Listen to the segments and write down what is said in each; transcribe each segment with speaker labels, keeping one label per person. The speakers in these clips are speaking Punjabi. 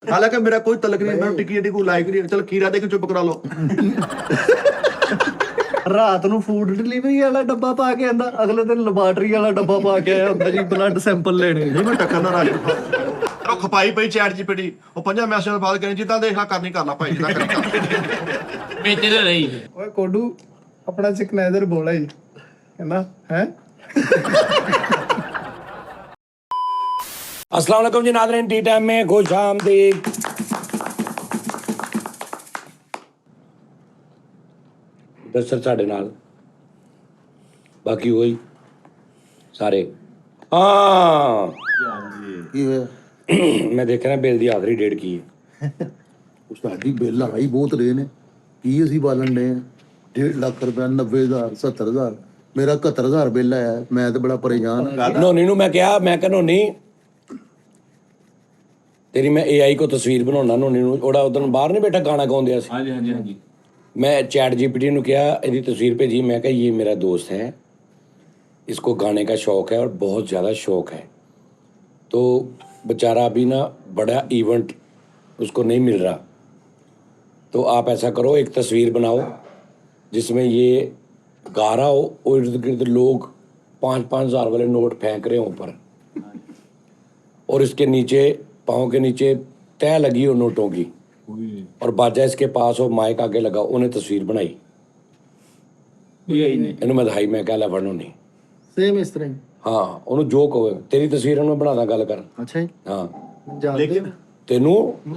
Speaker 1: हालांकि मेरा कोई तलक नहीं, मैं टिक्की टिक्की लाइक नहीं, चल खीरा दे के चुप करा लो।
Speaker 2: ਰਾਤ ਨੂੰ ਫੂਡ ਡਿਲੀਵਰੀ ਵਾਲਾ ਡੱਬਾ ਪਾ ਕੇ ਆਂਦਾ, ਅਗਲੇ ਦਿਨ ਲੈਬਾਰਟਰੀ ਵਾਲਾ ਡੱਬਾ ਪਾ ਕੇ ਆਇਆ ਹੁੰਦਾ ਜੀ ਬਲੱਡ ਸੈਂਪਲ ਲੈਣੇ।
Speaker 1: नहीं मैं टक्कर ना राज ਉਹ ਖਪਾਈ ਪਈ ਚੈਟ ਜੀਪੀਟੀ, ਉਹ 5 ਮੈਸੇਜਾਂ ਬਾਅਦ ਕਹਿੰਦੇ ਜਿੱਦਾਂ ਦੇਖ ਲਾ ਕਰਨੀ ਕਰ ਲਾ ਭਾਈ, ਜਿੱਦਾਂ ਕਰਨੀ ਕਰ।
Speaker 3: ਵੇਚਦੇ ਰਹੀ
Speaker 4: ਓਏ ਕੋਡੂ ਆਪਣਾ ਚਿਕਨਾਈਜ਼ਰ ਬੋਲਾ ਜੀ, ਕਹਿੰਦਾ ਹੈ।
Speaker 3: अस्सलाम वालेकुम जी नाज़रीन, टी टाइम में खुश आमदीद। दरअसल साढ़े नाल बाकी वही सारे हाँ मैं देख रहा बिल की आखिरी डेट की है।
Speaker 5: ਸਾਡੀ ਬਿੱਲ ਆਈ ਬਹੁਤ ਰਹੇ ਨੇ, ਕੀ ਅਸੀਂ ਬਾਲਣ ਦੇ 1.5 ਲੱਖ ਰੁਪਇਆ, 90,000, 70,000, ਮੇਰਾ 71,000 ਬਿੱਲ ਆਇਆ। ਮੈਂ ਤਾਂ ਬੜਾ ਪਰੇਸ਼ਾਨ ਹਾਂ।
Speaker 3: नोनी नू मैं कहा, मैं कहा नोनी तेरी मैं AI को तस्वीर बनाना, नोनी नू ओड़ा उधर बाहर नहीं बैठा गाना गाउंदे सी। हाँ जी हाँ जी हाँ जी। मैं चैट जीपीटी नू कहा, इसकी तस्वीर भेजी, मैं कहा ये मेरा दोस्त है, इसको गाने का शौक है और बहुत ज़्यादा शौक है, तो बेचारा अभी ना बड़ा इवेंट उसको नहीं मिल रहा, तो आप ऐसा करो एक तस्वीर बनाओ जिसमें ये गा रहा हो और इर्द गिर्द लोग 5-5 हज़ार वाले नोट फेंक रहे हों ऊपर, और इसके नीचे पाँव के नीचे तय लगी हो नोटों की, और बाजा इसके पास हो, माइक आगे लगा, उन्हें तस्वीर बनाई, इन्होंने मैं दिखाई, मैं कह ला फड़नो नहीं
Speaker 2: ਸੇਮ ਇਸ ਤਰ੍ਹਾਂ ਹੀ।
Speaker 3: हाँ उन्होंने जो कहो तेरी तस्वीर उन्होंने बना दा गल कर।
Speaker 2: ਅੱਛਾ ਜੀ,
Speaker 3: हाँ
Speaker 2: ਜਾਣਦੇ ਹੋ?
Speaker 3: तेनू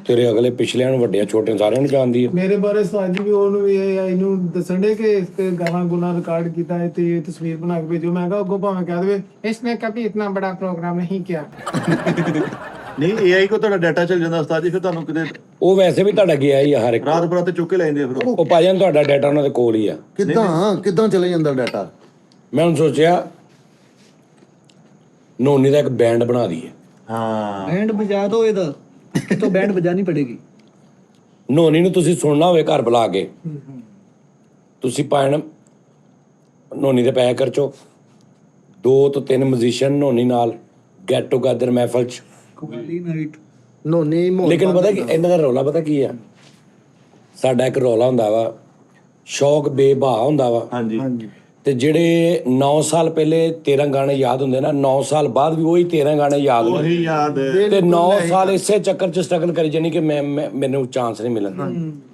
Speaker 3: तेरे अगले पिछले ਵੱਡੇ ਛੋਟੇ ਸਾਰਿਆਂ ਨੂੰ ਜਾਣਦੀ ਹੈ।
Speaker 4: ਮੇਰੇ ਬਾਰੇ ਸਾਜ ਵੀ ਉਹਨੂੰ ਵੀ ਇਹਨੂੰ ਦੱਸਣ ਦੇ ਕਿ ਇਸ ਤੇ ਗਾਣਾ ਗੁਨਾ ਰਿਕਾਰਡ ਕੀਤਾ ਹੈ ਤੇ ਇਹ ਤਸਵੀਰ ਬਣਾ ਕੇ ਭੇਜੋ। ਮੈਂ ਕਿਹਾ ਅੱਗੋਂ ਭਾਵੇਂ ਕਹਿ ਦੇਵੇ ਇਸਨੇ ਕभी इतना बड़ा प्रोग्राम नहीं किया।
Speaker 1: ਨਹੀਂ AI ਕੋ ਤੁਹਾਡਾ ਡਾਟਾ ਚੱਲ ਜਾਂਦਾ ਉਸਤਾਦ ਜੀ, ਫਿਰ ਤੁਹਾਨੂੰ ਕਿਤੇ
Speaker 3: ਉਹ ਵੈਸੇ ਵੀ ਤੁਹਾਡਾ ਗਿਆ ਹੀ ਆ ਹਰ ਇੱਕ,
Speaker 1: ਰਾਤ ਬਰਾਤੇ ਚੁੱਕ ਕੇ ਲੈ ਜਾਂਦੇ ਆ ਫਿਰ
Speaker 3: ਉਹ ਪਾ ਜਾਣ ਤੁਹਾਡਾ ਡਾਟਾ ਉਹਨਾਂ ਦੇ ਕੋਲ ਹੀ ਆ।
Speaker 5: ਕਿੱਦਾਂ ਚਲੇ ਜਾਂਦਾ ਡਾਟਾ?
Speaker 3: ਮੈਂ ਹੁਣ ਸੋਚਿਆ ਨੋਨੀ ਦਾ ਇੱਕ ਬੈਂਡ ਬਣਾ ਦਈਏ।
Speaker 1: ਹਾਂ
Speaker 2: ਬੈਂਡ ਵਜਾ ਦੋ ਇਹਦਾ, तो बैंड बजानी पड़ेगी।
Speaker 3: ਨੋਨੀ ਨੂੰ ਤੁਸੀਂ ਸੁਣਨਾ ਹੋਵੇ ਘਰ ਬੁਲਾ ਕੇ, ਤੁਸੀਂ ਪਾਣ ਨੋਨੀ ਦੇ ਪੈਸੇ ਖਰਚੋ, 2 ਤੋਂ 3 ਮਿਊਜ਼ੀਸ਼ੀਅਨ ਨੋਨੀ ਨਾਲ ਗੈਟ ਟੂਗੇਦਰ ਮਹਿਫਲ 'ਚ।
Speaker 2: ਕਵਾਲੀ ਨਾਈਟ
Speaker 5: ਨੋਨੀ
Speaker 3: ਲੇਕਿਨ ਪਤਾ ਕੀ ਇਹਨਾਂ ਦਾ ਰੌਲਾ ਪਤਾ ਕੀ ਆ, ਸਾਡਾ ਇੱਕ ਰੌਲਾ ਹੁੰਦਾ ਵਾ, ਸ਼ੌਕ ਬੇਬਹਾ ਹੁੰਦਾ ਵਾ।
Speaker 1: ਹਾਂਜੀ
Speaker 3: ਤੇ ਜਿਹੜੇ 9 ਸਾਲ ਪਹਿਲੇ 13 ਗਾਣੇ ਯਾਦ ਹੁੰਦੇ ਨਾ, 9 ਸਾਲ ਬਾਅਦ ਵੀ ਉਹੀ 13 ਗਾਣੇ ਯਾਦ ਹੁੰਦੇ,
Speaker 1: ਉਹੀ ਯਾਦ ਹੈ।
Speaker 3: ਤੇ 9 ਸਾਲ ਇਸੇ ਚੱਕਰ 'ਚ ਸਟਰਗਲ ਕਰੀ ਜਾਨੀ ਕਿ ਮੈਨੂੰ ਚਾਂਸ ਨਹੀਂ ਮਿਲਣ।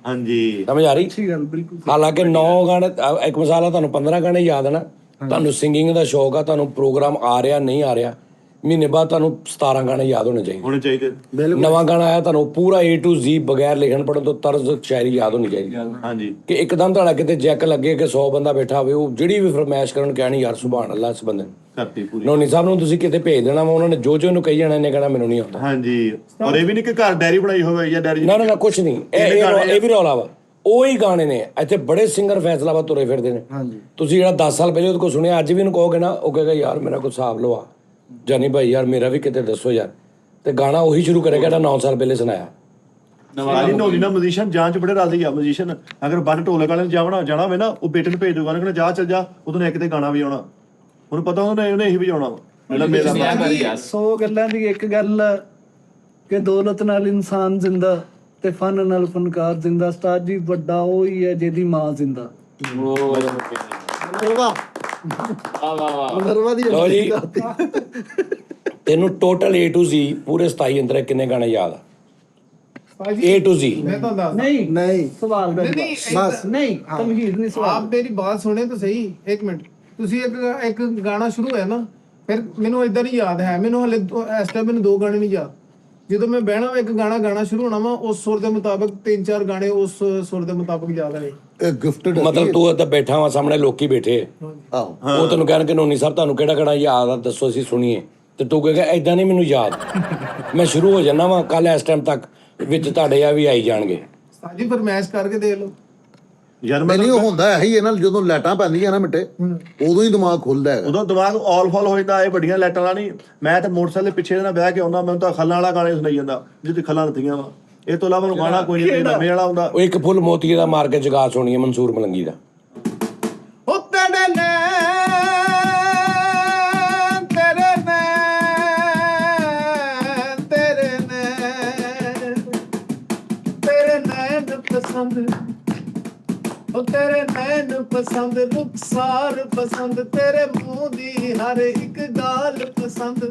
Speaker 1: ਹਾਂਜੀ
Speaker 3: ਸਮਝ ਆ ਰਹੀ?
Speaker 2: ਅੱਛੀ ਗੱਲ, ਬਿਲਕੁਲ।
Speaker 3: ਹਾਲਾਂਕਿ 9 ਗਾਣੇ ਇੱਕ ਮਿਸਾਲ ਆ, ਤੁਹਾਨੂੰ 15 ਗਾਣੇ ਯਾਦ ਆ ਨਾ, ਤੁਹਾਨੂੰ ਸਿੰਗਿੰਗ ਦਾ ਸ਼ੌਕ ਆ, ਤੁਹਾਨੂੰ ਪ੍ਰੋਗਰਾਮ ਆ ਰਿਹਾ ਨਹੀਂ ਆ ਰਿਹਾ, ਮਹੀਨੇ ਬਾਅਦ ਤੁਹਾਨੂੰ 17 ਗਾਣੇ ਯਾਦ ਹੋਣੇ ਚਾਹੀਦੇ।
Speaker 1: ਹੋਣੇ ਚਾਹੀਦੇ।
Speaker 3: ਨਵਾਂ ਗਾਣਾ ਆਇਆ, ਤੁਹਾਨੂੰ ਪੂਰਾ A to Z ਬਗੈਰ ਲਿਖਣ ਪੜਨ ਤੋਂ ਤਰਜ਼ ਸ਼ਾਇਰੀ ਯਾਦ ਹੋਣੀ ਚਾਹੀਦੀ।
Speaker 1: ਹਾਂਜੀ
Speaker 3: ਕਿ ਇੱਕਦਮ ਤੁਹਾਡਾ ਕਿਤੇ ਜੈਕ ਲੱਗੇ ਕਿ 100 ਬੰਦਾ ਬੈਠਾ ਹੋਵੇ, ਉਹ ਜਿਹੜੀ ਵੀ ਫਰਮਾਇਸ਼ ਕਰਨ ਕਹਿਣੀ ਯਾਰ ਸੁਭਾਨ ਅੱਲਾਹ ਇਸ ਬੰਦੇ ਨੂੰ।
Speaker 1: ਕਰਤੀ ਪੂਰੀ।
Speaker 3: ਨੋਨੀ ਸਾਹਿਬ ਨੂੰ ਤੁਸੀਂ ਕਿਤੇ ਭੇਜ ਦੇਣਾ ਵਾ, ਉਹਨਾਂ ਨੇ ਜੋ ਇਹਨੂੰ ਕਹੀ ਜਾਣਾ, ਇਹਨੇ ਕਹਿਣਾ ਮੈਨੂੰ ਨਹੀਂ ਆਉਂਦਾ।
Speaker 1: ਹਾਂਜੀ ਔਰ ਇਹ ਵੀ ਨਹੀਂ ਕਿ ਘਰ ਡਾਇਰੀ ਬਣਾਈ ਹੋਵੇ ਜਾਂ ਡਾਇਰੀ
Speaker 3: ਨਾ ਨਾ ਨਾ ਕੁਛ ਨਹੀਂ, ਇਹ ਵੀ ਰੌਲਾ ਵਾ। ਉਹੀ ਗਾਣੇ ਨੇ ਇੱਥੇ ਬੜੇ ਸਿੰਗਰ ਫੈਸਲਾਬਾਦ ਤੁਰੇ ਫਿਰਦੇ ਨੇ। ਤੁਸੀਂ ਜਿਹੜਾ 10 ਸਾਲ ਪਹਿਲੇ ਉਹਦੇ ਕੋਲ ਸੁਣਿਆ, ਅੱਜ ਵੀ ਉਹਨੂੰ ਕਹੋਗੇ ਨਾ, ਉਹ ਕਹੇਗਾ ਯਾਰ ਮੇਰਾ ਕੋਈ ਹਿਸਾਬ ਲਵਾ, ਜਾਨੀ ਭਾਈ ਯਾਰ ਮੇਰਾ ਵੀ ਕਿਤੇ ਦੱਸੋ ਯਾਰ, ਤੇ ਗਾਣਾ ਉਹੀ ਸ਼ੁਰੂ ਕਰੇਗਾ ਜਿਹੜਾ 9 ਸਾਲ ਪਹਿਲੇ ਸੁਣਾਇਆ।
Speaker 1: ਨਵਾਲੀ ਨੋਨੀ ਨਾ ਮਜੀਸ਼ੀਅਨ ਜਾਣ ਚ ਬੜੇ ਰਾਜ਼ੀ ਆ। ਮਜੀਸ਼ੀਅਨ ਅਗਰ ਬੰਨ ਢੋਲਕ ਵਾਲੇ ਨੇ ਜਾਣਾ ਹੋਵੇ ਨਾ, ਉਹ ਬੇਟੇ ਨੂੰ ਭੇਜ ਦੂਗਾ, ਉਹਨੇ ਕਹਿਣਾ ਜਾ ਚੱਲ ਜਾ, ਉਹਨੂੰ ਇੱਕ ਤੇ ਗਾਣਾ ਵੀ ਆਉਣਾ, ਉਹਨੂੰ ਪਤਾ ਉਹਨੇ ਇਹੀ ਵਜਾਉਣਾ ਵਾ। ਜਿਹੜਾ ਮੇਰਾ
Speaker 2: 100 ਗੱਲਾਂ ਦੀ ਇੱਕ ਗੱਲ ਕਿ ਦੌਲਤ ਨਾਲ ਇਨਸਾਨ ਜ਼ਿੰਦਾ ਤੇ ਫਨ ਨਾਲ ਫਨਕਾਰ ਜ਼ਿੰਦਾ। ਉਸਤਾਦ ਜੀ ਵੱਡਾ ਉਹ ਹੀ ਹੈ ਜਿਹਦੀ ਮਾਂ ਜ਼ਿੰਦਾ।
Speaker 3: ਲੋ ਜੀ, ਤੈਨੂੰ ਟੋਟਲ A to Z ਪੂਰੇ 27 ਅੰਦਰ ਕਿੰਨੇ ਗਾਣੇ ਯਾਦ ਆ? A to Z।
Speaker 4: मैं तो ਦੱਸ
Speaker 2: नहीं सवाल का
Speaker 4: नहीं,
Speaker 2: जवाब। बस नहीं तमहीद नहीं सवाल।
Speaker 4: आप मेरी बात सुने तो सही एक मिनट। ਤੁਸੀਂ ਇੱਕ ਗਾਣਾ ਸ਼ੁਰੂ ਹੋਇਆ ਨਾ, ਫਿਰ ਮੈਨੂੰ ਇਦਾਂ ਨਹੀਂ ਯਾਦ ਹੈ, ਮੈਨੂੰ ਹਲੇ ਇਸ ਟਾਈਮ ਮੈਨੂੰ 2 ਗਾਣੇ ਨਹੀਂ ਯਾਦ। ਜਦੋਂ ਮੈਂ ਬਹਿਣਾ ਇੱਕ ਗਾਣਾ ਗਾਣਾ ਸ਼ੁਰੂ ਹੋਣਾ ਵਾ, ਉਸ ਸੁਰ ਦੇ ਮੁਤਾਬਕ 3-4 ਗਾਣੇ ਉਸ ਸੁਰ ਦੇ ਮੁਤਾਬਕ ਯਾਦ ਆਏ।
Speaker 5: ਇਹ ਗਿਫਟਡ
Speaker 3: ਮਤਲਬ ਤੂੰ ਇੱਥੇ ਬੈਠਾ ਵਾ, ਸਾਹਮਣੇ ਲੋਕੀ ਬੈਠੇ,
Speaker 5: ਆਹੋ
Speaker 3: ਉਹ ਤੈਨੂੰ ਕਹਿਣਗੇ ਨੋਨੀ ਸਾਹਿਬ ਤੁਹਾਨੂੰ ਕਿਹੜਾ ਕਿਹੜਾ ਯਾਦ ਆ ਦੱਸੋ ਅਸੀਂ ਸੁਣੀਏ, ਤੇ ਤੂੰ ਕਹੇਗਾ ਐਦਾਂ ਨਹੀਂ ਮੈਨੂੰ ਯਾਦ, ਮੈਂ ਸ਼ੁਰੂ ਹੋ ਜਾਣਾ ਵਾ ਕੱਲ ਇਸ ਟਾਈਮ ਤੱਕ, ਵਿੱਚ ਤੁਹਾਡੇ ਆ ਵੀ ਆਈ ਜਾਣਗੇ।
Speaker 4: ਸਾਜੀ ਫਰਮਾਇਸ਼ ਕਰਕੇ ਦੇਖ ਲਓ।
Speaker 1: ਯਾਰ
Speaker 5: ਨਹੀਂ ਉਹ ਹੁੰਦਾ ਇਹੀ ਹੈ ਨਾ, ਜਦੋਂ ਲਾਈਟਾਂ ਪੈਂਦੀਆਂ ਨਾ ਮਿੱਟੇ, ਉਦੋਂ ਹੀ ਦਿਮਾਗ ਖੁੱਲਦਾ ਹੈਗਾ।
Speaker 1: ਉਦੋਂ ਦਿਮਾਗ ਆਲ ਫਾਲ ਹੋ ਜਾਂਦਾ। ਇਹ ਵੱਡੀਆਂ ਲਾਈਟਾਂ ਵਾਲਾ ਨਹੀਂ, ਮੈਂ ਤਾਂ ਮੋਟਰਸਾਈਕਲ ਦੇ ਪਿੱਛੇ ਨਾਲ ਬਹਿ ਕੇ ਆਉਂਦਾ, ਮੈਨੂੰ ਤਾਂ ਖੱਲਾਂ ਵਾਲਾ ਗਾਣੇ ਸੁਣਾਈ ਜਾਂਦਾ ਜਿੱਥੇ ਖੱਲਾਂ ਨਥੀਆਂ ਵਾ। ਇਹ ਤੋਂ ਇਲਾਵਾ ਗਾਣਾ ਕੋਈ ਨਹੀਂ, ਨਵੇਂ ਵਾਲਾ ਹੁੰਦਾ।
Speaker 3: ਉਹ ਇੱਕ ਫੁੱਲ ਮੋਤੀਏ ਦਾ ਮਾਰ ਕੇ ਜਗਾ ਸੁਣੀਏ ਮਨਸੂਰ ਮਲੰਗੀ ਦਾ।
Speaker 4: ਉਹ ਤੇਰੇ ਨੈਣ ਤੇਰੇ ਨੈਣ ਤੇਰੇ ਨੈਣ ਪਸੰਦ, ਉਹ ਤੇਰੇ ਨੈਣ ਪਸੰਦ, ਰੁਖਸਾਰ ਪਸੰਦ, ਤੇਰੇ ਮੂੰਹ ਦੀ ਹਰ ਇੱਕ ਗਾਲ ਪਸੰਦ।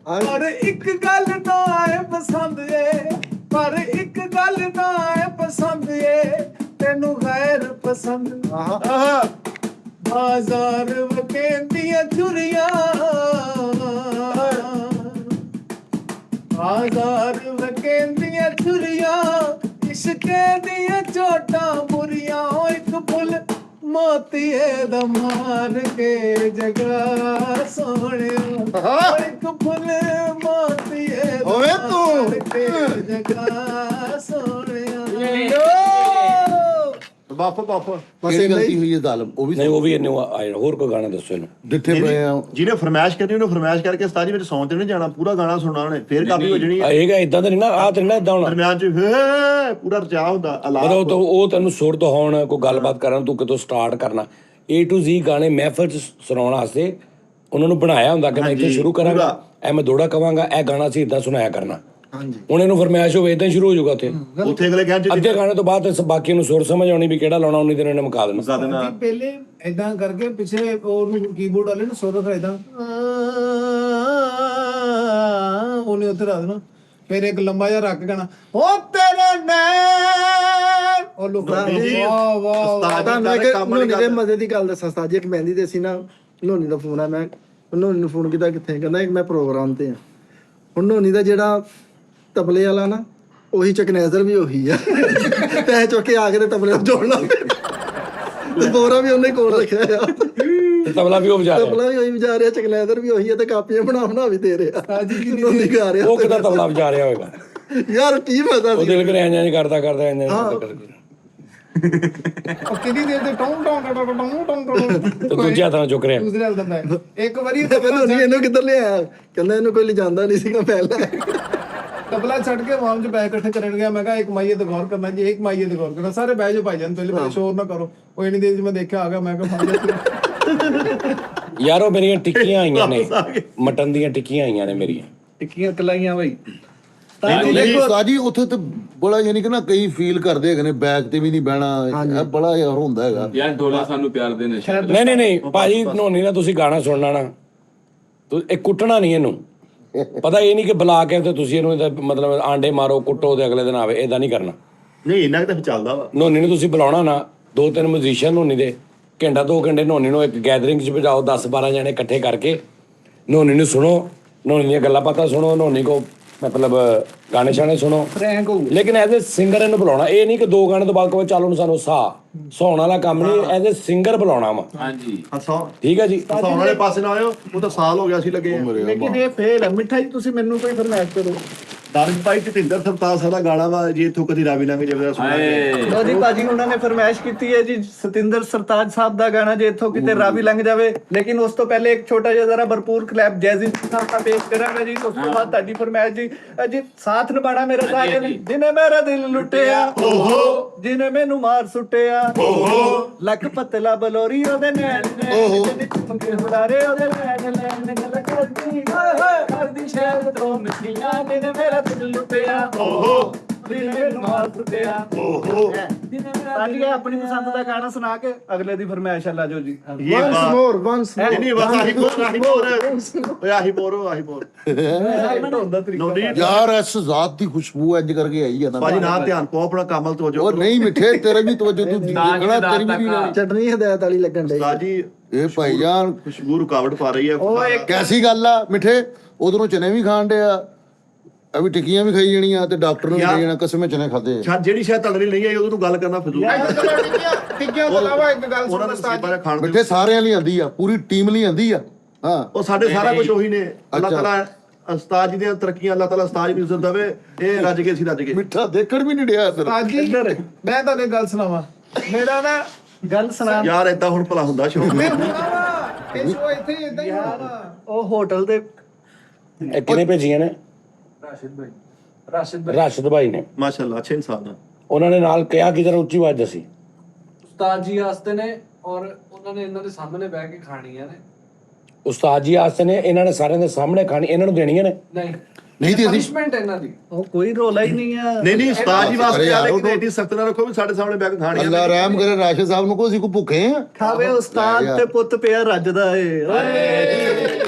Speaker 4: ਪਰ ਇੱਕ ਗੱਲ ਨਾ ਹੈ ਪਸੰਦ ਏ, ਪਰ ਇੱਕ ਗੱਲ ਨਾ ਹੈ ਪਸੰਦ ਏ, ਤੈਨੂੰ ਗੈਰ ਪਸੰਦ। ਬਾਜ਼ਾਰ ਵਕੇਂਦੀਆਂ ਚੁਰੀਆਂ, ਬਾਜ਼ਾਰ ਵਕੇਂਦੀਆਂ ਚੁਰੀਆਂ, ਇਸ਼ਕੇ ਦੀਆਂ ਚੋਟਾਂ ਬੁਰੀਆਂ। ਉਹ ਇੱਕ ਫੁੱਲ ਮੋਤੀਏ ਦਾ ਮਾਰ ਕੇ ਜਗਾ ਸੋਹਣਿਆ, ਉਹ ਇੱਕ ਫੁੱਲ ਮੋਤੀਏ ਦਾ ਮਾਰ ਕੇ ਜਗਾ ਸੋਹਣਿਆ।
Speaker 1: ਬਾਪ
Speaker 5: ਕਿਹੜੀ ਗਲਤੀ ਹੋਈ ਹੈ ਜ਼ਾਲਮ? ਉਹ ਵੀ
Speaker 3: ਨਹੀਂ ਉਹ ਵੀ ਇਹਨੇ ਆਏ ਹੋਰ ਕੋਈ ਗਾਣਾ ਦੱਸੋ ਇਹਨੂੰ।
Speaker 5: ਡਿੱਠੇ ਪਏ ਆ।
Speaker 1: ਜਿਹਨੇ ਫਰਮਾਇਸ਼ ਕਰਨੀ ਉਹਨੇ ਫਰਮਾਇਸ਼ ਕਰਕੇ ਉਸਤਾਦ ਜੀ ਵਿੱਚ ਸੌਂ ਤੇ ਨਹੀਂ ਜਾਣਾ, ਪੂਰਾ ਗਾਣਾ ਸੁਣਨਾ ਉਹਨੇ, ਫੇਰ ਕਾਪੀ ਹੋ ਜਾਣੀ ਹੈ।
Speaker 3: ਇਹਗਾ ਇਦਾਂ ਤਾਂ ਨਹੀਂ ਨਾ, ਆਹ ਤੇ ਨਾ ਇਦਾਂ ਹੋਣਾ
Speaker 1: ਦਰਮਿਆਨ ਚ ਹੇ ਪੂਰਾ ਰਚਾ ਹੁੰਦਾ
Speaker 3: ਮਤਲਬ ਉਹ ਤੈਨੂੰ ਸੁਰ ਤੋਂ ਹੋਣ ਕੋਈ ਗੱਲਬਾਤ ਕਰਨ, ਤੂੰ ਕਿਤੋਂ ਸਟਾਰਟ ਕਰਨਾ A to Z ਗਾਣੇ ਮਹਿਫਲ ਚ ਸੁਣਾਉਣ ਵਾਸਤੇ ਉਹਨਾਂ ਨੂੰ ਬਣਾਇਆ ਹੁੰਦਾ ਕਿ ਮੈਂ ਇੱਥੇ ਸ਼ੁਰੂ ਕਰਾਂਗਾ, ਐ ਮੈਂ ਦੋੜਾ ਕਵਾਂਗਾ, ਇਹ ਗਾਣਾ ਸੀ ਇਦਾਂ ਸੁਣਾਇਆ ਕਰਨਾ। ਹੁਣ ਇਹਨੂੰ ਫਰਮਾਇਸ਼ ਹੋਵੇ ਇਦਾਂ ਹੀ ਸ਼ੁਰੂ ਹੋ ਜਾਊਗਾ ਉੱਥੇ
Speaker 1: ਅਗਲੇ ਕਹਿਣ
Speaker 3: ਅੱਧੇ ਗਾਣੇ ਤੋਂ ਬਾਅਦ ਬਾਕੀ ਨੂੰ ਸੁਰ ਸਮਝ ਆਉਣੀ ਵੀ ਕਿਹੜਾ ਲਾਉਣਾ, ਉਨੀ ਦਿਨ ਇਹਨੇ ਮੁਕਾ ਦੇਣਾ।
Speaker 4: ਪਹਿਲੇ ਏਦਾਂ ਕਰਕੇ ਪਿੱਛੇ ਉਹਨੂੰ ਕੀਬੋਰਡ ਵਾਲੇ ਨੂੰ ਸੁਰ ਰੱਖਦਾ ਏਦਾਂ, ਉਹਨੇ ਉੱਥੇ ਰੱਖ ਦੇਣਾ, ਫਿਰ ਇੱਕ ਲੰਬਾ ਜਿਹਾ ਰੱਖ ਗਾਣਾ, ਉਹ ਤੇਰੇ ਨੈਣ, ਉਹ ਲੋਕ ਵਾਹ ਵਾਹ।
Speaker 2: ਤੁਹਾਨੂੰ ਇੱਕ ਨੋਨੀ ਦੇ ਮਜ਼ੇ ਦੀ ਗੱਲ ਦੱਸਾਂ ਉਸਤਾਦ ਜੀ। ਇੱਕ ਮਹਿੰਦੀ ਦੇ ਸੀ ਨਾ, ਨੋਨੀ ਦਾ ਫੋਨ ਆ, ਮੈਂ ਨੋਨੀ ਨੂੰ ਫੋਨ ਕੀਤਾ, ਕਿੱਥੇ? ਕਹਿੰਦਾ ਮੈਂ ਪ੍ਰੋਗਰਾਮ ਤੇ ਆ। ਹੁਣ ਨੋਨੀ ਦਾ ਜਿਹੜਾ ਤਬਲੇ ਵਾਲਾ ਨਾ, ਉਹੀ ਚਕਨੈਜ਼ਰ ਵੀ ਉਹੀ ਆ। ਪੈਸੇ ਚੁੱਕ ਕੇ ਆ ਕੇ ਤੇ ਤਬਲੇ ਨੂੰ ਜੋੜਨਾ, ਤੇ ਬੋਰਾ ਵੀ ਉਹਨੇ ਕੋਲ ਰੱਖਿਆ ਆ,
Speaker 3: ਤੇ ਤਬਲਾ ਵੀ ਉਹ ਵਜਾ ਰਿਹਾ,
Speaker 2: ਤਬਲਾ ਵੀ ਉਹੀ ਵਜਾ ਰਿਹਾ, ਚਕਨੈਜ਼ਰ ਵੀ ਉਹੀ ਆ, ਤੇ ਕਾਪੀਆਂ ਬਣਾ ਵੀ ਦੇ ਰਿਹਾ। ਨੋਨੀ ਗਾ ਰਿਹਾ।
Speaker 3: ਉਹ ਕਿਦਾਂ ਤਬਲਾ ਵਜਾ ਰਿਹਾ ਹੋਏਗਾ
Speaker 2: ਯਾਰ ਕੀ ਪਤਾ
Speaker 3: ਉਹ
Speaker 2: ਸੀ
Speaker 3: ਦਿਲ ਕਰੇ ਇੰਜ ਕਰਦਾ ਇੰਜ
Speaker 4: ਉਹ ਕਿੰਨੀ ਦੇਰ ਤੇ ਟੌਂ ਟੌਂ ਟੌਂ ਟੌਂ ਟੌਂ ਟੌਂ
Speaker 3: ਤੇ ਦੂਜੇ ਹੱਥਾਂ ਨਾਲ ਚੁੱਕ ਰਿਹਾ।
Speaker 4: ਦੂਸਰੇ ਹੱਥ ਦਾ ਇੱਕ ਵਾਰੀ
Speaker 2: ਨੋਨੀ ਇਹਨੂੰ ਕਿੱਧਰ ਲਿਆਇਆ? ਕਹਿੰਦਾ ਇਹਨੂੰ ਕੋਈ ਲਿਜਾਂਦਾ ਨਹੀਂ ਸੀਗਾ ਪਹਿਲਾਂ।
Speaker 4: ਤਬਲਾ ਛੱਡ ਕੇ ਵਾਮ ਚ ਪੈਸੇ ਇਕੱਠੇ ਕਰਨ ਗਿਆ। ਮੈਂ ਕਿਹਾ ਇੱਕ ਮਾਈਏ ਤੇ ਗੌਰ ਕਰਨਾ ਜੀ, ਇੱਕ ਮਾਈਏ ਤੇ ਗੌਰ ਕਰਨਾ, ਸਾਰੇ ਬਹਿ ਜਾਓ ਭਾਈਜਾਨ, ਪਹਿਲੇ ਸ਼ੋਰ ਨਾ ਕਰੋ। ਉਹ ਇੰਨੀ ਦੇਰ ਚ ਮੈਂ ਦੇਖਿਆ ਆ ਗਿਆ, ਮੈਂ ਕਿਹਾ
Speaker 3: ਯਾਰ ਉਹ ਮੇਰੀਆਂ ਟਿੱਕੀਆਂ ਆਈਆਂ ਨੇ, ਮਟਨ ਦੀਆਂ ਟਿੱਕੀਆਂ ਆਈਆਂ ਨੇ ਮੇਰੀਆਂ।
Speaker 2: ਟਿੱਕੀਆਂ ਕਲਾਈਆਂ ਬਾਈ।
Speaker 5: ਉਸਤਾਦ ਜੀ ਉੱਥੇ ਤੇ ਬੜਾ ਯਾਨੀ ਕਿ ਨਾ ਕਈ ਫੀਲ ਕਰਦੇ ਹੈਗੇ ਨੇ ਬੈਕ ਤੇ ਵੀ ਨਹੀਂ ਬਹਿਣਾ, ਇਹ ਬੜਾ ਯਾਰ ਹੁੰਦਾ ਹੈਗਾ।
Speaker 6: ਯਾਰ ਡੋਲਾ ਸਾਨੂੰ ਪਿਆਰ ਦੇ ਨੇ।
Speaker 3: ਨਹੀਂ ਭਾਜੀ ਨੋਨੀ ਨਾ ਤੁਸੀਂ ਗਾਣਾ ਸੁਣਨਾ ਨਾ, ਇਹ ਕੁੱਟਣਾ ਨਹੀਂ ਇਹਨੂੰ, ਪਤਾ ਇਹ ਨਹੀਂ ਕਿ ਬੁਲਾ ਕੇ ਤੇ ਤੁਸੀਂ ਇਹਨੂੰ ਮਤਲਬ ਆਂਡੇ ਮਾਰੋ ਕੁੱਟੋ ਤੇ ਅਗਲੇ ਦਿਨ ਆਵੇ, ਏਦਾਂ ਨਹੀਂ ਕਰਨਾ।
Speaker 1: ਨਹੀਂ ਇੰਨਾ ਕਿ ਤਾਂ ਚੱਲਦਾ ਵਾ।
Speaker 3: ਨੋਨੀ ਨੂੰ ਤੁਸੀਂ ਬੁਲਾਉਣਾ ਨਾ, 2-3 ਮਿਊਜ਼ੀਸ਼ੀਅਨ ਨੋਨੀ ਦੇ, ਘੰਟਾ 2 ਘੰਟੇ ਨੋਨੀ ਨੂੰ ਇੱਕ ਗੈਦਰਿੰਗ 'ਚ ਵਜਾਓ, 10-12 ਜਣੇ ਇਕੱਠੇ ਕਰਕੇ ਨੋਨੀ ਨੂੰ ਸੁਣੋ, ਨੋਨੀ ਦੀਆਂ ਗੱਲਾਂ ਬਾਤਾਂ ਸੁਣੋ, ਨੋਨੀ ਕੋ ਮਤਲਬ ਗਾਣੇ ਸ਼ਾਣੇ ਸੁਣੋ, ਲੇਕਿਨ ਐਜ਼ ਏ ਸਿੰਗਰ ਇਹਨੂੰ ਬੁਲਾਉਣਾ। ਇਹ ਨਹੀਂ ਕਿ 2 ਗਾਣੇ ਤੋਂ ਬਾਅਦ ਕਹੋ ਚੱਲ ਹੁਣ ਸਾਨੂੰ ਸੌਣ ਵਾਲਾ ਕੰਮ ਨਹੀਂ, ਐਜ਼ ਏ ਸਿੰਗਰ ਬੁਲਾਉਣਾ ਵਾ।
Speaker 6: ਹਾਂਜੀ
Speaker 3: ਠੀਕ ਹੈ ਜੀ।
Speaker 1: ਸੌਣ ਵਾਲੇ ਪਾਸੇ ਨਾ ਆਇਓ, ਉਹ ਤਾਂ ਸਾਲ ਹੋ ਗਿਆ ਸੀ ਲੱਗੇ।
Speaker 2: ਲੇਕਿਨ ਇਹ ਫੇਲ ਹੈ। ਮਿੱਠਾ ਜੀ ਤੁਸੀਂ ਮੈਨੂੰ ਕੋਈ ਫਰਮਾਇਸ਼ ਕਰੋ।
Speaker 1: ਦਰਜ ਭਾਈ ਜਤਿੰਦਰ ਸਰਤਾਜ ਸਾਹਿਬ ਦਾ ਗਾਣਾ ਵਾ ਜੀ, ਇੱਥੋਂ ਕਦੀ ਰਾਵੀ ਲੰਘ ਜਾਵੇ ਸੁਣਿਆ।
Speaker 2: ਲੋ ਜੀ ਭਾਜੀ ਉਹਨਾਂ ਨੇ ਫਰਮਾਇਸ਼ ਕੀਤੀ ਹੈ ਜੀ ਸਤਿੰਦਰ ਸਰਤਾਜ ਸਾਹਿਬ ਦਾ ਗਾਣਾ, ਜੇ ਇੱਥੋਂ ਕਿਤੇ ਰਾਵੀ ਲੰਘ ਜਾਵੇ। ਲੇਕਿਨ ਉਸ ਤੋਂ ਪਹਿਲੇ ਇੱਕ ਛੋਟਾ ਜਿਹਾ ਜ਼ਰਾ ਭਰਪੂਰ ਕਲੈਪ ਜੈਜ਼ਿਨ ਸਾਹਿਬ ਦਾ ਪੇਸ਼ ਕਰਾਂਗਾ ਜੀ। ਉਸ ਤੋਂ ਬਾਅਦ ਤੁਹਾਡੀ ਫਰਮਾਇਸ਼ ਜੀ ਸਾਥ ਨਿਭਾਣਾ ਮੇਰਾ ਸਾਜਨ, ਜਿਨੇ ਮੇਰਾ ਦਿਲ ਲੁੱਟਿਆ, ਓਹੋ ਜਿਨੇ ਮੈਨੂੰ ਮਾਰ ਸੁੱਟਿਆ, ਓਹੋ ਲੱਕ ਪਤਲਾ ਬਲੋਰੀ ਉਹਦੇ ਨੈਣ ਨੇ, ਜਿਹਨੇ ਚੁੰਮਕੇ ਹੁਲਾਰੇ ਉਹਦੇ ਨੈਣ ਨੇ, ਕਰਦੀ ਸ਼ਹਿਰ ਤੋਂ ਮਿੱਠੀਆਂ, ਜਿਹਨੇ ਮੇਰਾ ਦਿਲ ਲੁੱਟਿਆ, ਓਹੋ ਜਿਹਨੇ ਮੈਨੂੰ ਮਾਰ ਸੁੱਟਿਆ, ਓਹੋ ਸਾਡੀ ਆਪਣੀ ਪਸੰਦ ਦਾ ਗਾਣਾ ਸੁਣਾ ਕੇ ਅਗਲੇ ਦੀ ਫਰਮਾਇਸ਼ ਲਾ ਜੋ ਜੀ।
Speaker 1: ਵੰਸ ਨਹੀਂ ਬਸ ਆਹੀ ਬੋਰ ਨੋਨੀ
Speaker 5: ਯਾਰ ਇਸ ਜ਼ਾਤ ਦੀ ਖੁਸ਼ਬੂ ਇੰਜ ਕਰਕੇ ਆਈ ਆ ਨਾ
Speaker 1: ਭਾਜੀ ਨਾ ਧਿਆਨ ਪਾਓ ਆਪਣਾ ਕਾਮਲ ਤਵੱਜੋ।
Speaker 5: ਉਹ ਨਹੀਂ ਮਿੱਠੇ ਤੇਰੇ ਵੀ ਤਵੱਜੋ, ਤੂੰ ਦੇਖਣਾ ਤੇਰੀ ਵੀ ਨਹੀਂ।
Speaker 2: ਚਟਨੀ ਹਦਾਇਤ ਵਾਲੀ ਲੱਗਣ ਡਈ।
Speaker 1: ਉਸਤਾਦ ਜੀ
Speaker 5: ਇਹ ਭਾਈਜਾਨ
Speaker 1: ਖੁਸ਼ਬੂ ਰੁਕਾਵਟ ਪਾ ਰਹੀ ਹੈ।
Speaker 5: ਕੈਸੀ ਗੱਲ ਆ ਮਿੱਠੇ, ਉਧਰੋਂ ਚਨੇ ਵੀ ਖਾਣ ਡਿਆ, ਅਭੀ ਟਿੱਕੀਆਂ ਵੀ ਖਾਈ ਜਾਣੀਆਂ ਤੇ ਡਾਕਟਰ ਨੂੰ ਵੀ ਖਾਈ ਜਾਣਾ, ਕਸਮੇ ਚਨੇ ਖਾਦੇ।
Speaker 1: ਜਿਹੜੀ ਸ਼ਾਇਦ ਤੁਹਾਡੇ ਲਈ ਨਹੀਂ ਆਈ ਉਹਨੂੰ ਗੱਲ ਕਰਨਾ ਫਜ਼ੂਲ ਹੈ।
Speaker 4: ਟਿੱਕੀਆਂ ਤੋਂ ਇਲਾਵਾ ਇੱਕ ਗੱਲ
Speaker 1: ਉਹਨਾਂ
Speaker 4: ਸੁਣੋ
Speaker 1: ਨੂੰ ਖਾਣ ਦੇ
Speaker 5: ਮਿੱਠੇ ਸਾਰਿਆਂ ਲਈ ਆਂਦੀ ਆ, ਪੂਰੀ ਟੀਮ ਲਈ ਆਂਦੀ ਆ। ਹਾਂ
Speaker 1: ਉਹ ਸਾਡੇ ਸਾਰਾ ਕੁਝ ਉਹੀ ਨੇ। ਅੱਲਾਹ ਤਾਲਾ ਉਸਤਾਦ ਜੀ ਦੀਆਂ ਤਰੱਕੀਆਂ, ਅੱਲਾਹ ਤਾਲਾ ਉਸਤਾਦ ਨੂੰ ਇੱਜ਼ਤ ਦੇਵੇ। ਇਹ ਰੱਜ ਕੇ ਸੀ ਰੱਜ ਕੇ
Speaker 5: ਮਿੱਠਾ ਦੇਖਣ ਵੀ ਨਹੀਂ ਡਿਆ ਇੱਧਰ।
Speaker 4: ਜੀ ਮੈਂ ਤੁਹਾਨੂੰ ਇੱਕ ਗੱਲ ਸੁਣਾਵਾਂ, ਮੇਰਾ ਨਾ
Speaker 2: ਗੱਲ ਸੁਣਾ
Speaker 1: ਯਾਰ ਏਦਾਂ ਹੁਣ ਭਲਾ ਹੁੰਦਾ ਸ਼ੌਕ।
Speaker 4: ਮੈਂ ਇਹ ਸ਼ੋ ਇੱਥੇ ਇਦਾਂ ਹੀ ਹੋਣਾ।
Speaker 2: ਉਹ ਹੋਟਲ ਦੇ
Speaker 3: ਇਹ ਕਿਨੇ ਭੇਜੀਆਂ ਨੇ? ਰਾਸ਼ਿਦ ਭਾਈ ਨੇ,
Speaker 1: ਮਾਸ਼ਾਅੱਲਾ ਅੱਛੇ ਇਨਸਾਨ ਆ।
Speaker 3: ਉਹਨਾਂ ਨੇ ਨਾਲ ਕਿਹਾ ਕਿ ਜਰਾ ਉੱਚੀ ਆਵਾਜ਼ ਦੱਸੀ।
Speaker 7: ਉਸਤਾਦ ਜੀ ਵਾਸਤੇ ਨੇ, ਔਰ ਉਹਨਾਂ ਨੇ ਇਹਨਾਂ ਦੇ ਸਾਹਮਣੇ ਬਹਿ ਕੇ ਖਾਣੀਆਂ ਨੇ।
Speaker 3: ਉਸਤਾਦ ਜੀ ਆਸਤੇ ਨੇ, ਇਹਨਾਂ ਨੇ ਸਾਰਿਆਂ ਦੇ ਸਾਹਮਣੇ ਖਾਣੀ, ਇਹਨਾਂ ਨੂੰ ਦੇਣੀਆਂ ਨੇ।
Speaker 7: ਨਹੀਂ
Speaker 5: ਨਹੀਂ ਤੇ ਅਸੀਂ
Speaker 7: ਪਨਿਸ਼ਮੈਂਟ ਇਹਨਾਂ ਦੀ
Speaker 2: ਉਹ ਕੋਈ ਰੋਲਾ ਹੀ ਨਹੀਂ ਆ।
Speaker 1: ਨਹੀਂ ਉਸਤਾਦ ਜੀ
Speaker 5: ਅਰੇ
Speaker 1: ਵਾਸਤੇ
Speaker 5: ਯਾਰ,
Speaker 1: ਆਲੇ
Speaker 5: ਉਹ
Speaker 1: ਕਿ ਐਡੀ ਸਖਤ ਨਾ ਰੱਖੋ ਵੀ ਸਾਡੇ ਸਾਹਮਣੇ ਬੈਗ ਖਾਣੀ
Speaker 5: ਅੱਲਾ ਰਹਿਮ ਕਰੇ ਰਾਸ਼ਦ ਸਾਹਿਬ ਨੂੰ, ਕੋਈ ਅਸੀਂ ਕੋ ਭੁੱਖੇ ਆ?
Speaker 2: ਖਾਵੇ ਉਸਤਾਦ ਤੇ ਪੁੱਤ ਪਿਆ ਰੱਜਦਾ ਏ।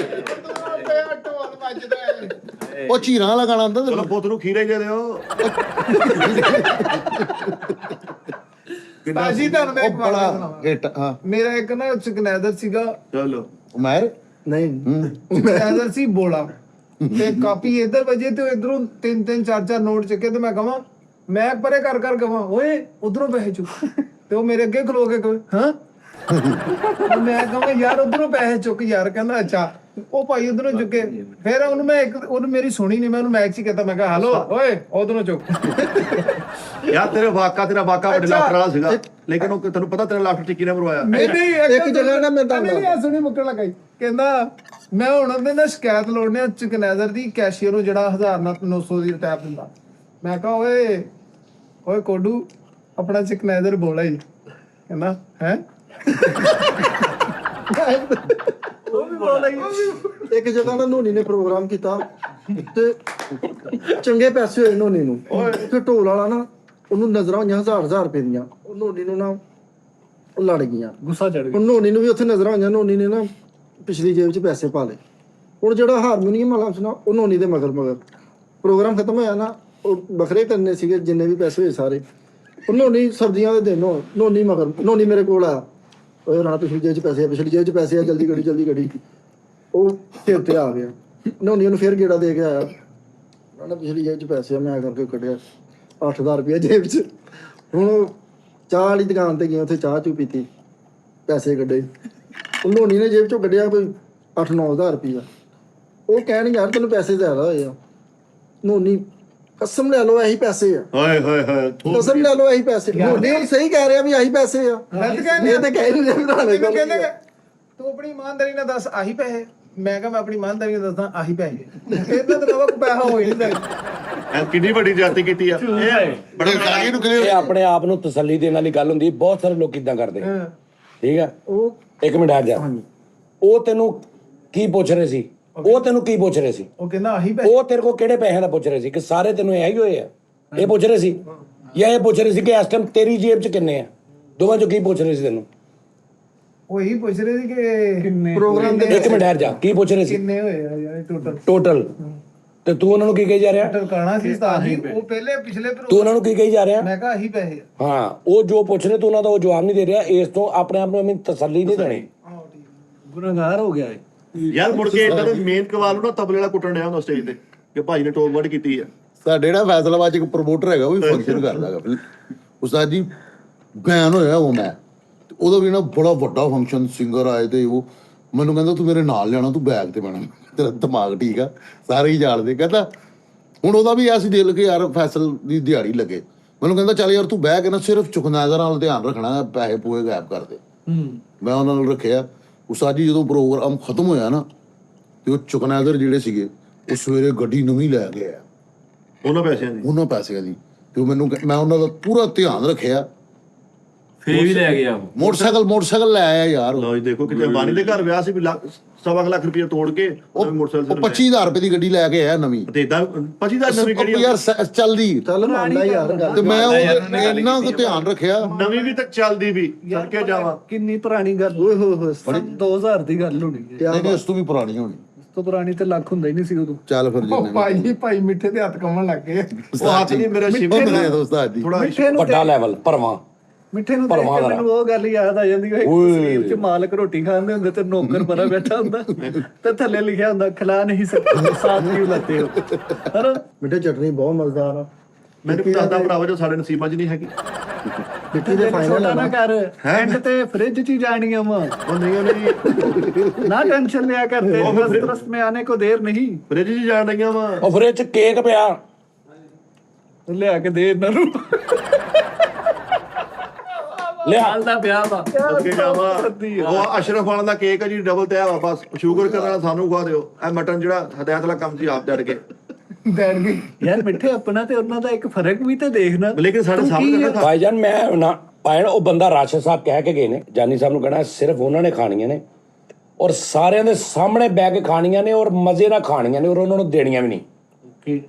Speaker 4: ਢੋਲ ਵੱਜਦਾ ਹੈ।
Speaker 5: ਉਹ ਚੀਰਾਂ ਵਾਲਾ ਗਾਣਾ ਆਉਂਦਾ
Speaker 1: ਚਲੋ
Speaker 5: ਤੈਨੂੰ?
Speaker 1: ਪੁੱਤ ਨੂੰ ਖੀਰਾ ਹੀ ਦੇ ਦਿਓ।
Speaker 4: ਭਾਜੀ ਤੁਹਾਨੂੰ ਮੈਂ
Speaker 5: ਉਹ
Speaker 4: ਇੱਕ ਵਾਰ
Speaker 5: ਬੜਾ
Speaker 4: ਸੁਣਾਵਾਂ।
Speaker 5: ਹਿੱਟ, ਹਾਂ।
Speaker 4: ਮੇਰਾ ਇੱਕ ਨਾ ਚਕਨੈਦਰ ਸੀਗਾ,
Speaker 1: ਚਲੋ
Speaker 5: ਉਮਰ
Speaker 2: ਨਹੀਂ
Speaker 4: ਚਕਨੈਦਰ ਸੀ ਬੋਲਾ, ਤੇ ਕਾਪੀ ਇੱਧਰ ਵਜੇ ਤੇ ਇਧਰੋਂ 3-3 4-4 ਨੋਟ ਚੱਕੇ, ਤੇ ਮੈਂ ਕਹਾਂ ਮੈਂ ਪਰੇ ਕਰ ਕਰ ਕਹਾਂ ਓਏ ਉਧਰੋਂ ਪੈਸੇ ਚੁੱਕ, ਤੇ ਉਹ ਮੇਰੇ ਅੱਗੇ ਖਲੋ ਕੇ ਕਹੇ ਹਾਂ ਮੈਂ ਕਹਾਂ ਯਾਰ ਉਧਰੋਂ ਪੈਸੇ ਚੁੱਕ ਯਾਰ, ਕਹਿੰਦਾ ਅੱਛਾ। ਉਹ ਭਾਈ ਉਧਰੋਂ ਚੁੱਕੇ, ਫਿਰ ਉਹਨੂੰ ਮੈਂ ਉਹਨੂੰ ਮੇਰੀ ਸੁਣੀ ਨਹੀਂ, ਮੈਂ ਉਹਨੂੰ ਮੈਚ ਹੀ ਕਹਤਾ, ਮੈਂ ਕਿਹਾ ਹਲੋ ਓਏ ਉਧਰੋਂ ਚੁੱਕ।
Speaker 1: ਯਾਰ ਤੇਰਾ ਵਾਕਾ ਵੱਡੇ ਲਾਫਟਰ ਵਾਲਾ ਸੀਗਾ, ਲੇਕਿਨ ਉਹ ਤੈਨੂੰ ਪਤਾ ਤੇਰਾ ਲਾਫਟਰ ਟਿੱਕੀ ਨੇ ਮਰਵਾਇਆ।
Speaker 4: ਨਹੀਂ
Speaker 2: ਇੱਕ ਜਗ੍ਹਾ ਨਾ ਮੈਂ ਤੁਹਾਨੂੰ
Speaker 4: ਨਹੀਂ ਸੁਣੀ ਮੁੱਕਣ ਲਗਾਈ, ਕਹਿੰਦਾ ਮੈਂ ਹੁਣ ਉਹਦੇ ਨਾਲ ਸ਼ਿਕਾਇਤ ਲਾਉਣੀ ਆ ਚਕਨੈਦਰ ਦੀ, ਕੈਸ਼ੀਅਰ ਨੂੰ ਜਿਹੜਾ 1900 ਦੀ ਟੈਪ ਦਿੰਦਾ। ਮੈਂ ਕਿਹਾ ਓਏ ਓਏ ਕੋਡੂ ਆਪਣਾ ਚਕਨੈਦਰ ਬੋਲਾ ਹੀ, ਕਹਿੰਦਾ ਹੈ
Speaker 2: ਉਹ ਵੀ ਬੋਲਾ ਹੀ।
Speaker 8: ਇੱਕ ਜਗ੍ਹਾ ਨਾ ਨੋਨੀ ਨੇ ਪ੍ਰੋਗਰਾਮ ਕੀਤਾ ਤੇ ਚੰਗੇ ਪੈਸੇ ਹੋਏ ਨੋਨੀ ਨੂੰ। ਉੱਥੇ ਢੋਲ ਵਾਲਾ ਨਾ ਉਹਨੂੰ ਨਜ਼ਰਾਂ ਹੋਈਆਂ 1000 ਰੁਪਏ ਦੀਆਂ, ਉਹ ਨੋਨੀ ਨੂੰ ਨਾ ਉਹ ਲੜ ਗਈਆਂ,
Speaker 2: ਗੁੱਸਾ ਚੜ ਗਿਆ।
Speaker 8: ਹੁਣ ਨੋਨੀ ਨੂੰ ਵੀ ਉੱਥੇ ਨਜ਼ਰਾਂ ਹੋਈਆਂ, ਨੋਨੀ ਨੇ ਨਾ ਪਿਛਲੀ ਜੇਬ 'ਚ ਪੈਸੇ ਪਾ ਲਏ। ਹੁਣ ਜਿਹੜਾ ਹਾਰਮੋਨੀਅਮ ਵਾਲਾ ਸੀ ਨਾ ਉਹ ਨੋਨੀ ਦੇ ਮਗਰ ਪ੍ਰੋਗਰਾਮ ਖਤਮ ਹੋਇਆ ਨਾ, ਉਹ ਵੱਖਰੇ ਕਰਨੇ ਸੀਗੇ ਜਿੰਨੇ ਵੀ ਪੈਸੇ ਹੋਏ ਸਾਰੇ। ਉਹ ਨੋਨੀ ਸਰਦੀਆਂ ਦੇ ਦਿਨ ਨੋਨੀ ਮਗਰ, ਨੋਨੀ ਮੇਰੇ ਕੋਲ ਆਇਆ, ਓਏ ਰਾਤ ਪਿਛਲੀ ਜੇਬ 'ਚ ਪੈਸੇ ਆ, ਪਿਛਲੀ ਜੇਬ 'ਚ ਪੈਸੇ ਆ, ਜਲਦੀ ਗੱਡੀ। ਉਹ ਸਿਰ ਤੇ ਆ ਗਿਆ, ਨੋਨੀ ਉਹਨੂੰ ਫਿਰ ਗੇੜਾ ਦੇ ਕੇ ਆਇਆ, ਕਹਿੰਦਾ ਪਿਛਲੀ ਜੇਬ 'ਚ ਪੈਸੇ ਆ, ਮੈਂ ਕਰਕੇ ਕੱਢਿਆ 8000 ਰੁਪਇਆ ਜੇਬ 'ਚ। ਹੁਣ ਉਹ ਚਾਹ ਵਾਲੀ ਦੁਕਾਨ ਤੇ ਗਏ, ਉੱਥੇ ਚਾਹ ਚੂ ਪੀਤੀ, ਪੈਸੇ ਕੱਢੇ, ਉਹ ਨੋਨੀ ਨੇ ਜੇਬ 'ਚੋਂ ਕੱਢਿਆ ਕੋਈ 8-9 ਹਜ਼ਾਰ ਰੁਪਇਆ। ਉਹ ਕਹਿਣ ਯਾਰ ਤੈਨੂੰ ਪੈਸੇ ਜ਼ਿਆਦਾ ਹੋਏ ਆ। ਨੋਨੀ ਕਸਮ ਲੈ ਲਓ ਇਹੀ ਪੈਸੇ ਆ,
Speaker 1: ਹਾਏ ਹਾਏ ਹਾਏ
Speaker 8: ਕਸਮ ਲੈ ਲਓ ਇਹੀ ਪੈਸੇ। ਨੋਨੀ ਹੁਣ ਸਹੀ ਕਹਿ ਰਿਹਾ ਵੀ ਇਹੀ ਪੈਸੇ ਆ, ਇਹ ਤੇ ਕਹਿ ਨਹੀਂ ਰਿਹਾ
Speaker 4: ਮੈਨੂੰ ਕਹਿੰਦੇ ਕਿ ਤੂੰ ਆਪਣੀ ਇਮਾਨਦਾਰੀ ਨਾਲ ਦੱਸ ਆਹੀ ਪੈਸੇ। ਮੈਂ ਕਿਹਾ ਮੈਂ ਆਪਣੀ ਇਮਾਨਦਾਰੀ ਨਾਲ ਦੱਸਦਾ ਆਹੀ ਪੈਸੇ, ਇਹਨਾਂ ਦਾ ਨਵਾਂ ਕੋਈ ਪੈਸਾ ਹੋ ਹੀ ਨਹੀਂ ਸਕਦਾ।
Speaker 1: ਐ ਕਿੰਨੀ ਵੱਡੀ ਜਾਤੀ ਕੀਤੀ ਆ ਇਹ ਬੜਾ
Speaker 5: ਕਰਾਂਗੇ ਨੂੰ
Speaker 3: ਇਹ ਆਪਣੇ ਆਪ ਨੂੰ ਤਸੱਲੀ ਦੇਣ ਵਾਲੀ ਗੱਲ ਹੁੰਦੀ, ਬਹੁਤ ਸਾਰੇ ਲੋਕ ਇਦਾਂ ਕਰਦੇ। ਠੀਕ ਆ,
Speaker 8: ਉਹ
Speaker 3: ਇੱਕ ਮਿੰਟ ਹਟ ਜਾ। ਉਹ ਤੈਨੂੰ ਕੀ ਪੁੱਛ ਰਹੇ ਸੀ? ਉਹ ਤੈਨੂੰ ਕੀ ਪੁੱਛ ਰਹੇ ਸੀ?
Speaker 4: ਉਹ ਕਹਿੰਦਾ ਆਹੀ ਪੈਸੇ।
Speaker 3: ਉਹ ਤੇਰੇ ਕੋਲ ਕਿਹੜੇ ਪੈਸੇ ਦਾ ਪੁੱਛ ਰਹੇ ਸੀ? ਕਿ ਸਾਰੇ ਤੈਨੂੰ ਇਹੀ ਹੋਏ ਆ? ਇਹ ਪੁੱਛ ਰਹੇ ਸੀ ਜਾਂ ਇਹ ਪੁੱਛ ਰਹੇ ਸੀ ਕਿ ਇਸ ਟਾਈਮ ਤੇਰੀ ਜੇਬ 'ਚ ਕਿੰਨੇ ਆ? ਦੋਵਾਂ 'ਚੋਂ ਕੀ ਪੁੱਛ ਰਹੇ ਸੀ ਤੈਨੂੰ?
Speaker 4: ਉਹ ਇਹੀ ਪੁੱਛ ਰਹੇ ਸੀ ਕਿ ਕਿੰਨੇ
Speaker 8: ਪ੍ਰੋਗਰਾਮ ਦੇ
Speaker 3: ਇੱਕ ਮਿੰਟ ਹਟ ਜਾ, ਕੀ ਪੁੱਛ ਰਹੇ ਸੀ
Speaker 4: ਕਿੰਨੇ ਹੋਏ ਆ ਯਾਰ ਟੋਟਲ।
Speaker 3: ਟੋਟਲ? ਤੇ ਤੂੰ ਉਹਨਾਂ ਨੂੰ ਕੀ ਕਹੀ ਜਾ ਰਿਹਾ?
Speaker 4: ਟਰਕਾਣਾ ਸੀ ਉਸਤਾਦ ਜੀ, ਉਹ ਪਹਿਲੇ ਪਿਛਲੇ
Speaker 3: ਤੂੰ ਉਹਨਾਂ ਨੂੰ ਕੀ ਕਹੀ ਜਾ ਰਿਹਾ?
Speaker 4: ਮੈਂ ਕਿਹਾ ਆਹੀ ਪੈਸੇ ਆ।
Speaker 3: ਹਾਂ, ਉਹ ਜੋ ਪੁੱਛ ਰਹੇ ਤੂੰ ਉਹਨਾਂ ਦਾ ਉਹ ਜਵਾਬ ਨਹੀਂ ਦੇ ਰਿਹਾ। ਇਸ ਤੋਂ ਆਪਣੇ ਆਪ ਨੂੰ ਐਵੇਂ ਤਸੱਲੀ ਨਹੀਂ ਦੇਣੀ।
Speaker 2: ਗੁਨਾਹਗਾਰ ਹੋ ਗਿਆ ਏ।
Speaker 1: ਯਾਰ ਮੁੜ ਕੇ ਇਦਾਂ ਦੇ ਮੇਨ ਕਵਾਲ ਨੂੰ ਨਾ ਤਬਲੇ ਵਾਲਾ ਕੁੱਟਣ ਡਿਆ ਹੁੰਦਾ ਸਟੇਜ ਤੇ ਕਿ ਭਾਈ ਨੇ ਟੋਕ ਵੜ ਕੀਤੀ ਆ।
Speaker 5: ਸਾਡੇ ਜਿਹੜਾ ਫੈਸਲਾਬਾਦ 'ਚ ਇੱਕ ਪ੍ਰਮੋਟਰ ਹੈਗਾ, ਉਹ ਵੀ ਫੰਕਸ਼ਨ ਕਰਦਾ ਹੈਗਾ। ਉਸਤਾਦ ਜੀ ਬਿਆਨ ਹੋਇਆ ਉਹ ਮੈਂ, ਉਹਦਾ ਵੀ ਨਾ ਬੜਾ ਵੱਡਾ ਫੰਕਸ਼ਨ, ਸਿੰਗਰ ਆਏ ਤੇ ਉਹ ਮੈਨੂੰ ਕਹਿੰਦਾ ਤੂੰ ਮੇਰੇ ਨਾਲ ਜਾਣਾ, ਤੂੰ ਬੈਗ ਤੇ ਬਹਿਣਾ। ਤੇਰਾ ਦਿਮਾਗ ਠੀਕ ਆ, ਸਾਰੇ ਹੀ ਜਾਣਦੇ। ਕਹਿੰਦਾ ਹੁਣ ਉਹਦਾ ਵੀ ਐਸੀ ਦਿਲ ਕਿ ਯਾਰ ਫੈਸਲ ਦੀ ਦਿਹਾੜੀ ਲੱਗੇ। ਮੈਨੂੰ ਕਹਿੰਦਾ ਚੱਲ ਯਾਰ ਤੂੰ ਬਹਿ ਕੇ ਨਾ ਸਿਰਫ ਚੁਕਨਾਦਰ ਨਾਲ ਧਿਆਨ ਰੱਖਣਾ, ਪੈਸੇ ਪੂਏ ਗਾਇਬ ਕਰਦੇ। ਮੈਂ ਉਹਨਾਂ ਨਾਲ ਰੱਖਿਆ। ਉਸਤਾਦ ਜੀ ਜਦੋਂ ਪ੍ਰੋਗਰਾਮ ਖਤਮ ਹੋਇਆ ਨਾ, ਤੇ ਉਹ ਚੁਕਨਾਦਰ ਜਿਹੜੇ ਸੀਗੇ ਉਹ ਸਵੇਰੇ ਗੱਡੀ ਨਵੀਂ ਲੈ ਕੇ ਆਇਆ
Speaker 1: ਉਹਨਾਂ ਪੈਸਿਆਂ ਦੀ।
Speaker 5: ਤੇ ਉਹ ਮੈਨੂੰ ਮੈਂ ਉਹਨਾਂ ਦਾ ਪੂਰਾ ਧਿਆਨ ਰੱਖਿਆ।
Speaker 6: ਫੇਰ ਵੀ ਲੈ ਗਿਆ ਉਹ।
Speaker 5: ਮੋਟਰਸਾਈਕਲ ਲੈ ਆਇਆ ਯਾਰ।
Speaker 1: ਲਓ ਜੀ ਦੇਖੋ ਕਿਤੇ ਅੰਬਾਨੀ ਦੇ ਘਰ ਵਿਆਹ ਸੀ ਵੀ 1.25 ਲੱਖ ਰੁਪਏ ਤੋੜ ਕੇ ਉਹ ਮੋਟਰਸਾਈਕਲ
Speaker 5: 25,000 ਰੁਪਏ ਦੀ ਗੱਡੀ ਲੈ ਕੇ ਆਇਆ ਨਵੀਂ।
Speaker 1: ਤੇ ਇਦਾਂ 25,000 ਨਵੀਂ
Speaker 5: ਉਹ
Speaker 1: ਕਿਹੜੀ
Speaker 5: ਯਾਰ ਚੱਲਦੀ।
Speaker 8: ਚੱਲ ਮੰਨਦਾ ਯਾਰ ਗੱਲ।
Speaker 5: ਤੇ ਮੈਂ ਉਹ ਇੰਨਾ ਕੁ ਧਿਆਨ ਰੱਖਿਆ।
Speaker 1: ਨਵੀਂ ਵੀ ਤਾਂ ਚੱਲਦੀ ਵੀ ਸੜਕੇ ਜਾਵਾਂ।
Speaker 2: ਕਿੰਨੀ ਪੁਰਾਣੀ ਗੱਲ, ਓਏ ਹੋਏ ਹੋਏ 2000 ਦੀ ਗੱਲ ਹੋਣੀ ਹੈ।
Speaker 5: ਨਹੀਂ ਇਸ ਤੋਂ ਵੀ ਪੁਰਾਣੀ ਹੋਣੀ।
Speaker 2: ਇਸ ਤੋਂ ਪੁਰਾਣੀ ਤੇ ਲੱਖ ਹੁੰਦਾ ਹੀ ਨਹੀਂ ਸੀ ਉਦੋਂ।
Speaker 5: ਚੱਲ ਫਿਰ ਜਿੰਨੇ
Speaker 4: ਭਾਈ ਮਿੱਠੇ ਦੇ ਹੱਥ ਕੰਮਣ ਲੱਗ ਗਏ।
Speaker 1: ਉਹ ਹੱਥ ਨਹੀਂ ਮੇਰਾ ਸ਼ਿਵ
Speaker 5: ਦੇ ਦੋਸਤਾਦ ਜੀ।
Speaker 1: ਥੋੜਾ
Speaker 2: ਮਿੱਠੇ ਨੂੰ
Speaker 3: ਵੱਡਾ ਲੈਵਲ ਭਰਵਾਂ।
Speaker 2: ਮਿੱਠੇ ਨੂੰ ਦੇਖ ਕੇ ਮੈਨੂੰ ਉਹ ਗੱਲ ਯਾਦ ਆ ਜਾਂਦੀ ਹੈ, ਤਸਵੀਰ 'ਚ ਮਾਲਕ ਰੋਟੀ ਖਾਂਦੇ ਹੁੰਦੇ ਤੇ ਨੌਕਰ ਪਰਾ ਬੈਠਾ ਹੁੰਦਾ ਤੇ ਥੱਲੇ ਲਿਖਿਆ ਹੁੰਦਾ ਖਿਲਾ ਨਹੀਂ ਸਕਦੇ, ਸਾਥ ਕਿਉਂ ਲਾਤੇ ਹੋ। ਹਨਾ
Speaker 8: ਮਿੱਠੇ ਚਟਨੀ ਬਹੁਤ ਮਜ਼ੇਦਾਰ ਆ।
Speaker 1: ਮੈਨੂੰ ਦੱਸਦਾ ਭਰਾਵਾ ਜੋ ਸਾਡੇ ਨਸੀਬਾਂ 'ਚ ਨਹੀਂ ਹੈਗੀ।
Speaker 8: ਮਿੱਠੀ ਦੇ ਫਾਈਨਲ ਆ
Speaker 2: ਨਾ ਕਰ, ਐਂਡ ਤੇ ਫ੍ਰਿਜ 'ਚ ਹੀ ਜਾਣੀਆਂ ਵਾ।
Speaker 1: ਉਹ ਨਹੀਂ
Speaker 2: ਨਾ ਟੈਨਸ਼ਨ ਲਿਆ करते, बस तुरंत में आने को देर नहीं।
Speaker 1: ਫ੍ਰਿਜ 'ਚ ਜਾਣ ਲੱਗੀਆਂ ਵਾ।
Speaker 3: ਉਹ ਫ੍ਰਿਜ 'ਚ ਕੇਕ ਪਿਆ,
Speaker 2: ਲਿਆ ਕੇ ਦੇ ਇਹਨਾਂ ਨੂੰ।
Speaker 3: ਲਿਆ
Speaker 2: ਦਾ ਵਿਆਹ ਵਾ
Speaker 1: ਅੱਗੇ ਜਾਵਾ ਉਹ ਅਸ਼ਰਫ ਵਾਲਾ ਦਾ ਕੇਕ ਹੈ ਜੀ, ਡਬਲ ਤੇ ਆ ਬਸ। ਸ਼ੂਗਰ ਕਰਨ ਵਾਲਾ ਸਾਨੂੰ ਖਵਾ ਦਿਓ। ਇਹ ਮਟਨ ਜਿਹੜਾ ਹਦਾਇਤ ਵਾਲਾ ਕੰਮ ਸੀ ਆਪ ਡਰ ਕੇ
Speaker 4: ਬੈਠ ਗਈ।
Speaker 2: ਯਾਰ ਮਿੱਠੇ ਆਪਣਾ ਤੇ ਉਹਨਾਂ ਦਾ ਇੱਕ ਫਰਕ ਵੀ ਤੇ ਦੇਖਣਾ।
Speaker 1: ਲੇਕਿਨ ਸਾਡੇ ਸਾਹਮਣੇ
Speaker 3: ਭਾਈਜਾਨ ਮੈਂ ਨਾ ਪਾਇਣ ਉਹ ਬੰਦਾ ਰਾਸ਼ਦ ਸਾਹਿਬ ਕਹਿ ਕੇ ਗਏ ਨੇ, ਜਾਨੀ ਸਾਹਿਬ ਨੂੰ ਕਹਿਣਾ ਸਿਰਫ ਉਹਨਾਂ ਨੇ ਖਾਣੀਆਂ ਨੇ ਔਰ ਸਾਰਿਆਂ ਦੇ ਸਾਹਮਣੇ ਬਹਿ ਕੇ ਖਾਣੀਆਂ ਨੇ ਔਰ ਮਜ਼ੇ ਨਾਲ ਖਾਣੀਆਂ ਨੇ ਔਰ ਉਹਨਾਂ ਨੂੰ ਦੇਣੀਆਂ ਵੀ ਨਹੀਂ।
Speaker 2: ਕਿ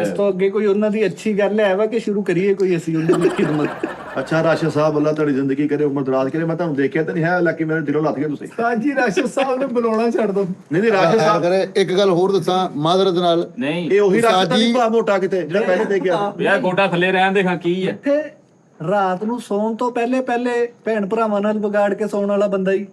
Speaker 2: ਇਸ ਤੋਂ ਅੱਗੇ ਕੋਈ ਉਹਨਾਂ ਦੀ ਅੱਛੀ ਗੱਲ ਹੈ ਵਾ ਕਿ ਸ਼ੁਰੂ ਕਰੀਏ ਕੋਈ ਅਸੀਂ ਉਹਨਾਂ ਦੀ ਖਿਦਮਤ।
Speaker 1: ਅੱਛਾ ਰਾਸ਼ਦ ਸਾਹਿਬ, ਅੱਲਾ ਤੁਹਾਡੀ ਜ਼ਿੰਦਗੀ ਕਰੇ, ਉਮਰ ਦਰਾਜ਼ ਕਰੇ। ਮੈਂ ਤੁਹਾਨੂੰ ਦੇਖਿਆ ਤਾਂ ਨਹੀਂ ਹੈ, ਹਾਲਾਂਕਿ ਮੇਰੇ ਦਿਲੋਂ ਲੱਥ ਗਏ ਤੁਸੀਂ।
Speaker 4: ਸਾਜੀ ਰਾਸ਼ਦ ਸਾਹਿਬ ਨੇ ਬੁਲਾਉਣਾ ਛੱਡ ਦੋ।
Speaker 1: ਨਹੀਂ ਰਾਸ਼ਦ
Speaker 5: ਐ
Speaker 1: ਸਾਹਿਬ,
Speaker 5: ਕਰੇ ਇੱਕ ਗੱਲ ਹੋਰ ਦੱਸਾਂ ਮਾਜ਼ਰਤ ਨਾਲ,
Speaker 6: ਨਹੀਂ
Speaker 1: ਇਹ ਉਹੀ ਰਾਸ਼ਦ
Speaker 5: ਉਸਤਾਦ ਜੀ-
Speaker 1: ਨਹੀਂ ਭਾ ਮੋਟਾ ਕਿਤੇ ਜਿਹੜਾ ਪਹਿਲੇ ਦੇ ਗਿਆ।
Speaker 6: ਯਾਰ ਗੋਟਾ ਥੱਲੇ ਰਹਿਣ ਦੇ ਖਾਂ ਕੀ ਹੈ।
Speaker 2: ਇੱਥੇ ਰਾਤ ਨੂੰ ਸੌਣ ਤੋਂ ਪਹਿਲੇ ਭੈਣ ਭਰਾਵਾਂ ਨਾਲ ਵਿਗਾੜ ਕੇ ਸੌਣ ਵਾਲਾ ਬੰਦਾ ਹੀ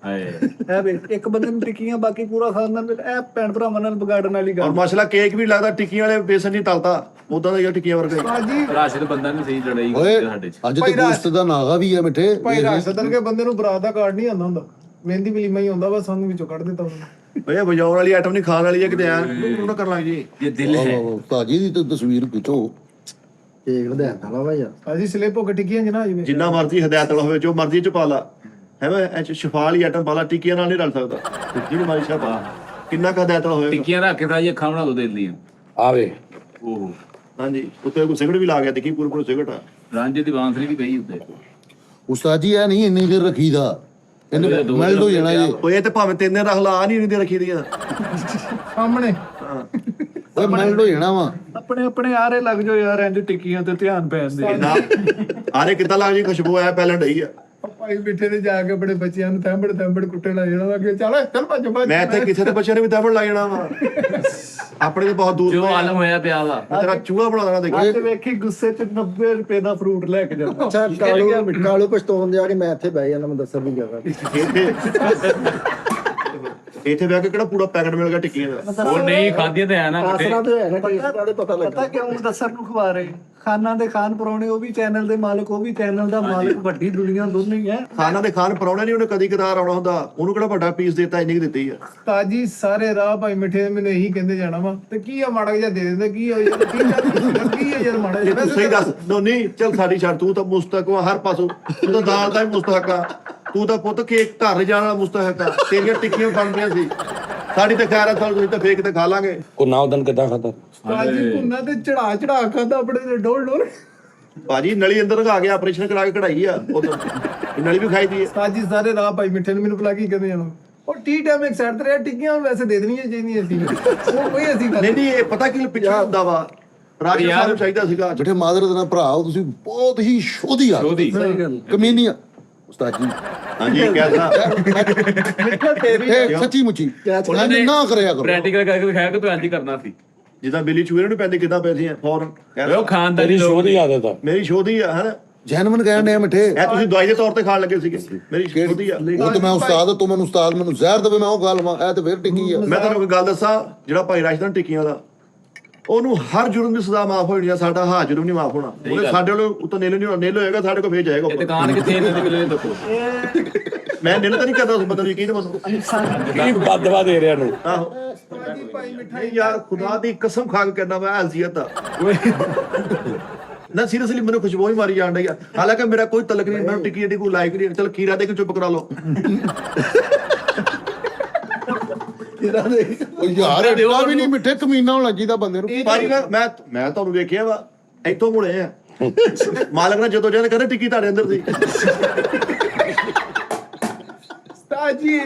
Speaker 6: ਹਾਏ
Speaker 2: ਇਹ ਵੇ ਇੱਕ ਬੰਦੇ ਨੂੰ ਟਿੱਕੀਆਂ ਬਾਕੀ ਪੂਰਾ ਖਾਨਦਾਨ ਇਹ ਭੈਣ ਭਰਾਵਾਂ ਨਾਲ ਵਿਗਾੜਨ ਵਾਲੀ
Speaker 1: ਔਰ
Speaker 2: ਗੱਲ।
Speaker 1: ਮਾਸ਼ਾਅੱਲਾ ਕੇਕ ਵੀ ਲੱਗਦਾ ਟਿੱਕੀਆਂ ਵਾਲੇ ਬੇਸਨ ਨਹੀਂ ਤਲਦਾ, ਉਦਾਂ ਦਾ ਹੀ ਆ ਟਿੱਕੀਆਂ ਵਰਗਾ ਹੀ।
Speaker 4: ਸਾਜੀ
Speaker 6: ਰਾਸ਼ਦ ਬੰਦਾ ਨਹੀਂ ਸਹੀ ਲੜਾਈ
Speaker 5: ਓਏ
Speaker 6: ਕਰਦੇ ਸਾਡੇ ਚ।
Speaker 5: ਅੱਜ ਤੇ ਗੋਸ਼ਤ ਦਾ ਨਾਗਾ ਵੀ ਹੈ ਮਿੱਠੇ।
Speaker 4: ਭਾਈ ਰਾਸ਼ਦ ਕੇ ਬੰਦੇ ਨੂੰ ਬਰਾਤ ਦਾ ਕਾਰਡ ਨਹੀਂ ਆਉਂਦਾ ਹੁੰਦਾ, ਮਹਿੰਦੀ ਵਲੀਮਾ ਹੀ ਆਉਂਦਾ, ਬਸ ਸਾਨੂੰ ਵਿੱਚੋਂ ਕੱਢ ਦਿੱਤਾ ਉਹਨਾਂ
Speaker 1: ਓਏ ਵਜਾਉਣ ਵਾਲੀ ਆਈਟਮ ਨਹੀਂ, ਖਾਣ ਵਾਲੀ ਹੈ ਕਿਤੇ ਐਨ ਨਾ ਕਰਨ ਲੱਗ ਜੀ।
Speaker 6: ਇਹ ਦਿਲ ਹੈ।
Speaker 5: ਉਸਤਾਦ ਜੀ ਦੀ ਤਾਂ ਤਸਵੀਰ ਖਿੱਚੋ।
Speaker 8: ਕੇਕ ਵਧਾਇਆ ਨਾ ਭਾਈ ਯਾਰ।
Speaker 4: ਸਾਜੀ ਸਲੇ ਭੁੱਖ ਟਿੱਕੀਆਂ ਜਨਾ ਜਿਵੇਂ
Speaker 1: ਜਿੰਨਾ ਮਰਜ਼ੀ ਹਦਾਇਤ ਵਾਲਾ ਹੋਵੇ, ਜੋ ਮਰਜ਼ੀ ਚ ਪਾ ਲਾ, ਹੈ ਵੇ ਐ ਸ਼ਫਾ ਵਾਲੀ ਆਈਟਮ ਪਾ ਲਾ, ਟਿੱਕੀਆਂ ਨਾਲ ਨਹੀਂ ਰਲ ਸਕਦਾ। ਜਿਹੜੀ ਮਾਰੀ ਸ਼ਾਹ ਪਾ, ਕਿੰਨਾ ਕੁ ਹਦਾਇਤ ਵਾਲਾ ਹੋਵੇਗਾ।
Speaker 6: ਟਿੱਕੀਆਂ ਰੱਖ ਕੇ ਤਾਂ ਇਹ ਅੱਖਾਂ ਬਣਾ ਦੋ ਦੇ ਦੀਆਂ।
Speaker 3: ਆਵੇ
Speaker 6: ਓਹ
Speaker 1: ਹਾਂਜੀ, ਉੱਤੇ ਕੋਈ ਸਿਗਰਟ ਵੀ ਲਾ ਗਿਆ, ਦੇਖੀ ਪੂਰੇ ਪੂਰੇ ਸਿਗਰਟ ਆ।
Speaker 6: ਰਾਂਝੇ ਦੀ ਬਾਂਸਰੀ ਵੀ ਪਈ ਉੱਤੇ।
Speaker 5: ਉਸਤਾਦ ਜੀ ਇਹ ਨਹੀਂ ਇੰਨੀ ਦੇਰ ਰੱਖੀਦਾ, ਇਹਨੇ ਮੈਲਟ ਹੋ ਜਾਣਾ ਜੀ।
Speaker 1: ਓਏ ਇਹ ਤੇ ਭਾਵੇਂ 3 ਦਿਨ ਰੱਖ ਲਾ, ਆ ਨਹੀਂ ਰੱਖੀ ਦੀਆਂ।
Speaker 4: ਸਾਹਮਣੇ
Speaker 5: ਓਏ ਮੈਲਟ ਹੋ ਜਾਣਾ ਵਾ।
Speaker 2: ਆਪਣੇ ਆਪਣੇ ਆਰੇ ਲੱਗ ਜਾਓ ਯਾਰ, ਇੰਜ ਟਿੱਕੀਆਂ ਤੇ ਧਿਆਨ ਪੈਣ ਦੇ।
Speaker 1: ਨਾ ਆਰੇ ਕਿੱਦਾਂ ਲੱਗ ਜੀ, ਖੁਸ਼ਬੂ ਆ ਪਹਿਲਾਂ ਡਈ ਆ।
Speaker 4: ਭਾਈ ਬਿੱਠੇ ਤੇ ਜਾ ਕੇ ਬੜੇ ਬੱਚਿਆਂ ਨੂੰ ਤੰਬੜ ਕੁੱਟਣ ਲੱਗ ਜਾਣਾ ਕਿ ਚੱਲ ਭੱਜ ਭੱਜ।
Speaker 1: ਮੈਂ ਇੱਥੇ ਕਿਸੇ ਦੇ ਬੱਚੇ ਨੇ ਵੀ ਦਾਵਣ ਲੱਗ ਜਾਣਾ ਵਾ, ਆਪਣੇ ਤੇ ਬਹੁਤ ਦੂਰ
Speaker 6: ਜੋ
Speaker 1: ਪਏ ਆ।
Speaker 6: ਆਲਮ ਹੋਇਆ ਪਿਆ ਵਾ।
Speaker 1: ਮੈਂ ਤੇਰਾ ਚੂਹਾ ਬਣਾ ਦੇਣਾ ਦੇਖੀ।
Speaker 2: ਅੱਜ ਵੇਖੀ ਗੁੱਸੇ ਚ 90 ਰੁਪਏ ਦਾ ਫਰੂਟ ਲੈ ਕੇ ਜਾਂਦਾ।
Speaker 8: ਅੱਛਾ ਕਾਲੂ ਪਛਤਾਉਣ ਦਿਆ ਕਿ ਮੈਂ ਇੱਥੇ ਬਹਿ ਜਾਣਾ, ਮੈਂ ਦੱਸਣ ਨਹੀਂ ਜਾਗਾ।
Speaker 1: ਇੱਥੇ ਬਹਿ ਕੇ ਕਿਹੜਾ ਪੂਰਾ ਪੈਕਟ ਮਿਲ ਗਿਆ ਟਿੱਕੀਆਂ ਦਾ।
Speaker 6: ਉਹ ਨਹੀਂ ਖਾਧੀਆਂ ਤੇ ਹੈ ਨਾ
Speaker 8: ਆਸਰਾ
Speaker 6: ਕਿਤੇ।
Speaker 8: ਤੇ ਹੈ ਨਾ ਟੇਸਟ ਦਾ ਤੇ ਪਤਾ
Speaker 2: ਪਤਾ
Speaker 8: ਲੱਗਾ।
Speaker 2: ਕਿਉਂ ਦੱਸਣ ਨੂੰ ਖਵਾ ਰਹੇ ਖਾਨਾਂ ਦੇ ਖਾਨ ਪਰੌਣੇ, ਉਹ ਵੀ ਚੈਨਲ ਦੇ ਮਾਲਕ, ਉਹ ਵੀ ਚੈਨਲ ਦਾ ਮਾਲਕ, ਵੱਡੀ ਦੁਨੀਆ ਦੋਨੋਂ ਹੀ ਹੈ।
Speaker 1: ਖਾਣਾ ਦੇ ਖਾਣ ਪਰਾਉਣੇ ਨਹੀਂ, ਉਹਨੇ ਕਦੀ ਕਦਾਰ ਆਉਣਾ ਹੁੰਦਾ, ਉਹਨੂੰ ਕਿਹੜਾ ਵੱਡਾ ਪੀਸ ਦਿੱਤਾ, ਇੰਨੀ ਕੁ ਦਿੱਤੀ ਆ।
Speaker 4: ਤਾਜੀ ਸਾਰੇ ਰਾਹ ਭਾਈ ਮਿੱਠੇ ਮੈਨੂੰ ਇਹੀ ਕਹਿੰਦੇ ਜਾਣਾ ਵਾ ਤੇ ਕੀ ਆ ਮਾੜਾ ਜਿਹਾ ਦੇ ਦਿੰਦੇ, ਕੀ ਆ ਯਾਰ, ਕੀ ਆ ਯਾਰ ਮਾੜਾ
Speaker 1: ਇਹ ਤੂੰ
Speaker 4: ਜਿਹਾ।
Speaker 1: ਸਹੀ ਦੱਸ। ਨਹੀਂ ਚੱਲ ਸਾਡੀ ਛੱਡ, ਤੂੰ ਤਾਂ ਮੁਸਤਕ ਵਾ ਹਰ ਪਾਸੋਂ, ਤੂੰ ਤਾਂ ਦਾਲ ਦਾ ਹੀ ਮੁਸਤਹਕ ਆ, ਤੂੰ ਤਾਂ ਪੁੱਤ ਕੇਕ ਘਰ ਜਾਣ ਵਾਲਾ ਮੁਸਤਹਕ ਆ, ਤੇਰੀਆਂ ਟਿੱਕੀਆਂ ਬਣਦੀਆਂ ਸੀ। ਸਾਡੀ ਤੇ ਖੈਰ ਆ, ਤੁਸੀਂ ਤਾਂ ਫੇਕ ਤੇ ਖਾ ਲਾਂਗੇ।
Speaker 3: ਕੋ ਨਾ ਉਦਨ ਕਿਦਾਂ ਖਾਦਾ।
Speaker 4: ਤਾਜੀ ਕੁੰਨਾ ਤੇ ਚੜਾ ਖਾਦਾ ਆਪਣੇ ਤੇ ਡੋਲ ਡੋਲ।
Speaker 1: ਭਾਜੀ ਨਲੀ ਅੰਦਰ ਲਗਾ ਕੇ ਆਪਰੇਸ਼ਨ ਕਰਾ ਕੇ ਕਢਾਈ ਆ ਉਦੋਂ, ਨਲੀ ਵੀ ਖਾਈ ਦੀ ਆ।
Speaker 4: ਤਾਜੀ ਸਾਰੇ ਰਾਹ ਭਾਈ ਮਿੱਠੇ ਨੂੰ ਮੈਨੂੰ ਭਲਾ ਕੀ ਕਹਿੰਦੇ ਜਾਣਾ, ਉਹ ਟੀ ਟਾਈਮ ਇੱਕ ਸਾਈਡ ਤੇ ਰਿਹਾ, ਟਿੱਕੀਆਂ ਵੈਸੇ ਦੇ ਦੇਣੀਆਂ ਚਾਹੀਦੀਆਂ ਸੀ, ਉਹ ਕੋਈ ਅਸੀਂ ਗੱਲ
Speaker 1: ਨਹੀਂ ਇਹ ਪਤਾ ਕੀ ਪਿੱਛੇ ਹੁੰਦਾ ਵਾ, ਰਾਜ ਸਾਹਿਬ ਨੂੰ ਚਾਹੀਦਾ ਸੀਗਾ।
Speaker 5: ਬੇਟੇ ਮਾਜ਼ਰਤ ਨਾਲ ਭਰਾ ਹੋ ਤੁਸੀਂ, ਬਹੁਤ ਹੀ ਸ਼ੋਧੀ ਆ,
Speaker 6: ਸ਼ੋਧੀ।
Speaker 5: ਕਮੀਨੀਆ ਉਸਤਾਦ ਜੀ।
Speaker 1: ਹਾਂਜੀ ਕਹਿਦਾ
Speaker 5: ਇਹ ਸੱਚੀ ਮੁੱਚੀ ਉਹਨਾਂ ਨੇ ਨਾ ਕਰਿਆ ਕਰੋ।
Speaker 6: ਪ੍ਰੈਕਟੀਕਲ ਕਰਕੇ ਦਿਖਾਇਆ ਕਿ ਤੂੰ ਇੰਜ ਹੀ ਕਰਨਾ ਸੀ।
Speaker 1: ਜਿੱਦਾਂ ਬਿੱਲੀ ਚੂਹੇ ਨੂੰ ਪੈਂਦੀ ਕਿੱਦਾਂ ਪੈਂਦੀ ਆ ਫੌਰਨ।
Speaker 6: ਓਏ ਉਹ ਖਾਨਦਾਨੀ
Speaker 3: ਤੇਰੀ
Speaker 6: ਲੋਕ
Speaker 3: ਸ਼ੋਅ ਦੀ ਆਦਤ ਆ।
Speaker 1: ਮੇਰੀ ਸ਼ੋਧੀ ਆ ਹੈ,
Speaker 5: ਜੈਨਮਨ ਕਹਿਣ ਡਿਆ ਮਿੱਠੇ।
Speaker 1: ਇਹ ਤੁਸੀਂ ਦਵਾਈ ਦੇ ਤੌਰ ਤੇ ਖਾਣ ਲੱਗੇ ਸੀਗੇ, ਮੇਰੀ ਸ਼ੋਧੀ ਆ।
Speaker 5: ਉਹ ਤੇ ਮੈਂ ਉਸਤਾਦ, ਤੂੰ ਮੈਨੂੰ ਉਸਤਾਦ ਮੈਨੂੰ ਜ਼ਹਿਰ ਦੇਵੇ, ਮੈਂ ਉਹ ਗੱਲ ਵਾ। ਇਹ ਤੇ ਫੇਰ ਟਿੱਕੀ ਆ।
Speaker 1: ਮੈਂ ਤੁਹਾਨੂੰ ਇੱਕ ਗੱਲ ਦੱਸਾਂ, ਜਿਹੜਾ ਭਾਈ ਰਾਸ਼ਦਾਂ ਟਿੱਕੀਆਂ ਦਾ, ਉਹਨੂੰ ਹਰ ਜੁਰਮ ਦੀ ਸਜ਼ਾ ਮਾਫ ਹੋਣੀ ਆ, ਸਾਡਾ ਹਾਂ ਜੁਰਮ ਨਹੀਂ ਮਾਫ ਹੋਣਾ। ਉਹਨੇ ਸਾਡੇ ਵੱਲੋਂ ਉੱਤੋਂ ਨੇਲ ਨਹੀਂ ਹੋਣਾ, ਨੇਲ ਹੋਏਗਾ ਸਾਡੇ ਕੋਲ ਫੇਰ ਜਾਏਗਾ
Speaker 6: ਇਹ
Speaker 1: ਉੱਪਰ।
Speaker 6: ਦੁਕਾਨ ਕਿੱਥੇ ਇਹਨਾਂ ਦੇ ਮਿਲਣੇ ਦੱਸੋ।
Speaker 1: ਮੈਂ ਨੇਲ ਤਾਂ ਨਹੀਂ ਕਰਦਾ, ਉਸ ਬੰਦੇ ਨੂੰ ਯਕੀਨ ਮੰਨੋ।
Speaker 3: ਕੀ ਬਦਵਾ ਦੇ ਰਿਹਾ ਨੂੰ।
Speaker 1: ਆਹੋ ਨਹੀਂ ਯਾਰ, ਖੁਦਾ ਦੀ ਕਸਮ ਖਾ ਕੇ ਕਹਿੰਦਾ ਮੈਂ ਅਜ਼ੀਅਤ ਆ ਨਾ, ਸੀਰੀਅਸਲੀ ਮੈਨੂੰ ਖੁਸ਼ਬੂ ਹੀ ਮਾਰੀ ਜਾਣ ਡਈ ਆ। ਹਾਲਾਂਕਿ ਮੇਰਾ ਕੋਈ ਤਲਕ ਨਹੀਂ, ਮੈਨੂੰ ਟਿੱਕੀ ਜਿਹੜੀ ਕੋਈ ਲਾਇਕ ਨਹੀਂ। ਚਲ ਖੀਰਾ ਦੇ ਕੇ ਚੁੱਪ ਕਰਾ ਲਓ।
Speaker 5: ਉਹ ਯਾਰ ਐਡਾ ਵੀ ਨਹੀਂ ਮਿੱਠੇ, ਕਮੀਨਾ ਹੋਣਾ ਚਾਹੀਦਾ ਬੰਦੇ ਨੂੰ।
Speaker 1: ਭਾਜੀ ਮੈਂ ਤੁਹਾਨੂੰ ਵੇਖਿਆ ਵਾ, ਇੱਥੋਂ ਮੁੜੇ ਆ ਮਾਲਕ ਨੇ ਜਦੋਂ ਜਦ ਕਹਿੰਦੇ ਟਿੱਕੀ ਤੁਹਾਡੇ ਅੰਦਰ ਸੀ।
Speaker 4: ਤਾਜੀ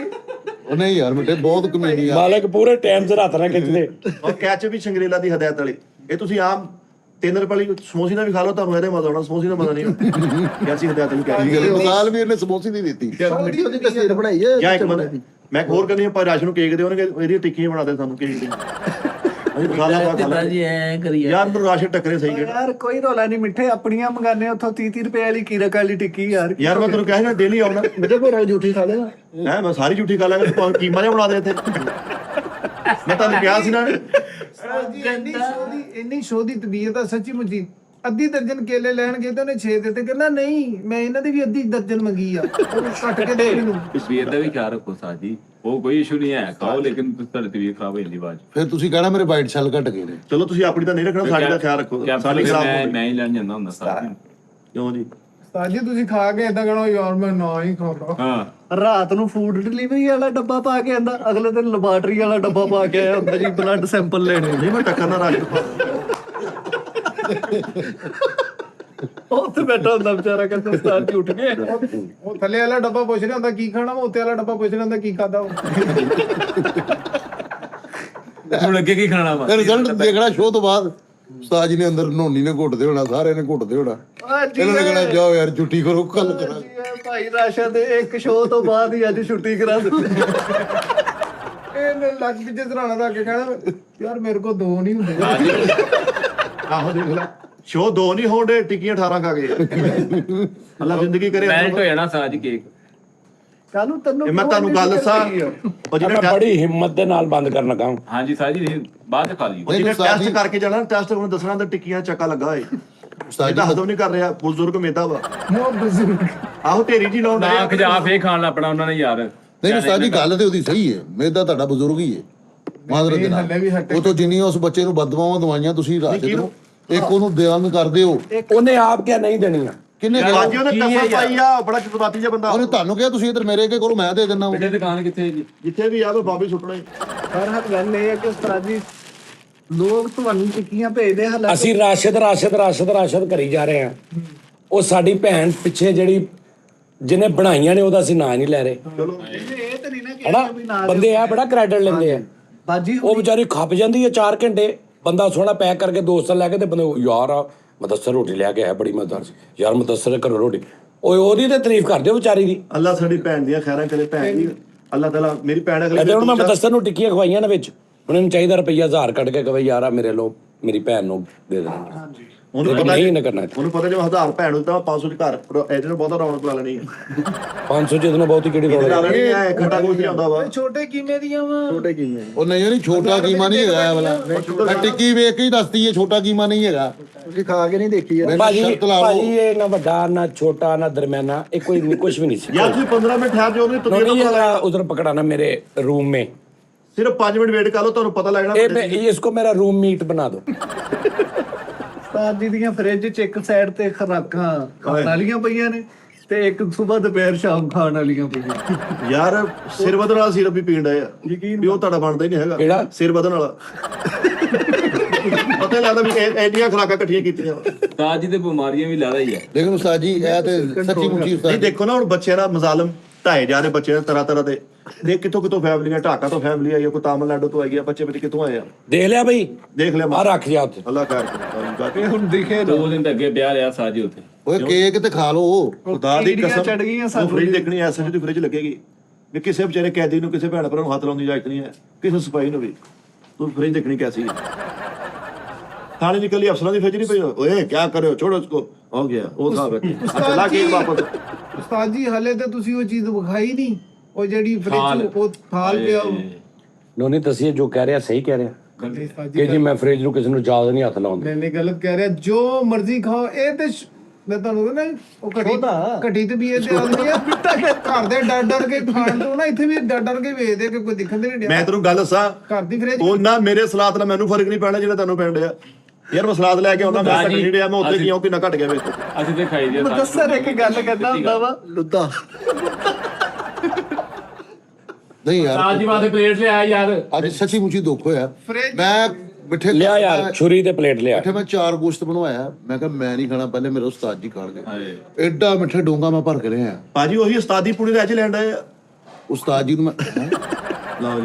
Speaker 5: ਉਹ ਨਹੀਂ ਯਾਰ ਮਿੱਠੇ ਬਹੁਤ ਕਮੀਨੀ ਆ।
Speaker 3: ਮਾਲਕ ਪੂਰੇ ਟਾਈਮ ਤੇ ਹੱਥ ਨਾਲ ਖਿੱਚਦੇ।
Speaker 1: ਔਰ ਕੈਚ ਵੀ ਸ਼ੰਗਰੀਲਾ ਦੀ ਹਦਾਇਤ ਵਾਲੀ। ਇਹ ਤੁਸੀਂ ਆਮ 3 ਰੁਪਏ ਵਾਲੀ ਸਮੋਸੀ ਨਾਲ ਵੀ ਖਾ ਲਓ, ਤੁਹਾਨੂੰ ਇਹਦੇ ਮਜ਼ਾ ਆਉਣਾ, ਸਮੋਸੀ ਦਾ ਮਜ਼ਾ ਨਹੀਂ ਕੈਸੀ ਹਦਾਇਤ ਵਾਲੀ ਕਹਿ ਰਹੀ
Speaker 5: ਮਸਾਲ ਵੀ ਇਹਨੇ ਸਮੋਸੀ ਦੀ ਦਿੱਤੀ।
Speaker 8: ਉਹਦੀ ਤਸਵੀਰ ਬਣਾਈ ਹੈ।
Speaker 1: ਜਾਂ ਇੱਕ ਬੰਦੇ ਮੈਂ ਹੋਰ ਕਹਿੰਦੀ ਆਪਾਂ ਰਾਸ਼ਨ ਨੂੰ ਕੇਕ ਦੇਵਾਂਗੇ, ਇਹਦੀ ਟਿੱਕੀਆਂ ਬਣਾ ਦੇ ਸਾਨੂੰ ਕੇਕ ਦੀ। ਅਸੀਂ ਮਸਾਲਾ ਪਾ ਖਾ ਲਾਂਗੇ। ਯਾਰ ਮੈਨੂੰ ਰਾਸ਼ਨ ਟੱਕਰੇ ਸਹੀ ਕਿਹੜਾ।
Speaker 2: ਯਾਰ ਕੋਈ ਰੋਲਾ ਨਹੀਂ ਮਿੱਠੇ, ਆਪਣੀਆਂ ਮੰਗਾਨੇ ਉੱਥੋਂ 30 ਰੁਪਏ ਵਾਲੀ ਕੀਰਕ ਵਾਲੀ ਟਿੱਕੀ ਯਾਰ।
Speaker 1: ਯਾਰ ਮੈਂ ਤੈਨੂੰ ਕਹਿ ਰਿਹਾ ਡੇਲੀ ਆਉਣਾ
Speaker 8: ਮੇਰੇ ਕੋਲ ਝੂਠੀ ਖਾ ਲੈਣਾ।
Speaker 1: ਹੈ, ਮੈਂ ਸਾਰੀ ਝੂਠੀ ਖਾ ਲਾਂਗਾ, ਤੂੰ ਕੀਮਾ ਜਿਹਾ ਬਣਾ ਦੇ ਇੱਥੇ। ਮੈਂ ਤੁਹਾਨੂੰ ਕਿਹਾ ਸੀ ਨਾ,
Speaker 4: ਇੰਨੀ ਸ਼ੋਧੀ ਤਬੀਅਤ ਆ ਸੱਚੀ ਮੁੱਚੀ। ਅੱਧੀ ਦਰਜਨ ਕੇਲੇ ਲੈਣ ਗਏ ਤੇ ਉਹਨੇ 6 ਦਿੱਤੇ, ਕਹਿੰਦਾ ਨਹੀਂ ਮੈਂ ਇਹਨਾਂ ਦੀ ਵੀ ਅੱਧੀ ਦਰਜਨ ਮੰਗੀ ਆ, ਉਹਨੂੰ ਕੱਟ ਕੇ ਦੇ ਮੈਨੂੰ।
Speaker 6: ਤਸਵੀਰ ਦਾ ਵੀ ਖਿਆਲ ਰੱਖੋ ਸਾਜੀ, ਉਹ ਕੋਈ ਇਸ਼ੂ ਨਹੀਂ ਹੈ, ਖਾਓ, ਲੇਕਿਨ ਤੁਹਾਡੀ ਤਬੀਅਤ ਖਰਾਬ ਹੋ ਜਾਂਦੀ ਬਾਅਦ ਚ।
Speaker 5: ਫਿਰ ਤੁਸੀਂ ਕਹਿਣਾ ਮੇਰੇ ਵਾਈਟ ਸੈੱਲ ਘਟ ਗਏ ਨੇ।
Speaker 1: ਚਲੋ ਤੁਸੀਂ ਆਪਣੀ ਤਾਂ ਨਹੀਂ ਰੱਖਣਾ, ਸਾਡੀ ਦਾ ਖਿਆਲ ਰੱਖੋ। ਸਾਡੀ ਖਰਾਬ ਹੋ ਗਈ।
Speaker 6: ਮੈਂ ਹੀ ਲੈਣ ਜਾਂਦਾ ਹੁੰਦਾ ਸਾਰਾ।
Speaker 1: ਕਿਉਂ ਜੀ?
Speaker 4: ਤਾਜੀ ਤੁਸੀਂ ਖਾ ਕੇ ਏਦਾਂ ਕਹਣਾ ਯਾਰ ਮੈਂ ਨਾ ਹੀ ਖਾਂਦਾ।
Speaker 6: ਹਾਂ
Speaker 2: ਰਾਤ ਨੂੰ ਫੂਡ ਡਿਲੀਵਰੀ ਵਾਲਾ ਡੱਬਾ ਪਾ ਕੇ ਆਂਦਾ, ਅਗਲੇ ਦਿਨ ਲੈਬਾਰਟਰੀ ਵਾਲਾ ਡੱਬਾ ਪਾ ਕੇ ਆਇਆ ਹੁੰਦਾ ਜੀ, ਬਲੱਡ ਸੈਂਪਲ ਲੈਣੇ।
Speaker 1: ਨਹੀਂ ਮੈਂ ਟੱਕਰ ਨਾਲ ਰਾਸ਼ਨ
Speaker 2: ਉੱਥੇ ਬੈਠਾ ਹੁੰਦਾ ਵਿਚਾਰਾ, ਕਹਿੰਦਾ ਉਸਤਾਦ ਜੀ ਉੱਠ ਗਏ।
Speaker 4: ਉਹ ਥੱਲੇ ਵਾਲਾ ਡੱਬਾ ਪੁੱਛ ਰਿਹਾ ਹੁੰਦਾ ਕੀ ਖਾਣਾ ਵਾ, ਉੱਤੇ ਵਾਲਾ ਡੱਬਾ ਪੁੱਛ ਰਿਹਾ ਹੁੰਦਾ ਕੀ ਖਾਦਾ।
Speaker 6: ਹੁਣ ਅੱਗੇ ਕੀ ਖਾਣਾ ਵਾ
Speaker 5: ਤੇ ਰਿਜ਼ਲਟ ਦੇਖਣਾ ਸ਼ੋਅ ਤੋਂ ਬਾਅਦ ਉਸਤਾਦ ਜੀ ਨੇ ਅੰਦਰ ਨੋਨੀ ਨੇ ਘੁੱਟਦੇ ਹੋਣਾ, ਸਾਰਿਆਂ ਨੇ ਘੁੱਟਦੇ ਹੋਣਾ, ਇਹਨਾਂ ਨੇ ਕਹਿਣਾ ਜਾਓ ਯਾਰ ਛੁੱਟੀ ਕਰੋ, ਕੱਲ ਕਰਾਂਗੇ।
Speaker 2: ਭਾਈ ਰਾਸ਼ਾ ਦੇ ਇੱਕ ਸ਼ੋਅ ਤੋਂ ਬਾਅਦ ਹੀ ਅੱਜ ਛੁੱਟੀ ਕਰਾ ਦਿੱਤੀ।
Speaker 4: ਇਹਨੇ ਲੱਗ ਪਿੱਛੇ ਸਰਾਣਾ ਰੱਖ ਕੇ ਕਹਿਣਾ ਯਾਰ ਮੇਰੇ ਕੋਲ 2 ਨਹੀਂ ਹੁੰਦੇ।
Speaker 1: ਆਹੋ ਦੇਖ ਲੈ, ਸ਼ੋਅ 2 ਨਹੀਂ ਹੋਣਦੇ, ਟਿੱਕੀਆਂ 18 ਖਾ ਗਏ। ਅੱਲਾ ਜ਼ਿੰਦਗੀ ਕਰੇ।
Speaker 6: ਮੈਲਟ ਹੋ ਜਾਣਾ ਸਾਜ ਕੇਕ।
Speaker 2: ਕਾਨੂੰ ਤੈਨੂੰ
Speaker 1: ਇਹ ਮੈਂ ਤੁਹਾਨੂੰ ਗੱਲ ਦੱਸਾਂ, ਉਹ ਜਿਹਨੇ
Speaker 3: ਮੈਂ ਬੜੀ ਹਿੰਮਤ ਦੇ ਨਾਲ ਬੰਦ ਕਰਨ ਲੱਗਾ
Speaker 6: ਹਾਂਜੀ ਸਾਜ ਜੀ ਬਾਅਦ ਚ ਖਾ ਲਈ।
Speaker 1: ਟੈਸਟ ਕਰਕੇ ਜਾਣਾ, ਟੈਸਟ ਉਹਨੂੰ ਦੱਸਣਾ ਤੇ ਟਿੱਕੀਆਂ ਚੱਕਾ ਲੱਗਾ ਏ।
Speaker 5: ਉਸਤਾਦ
Speaker 1: ਇਹਦਾ
Speaker 5: ਜੀ
Speaker 1: ਹਦਮ ਨਹੀਂ ਕਰ ਰਿਹਾ, ਬਜ਼ੁਰਗ ਮੇਦਾ ਵਾ।
Speaker 4: ਮੋਹ ਬਜ਼ੁਰਗ
Speaker 1: ਆਹੋ ਢੇਰੀ ਜੀ ਲਾਉਣ
Speaker 6: ਨਾ ਖਜਾ ਫੇ ਖਾਣ ਲੱਪਣਾ ਉਹਨਾਂ ਨੇ ਯਾਰ।
Speaker 5: ਨਹੀਂ ਉਸਤਾਦ ਜੀ ਗੱਲ ਤੇ ਉਹਦੀ ਸਹੀ ਹੈ, ਮੇਦਾ ਤੁਹਾਡਾ ਬਜ਼ੁਰਗ ਹੀ ਹੈ ਮਾਜ਼ਰਤ ਦੇ
Speaker 4: ਹੱਲੇ ਵੀ
Speaker 5: ਨਾਲ।
Speaker 4: ਹੱਟੇ।
Speaker 5: ਉਹ ਤੋਂ ਜਿੰਨੀਆਂ ਉਸ ਬੱਚੇ ਨੂੰ ਬਦਦੁਆਵਾਂ ਦਵਾਈਆਂ ਤੁਸੀਂ ਰਾਸ਼ਦ ਨੂੰ ਇੱਕ ਉਹਨੂੰ ਬਿਆਨ ਕਰਦੇ ਹੋ,
Speaker 3: ਉਹਨੇ ਆਪ ਕਿਹਾ ਨਹੀਂ ਦੇਣੀਆਂ।
Speaker 5: ਕਿੰਨੇ
Speaker 1: ਅੱਜ ਉਹਨੇ ਕਸਮ ਪਾਈ ਆ, ਬੜਾ ਜਜ਼ਬਾਤੀ ਜਿਹਾ ਬੰਦਾ।
Speaker 5: ਉਹਨੇ ਤੁਹਾਨੂੰ ਕਿਹਾ ਤੁਸੀਂ ਇੱਧਰ ਮੇਰੇ ਕੇ ਕੋਲ ਮੈਂ ਦੇ ਦਿੰਦਾ
Speaker 6: ਬੇਟੇ ਦੁਕਾਨ ਕਿੱਥੇ ਹੈ ਜੀ?
Speaker 1: ਜਿੱਥੇ ਵੀ ਆ ਉਹ ਬਾਬੀ ਸੁੱਟਣਾ ਹੀ।
Speaker 2: ਪਰ ਹਰ ਗੱਲ ਇਹ ਹੈ ਕਿ ਉਸਤਾਦ ਜੀ ਲੋਕ ਤੁਹਾਨੂੰ ਟਿੱਕੀਆਂ ਭੇਜਦੇ, ਹਾਲਾਂਕਿ
Speaker 3: ਅਸੀਂ ਰਾਸ਼ਦ ਕਰੀ ਜਾ ਰਹੇ ਹਾਂ। ਉਹ ਸਾਡੀ ਭੈਣ ਪਿੱਛੇ ਜਿਹੜੀ ਜਿਹਨੇ ਬਣਾਈਆਂ ਨੇ ਉਹਦਾ ਅਸੀਂ ਨਾਂ ਨਹੀਂ ਲੈ ਰਹੇ,
Speaker 2: ਇਹ ਤਾਂ ਨਹੀਂ ਨਾ
Speaker 3: ਹਨਾ?
Speaker 2: ਕਿ ਵੀ ਨਾਲ
Speaker 3: ਬੰਦੇ ਆ ਬੜਾ ਕ੍ਰੈਡਿਟ ਲੈਂਦੇ ਆ।
Speaker 2: ਬਾਜੀ
Speaker 3: ਉਹ ਵਿਚਾਰੀ ਖੱਪ ਜਾਂਦੀ ਹੈ 4 ਘੰਟੇ, ਬੰਦਾ ਸੋਹਣਾ ਪੈਕ ਕਰਕੇ ਦੋਸਤਾਂ ਲੈ ਕੇ ਤੇ ਬੰਦੇ ਯਾਰ ਆ ਮਦਸਰ ਰੋਟੀ ਲਿਆ ਕੇ ਆਇਆ, ਬੜੀ ਮਜ਼ੇਦਾਰ ਸੀ ਯਾਰ, ਮਦਸਰ ਘਰੋਂ ਰੋਟੀ। ਉਹਦੀ ਤੇ ਤਾਰੀਫ ਕਰਦੇ ਹੋ ਵਿਚਾਰੀ ਦੀ।
Speaker 1: ਅੱਲਾ ਸਾਡੀ ਭੈਣ ਦੀਆਂ ਖੈਰਾਂ ਕਰੇ। ਭੈਣ ਦੀ ਅੱਲਾ ਤਾਲਾ ਮੇਰੀ ਭੈਣ ਅਗਲੇ
Speaker 3: ਕਹਿੰਦੇ ਹੁਣ ਮੈਂ ਮਦਸਰ ਨੂੰ ਟਿੱਕੀਆਂ ਖਵਾਈਆਂ ਨੇ ਵਿੱਚ, ਉਹਨਾਂ ਨੂੰ ਚਾਹੀਦਾ ਰੁਪਈਆ 1000 ਕੱਢ ਕੇ ਕਵੇ ਯਾਰ ਆ ਮੇਰੇ ਲੋ ਮੇਰੀ ਭੈਣ ਨੂੰ ਦੇ ਦੇਣਾ।
Speaker 1: ਉਹਨੂੰ
Speaker 3: ਲੇਕਿਨ
Speaker 1: ਪਤਾ
Speaker 3: ਨਹੀਂ ਨਾ ਕਰਨਾ।
Speaker 1: ਉਹਨੂੰ ਪਤਾ ਜੇ 1000 ਭੈਣ ਨੂੰ ਤਾਂ 500 ਚ ਘਰ ਇਹਦੇ ਨੂੰ ਬਹੁਤਾ ਰੌਣਕ ਲਾ ਲੈਣੀ ਹੈ।
Speaker 3: 500 ਜਿਹਦੇ ਨਾਲ ਬਹੁਤੀ ਕਿਹੜੀ
Speaker 1: ਲਾ
Speaker 3: ਰੋਲ
Speaker 1: ਲੈਣੀ ਹੈ, ਖੱਟਾ ਕੁਝ ਆਉਂਦਾ ਵਾ।
Speaker 4: ਛੋਟੇ ਕੀਮੇ ਦੀਆਂ ਵਾ।
Speaker 8: ਛੋਟੇ ਕੀਮੇ
Speaker 5: ਉਹ ਨਹੀਂ ਛੋਟਾ ਕੀਮਾ ਨਹੀਂ ਹੈਗਾ ਇਹ ਵਾਲਾ, ਟਿੱਕੀ ਵੇਖ ਕੇ ਹੀ ਦੱਸਦੀ ਹੈ ਛੋਟਾ ਕੀਮਾ ਨਹੀਂ ਹੈਗਾ।
Speaker 8: ਤੁਸੀਂ ਖਾ ਕੇ ਨਹੀਂ ਦੇਖੀ ਯਾਰ।
Speaker 3: ਭਾਜੀ
Speaker 5: ਸ਼ਰਤ ਲਾ ਲਓ।
Speaker 3: ਭਾਜੀ ਇਹ ਨਾ ਵੱਡਾ ਨਾ ਛੋਟਾ ਨਾ ਦਰਮਿਆਨਾ, ਇਹ ਕੋਈ ਕੁਝ ਵੀ नहीं ਸੀ।
Speaker 1: यार ਤੁਸੀਂ 15 ਮਿੰਟ ਠਹਿਰ ਜਾਓ, ਉਹਨੂੰ
Speaker 3: नहीं
Speaker 1: ਤੁਹਾਨੂੰ
Speaker 3: ये वाला उधर पकड़ाना मेरे रूम में,
Speaker 1: ਸਿਰਫ 5 ਮਿੰਟ ਵੇਟ ਕਰ ਲਓ, ਤੁਹਾਨੂੰ ਪਤਾ ਲੱਗਣਾ।
Speaker 3: ये इसको मेरा रूम मीट बना दो।
Speaker 2: ਉਸਤਾਦ ਜੀ ਦੀਆਂ ਫ੍ਰਿਜ 'ਚ ਇੱਕ ਸਾਈਡ ਤੇ ਖੁਰਾਕਾਂ ਖਾਣ ਵਾਲੀਆਂ ਪਈਆਂ ਨੇ ਤੇ ਇੱਕ ਸਵੇਰ ਦੁਪਹਿਰ ਸ਼ਾਮ ਖਾਣ ਵਾਲੀਆਂ ਪਈਆਂ।
Speaker 1: ਯਾਰ ਸਿਰ ਵਧਣ ਵਾਲਾ ਸਿਰਫ ਵੀ ਪੀਣ ਡਏ ਆ, ਵੀ ਉਹ ਤੁਹਾਡਾ ਬਣਦਾ ਹੀ ਨਹੀਂ ਹੈਗਾ।
Speaker 3: ਕਿਹੜਾ?
Speaker 1: ਸਿਰ ਵਧਣ ਵਾਲਾ। ਪਤਾ ਹੀ ਲੱਗਦਾ ਵੀ ਐਡੀਆਂ ਖੁਰਾਕਾਂ ਇਕੱਠੀਆਂ ਕੀਤੀਆਂ ਵਾ।
Speaker 6: ਸਾਜ ਜੀ ਤੇ ਬਿਮਾਰੀਆਂ ਵੀ ਜ਼ਿਆਦਾ ਹੀ ਆ।
Speaker 5: ਲੇਕਿਨ ਉਸਤਾਦ ਜੀ ਇਹ ਤੇ ਸੱਚੀ ਮੁੱਚੀ ਉਸਤਾਦ
Speaker 1: ਨਹੀਂ
Speaker 5: ਜੀ
Speaker 1: ਦੇਖੋ ਨਾ, ਹੁਣ ਬੱਚਿਆਂ ਦਾ ਮਜ਼ਾਲਮ ਢਾਏ ਜਾ ਰਹੇ, ਬੱਚੇ ਤਰ੍ਹਾਂ ਤਰ੍ਹਾਂ ਦੇ ਦੇਖ, ਕਿੱਥੋਂ ਫੈਮਲੀਆਂ, ਢਾਕਾ ਤੋਂ ਫੈਮਲੀ ਆਈ ਆ, ਕੋਈ ਤਾਮਿਲਨਾਡੂ ਤੋਂ ਆਈ ਆ, ਬੱਚੇ ਕਿੱਥੋਂ ਆਏ ਆ,
Speaker 3: देख लिया भाई,
Speaker 1: ਦੇਖ ਲਿਆ।
Speaker 3: आ रख जा उत्ते।
Speaker 1: ਅੱਲਾ ਖੈਰ ਕਰੇ।
Speaker 2: ਹੁਣ ਦਿਖੇ
Speaker 6: 2 ਦਿਨ ਤੇ ਅੱਗੇ ਵਿਆਹ ਰਿਹਾ ਸਾਜ ਜੀ ਉੱਥੇ।
Speaker 5: ਓਏ ਕੇਕ ਤੇ ਖਾ ਲਓ।
Speaker 1: ਖੁਦਾ ਦੀ
Speaker 2: ਕੀੜੀਆਂ
Speaker 1: ਕਸਮ
Speaker 2: ਚੜ੍ਹ ਗਈਆਂ
Speaker 1: ਉਹ
Speaker 2: ਸਾਨੂੰ।
Speaker 1: ਫ੍ਰਿਜ ਦੇਖਣੀ ਐ, ਐਸਐਚ ਦੀ ਫ੍ਰਿਜ ਲੱਗੇਗੀ ਵੀ ਕਿਸੇ ਵਿਚਾਰੇ ਕੈਦੀ ਨੂੰ, ਕਿਸੇ ਭੈਣ ਭਰਾ ਨੂੰ ਹੱਥ ਲਾਉਣ ਦੀ ਇਜਾਜ਼ਤ ਨਹੀਂ ਹੈ, ਕਿਸੇ ਸਿਪਾਹੀ ਨੂੰ ਵੀ। ਤੂੰ ਫ੍ਰਿਜ ਦੇਖਣੀ ਕੈਸੀ ਹੈ। थाने निकली अफसरों की फिक्र नहीं पई, ओए क्या करे हो, छोड़ो उसको, हो गया वो खा बैठे चला के वापस।
Speaker 4: ਉਸਤਾਦ ਜੀ ਹਲੇ ਤੇ ਤੁਸੀਂ ਉਹ ਚੀਜ਼ ਵਿਖਾਈ ਨਹੀਂ, ਉਹ ਜਿਹੜੀ ਫ੍ਰਿਜ ਉਹ ਥਾਲ ਪਿਆ ਉਹ।
Speaker 3: नोनी तस्वीर जो कह रहे हैं सही कह रहे हैं
Speaker 4: ਉਸਤਾਦ
Speaker 3: कि जी मैं फ्रिज ਨੂੰ ਕਿਸੇ ਨੂੰ ਇਜਾਜ਼ਤ ਨਹੀਂ ਹੱਥ ਲਾਉਂਦਾ।
Speaker 4: ਨਹੀਂ ਗਲਤ ਕਹਿ ਰਿਹਾ, ਜੋ ਮਰਜ਼ੀ ਖਾਓ। ਇਹ ਤੇ ਮੈਂ ਤੁਹਾਨੂੰ ਕਹਿੰਦਾ ਉਹ ਘਟੀ ਤੇ ਵੀ ਇਹ ਤੇ ਆਉਂਦੀ ਆ ਘਰ ਦੇ ਡਰ ਕੇ ਖਾਣ ਤੋਂ ਨਾ, ਇੱਥੇ ਵੀ ਡਰ ਕੇ ਵੇਚਦੇ ਕਿ ਕੋਈ ਦਿਖਣ ਤੇ ਨਹੀਂ
Speaker 1: ਮੈਂ ਤੈਨੂੰ ਗੱਲ ਦੱਸਾਂ,
Speaker 4: ਘਰ ਦੀ ਫ੍ਰਿਜ
Speaker 1: ਉਹ ਨਾ ਮੇਰੇ ਸਲਾਦ ਨਾਲ ਮੈਨੂੰ ਫਰਕ ਨਹੀਂ ਪੈਣਾ ਜਿਹੜਾ ਤੈਨੂੰ ਪੈਣ ਡਿਆ ਯਾਰ। ਮੈਂ ਸਲਾਦ ਲੈ ਕੇ ਆਉਂਦਾ, ਮੈਂ ਘਟ ਨਹੀਂ ਡਿਆ, ਮੈਂ ਉੱਤੇ ਗਿਆ ਕਿੰਨਾ ਘਟ ਗਿਆ ਵੇਖੋ।
Speaker 6: ਅਸੀਂ ਤੇ ਖਾਈ ਦੀ
Speaker 2: ਦੱਸਰ ਇੱਕ ਗੱਲ ਕਹਿੰਦਾ ਹੁੰਦਾ ਵਾ,
Speaker 8: ਲੁੱਦਾ
Speaker 5: ਨਹੀਂ ਯਾਰ
Speaker 6: ਸਾਜ ਜੀ ਵਾਸਤੇ ਪਲੇਟ ਲਿਆ ਯਾਰ।
Speaker 5: ਅੱਜ ਸੱਚੀ ਮੁੱਚੀ ਦੁੱਖ ਹੋਇਆ। ਮੈਂ ਮਿੱਠੇ
Speaker 3: ਲਿਆ यार छुरी ਤੇ ਪਲੇਟ ਲਿਆ।
Speaker 5: ਮਿੱਠੇ ਮੈਂ 4 ਗੋਸ਼ਤ ਬਣਵਾਇਆ, ਮੈਂ ਕਿਹਾ ਮੈਂ ਨਹੀਂ ਖਾਣਾ, ਪਹਿਲੇ ਮੇਰੇ ਉਸਤਾਦ ਜੀ ਖਾਣਗੇ।
Speaker 6: ਹਾਏ
Speaker 5: ਐਡਾ ਮਿੱਠਾ ਡੋਂਗਾ ਮੈਂ ਭਰ ਕੇ ਲਿਆ।
Speaker 1: ਭਾਜੀ ਉਹੀ ਉਸਤਾਦੀ ਪੁਣੀ ਰਹਿ ਚ ਲੈਣ ਡਏ ਆ।
Speaker 5: ਉਸਤਾਦ ਜੀ ਨੂੰ ਮੈਂ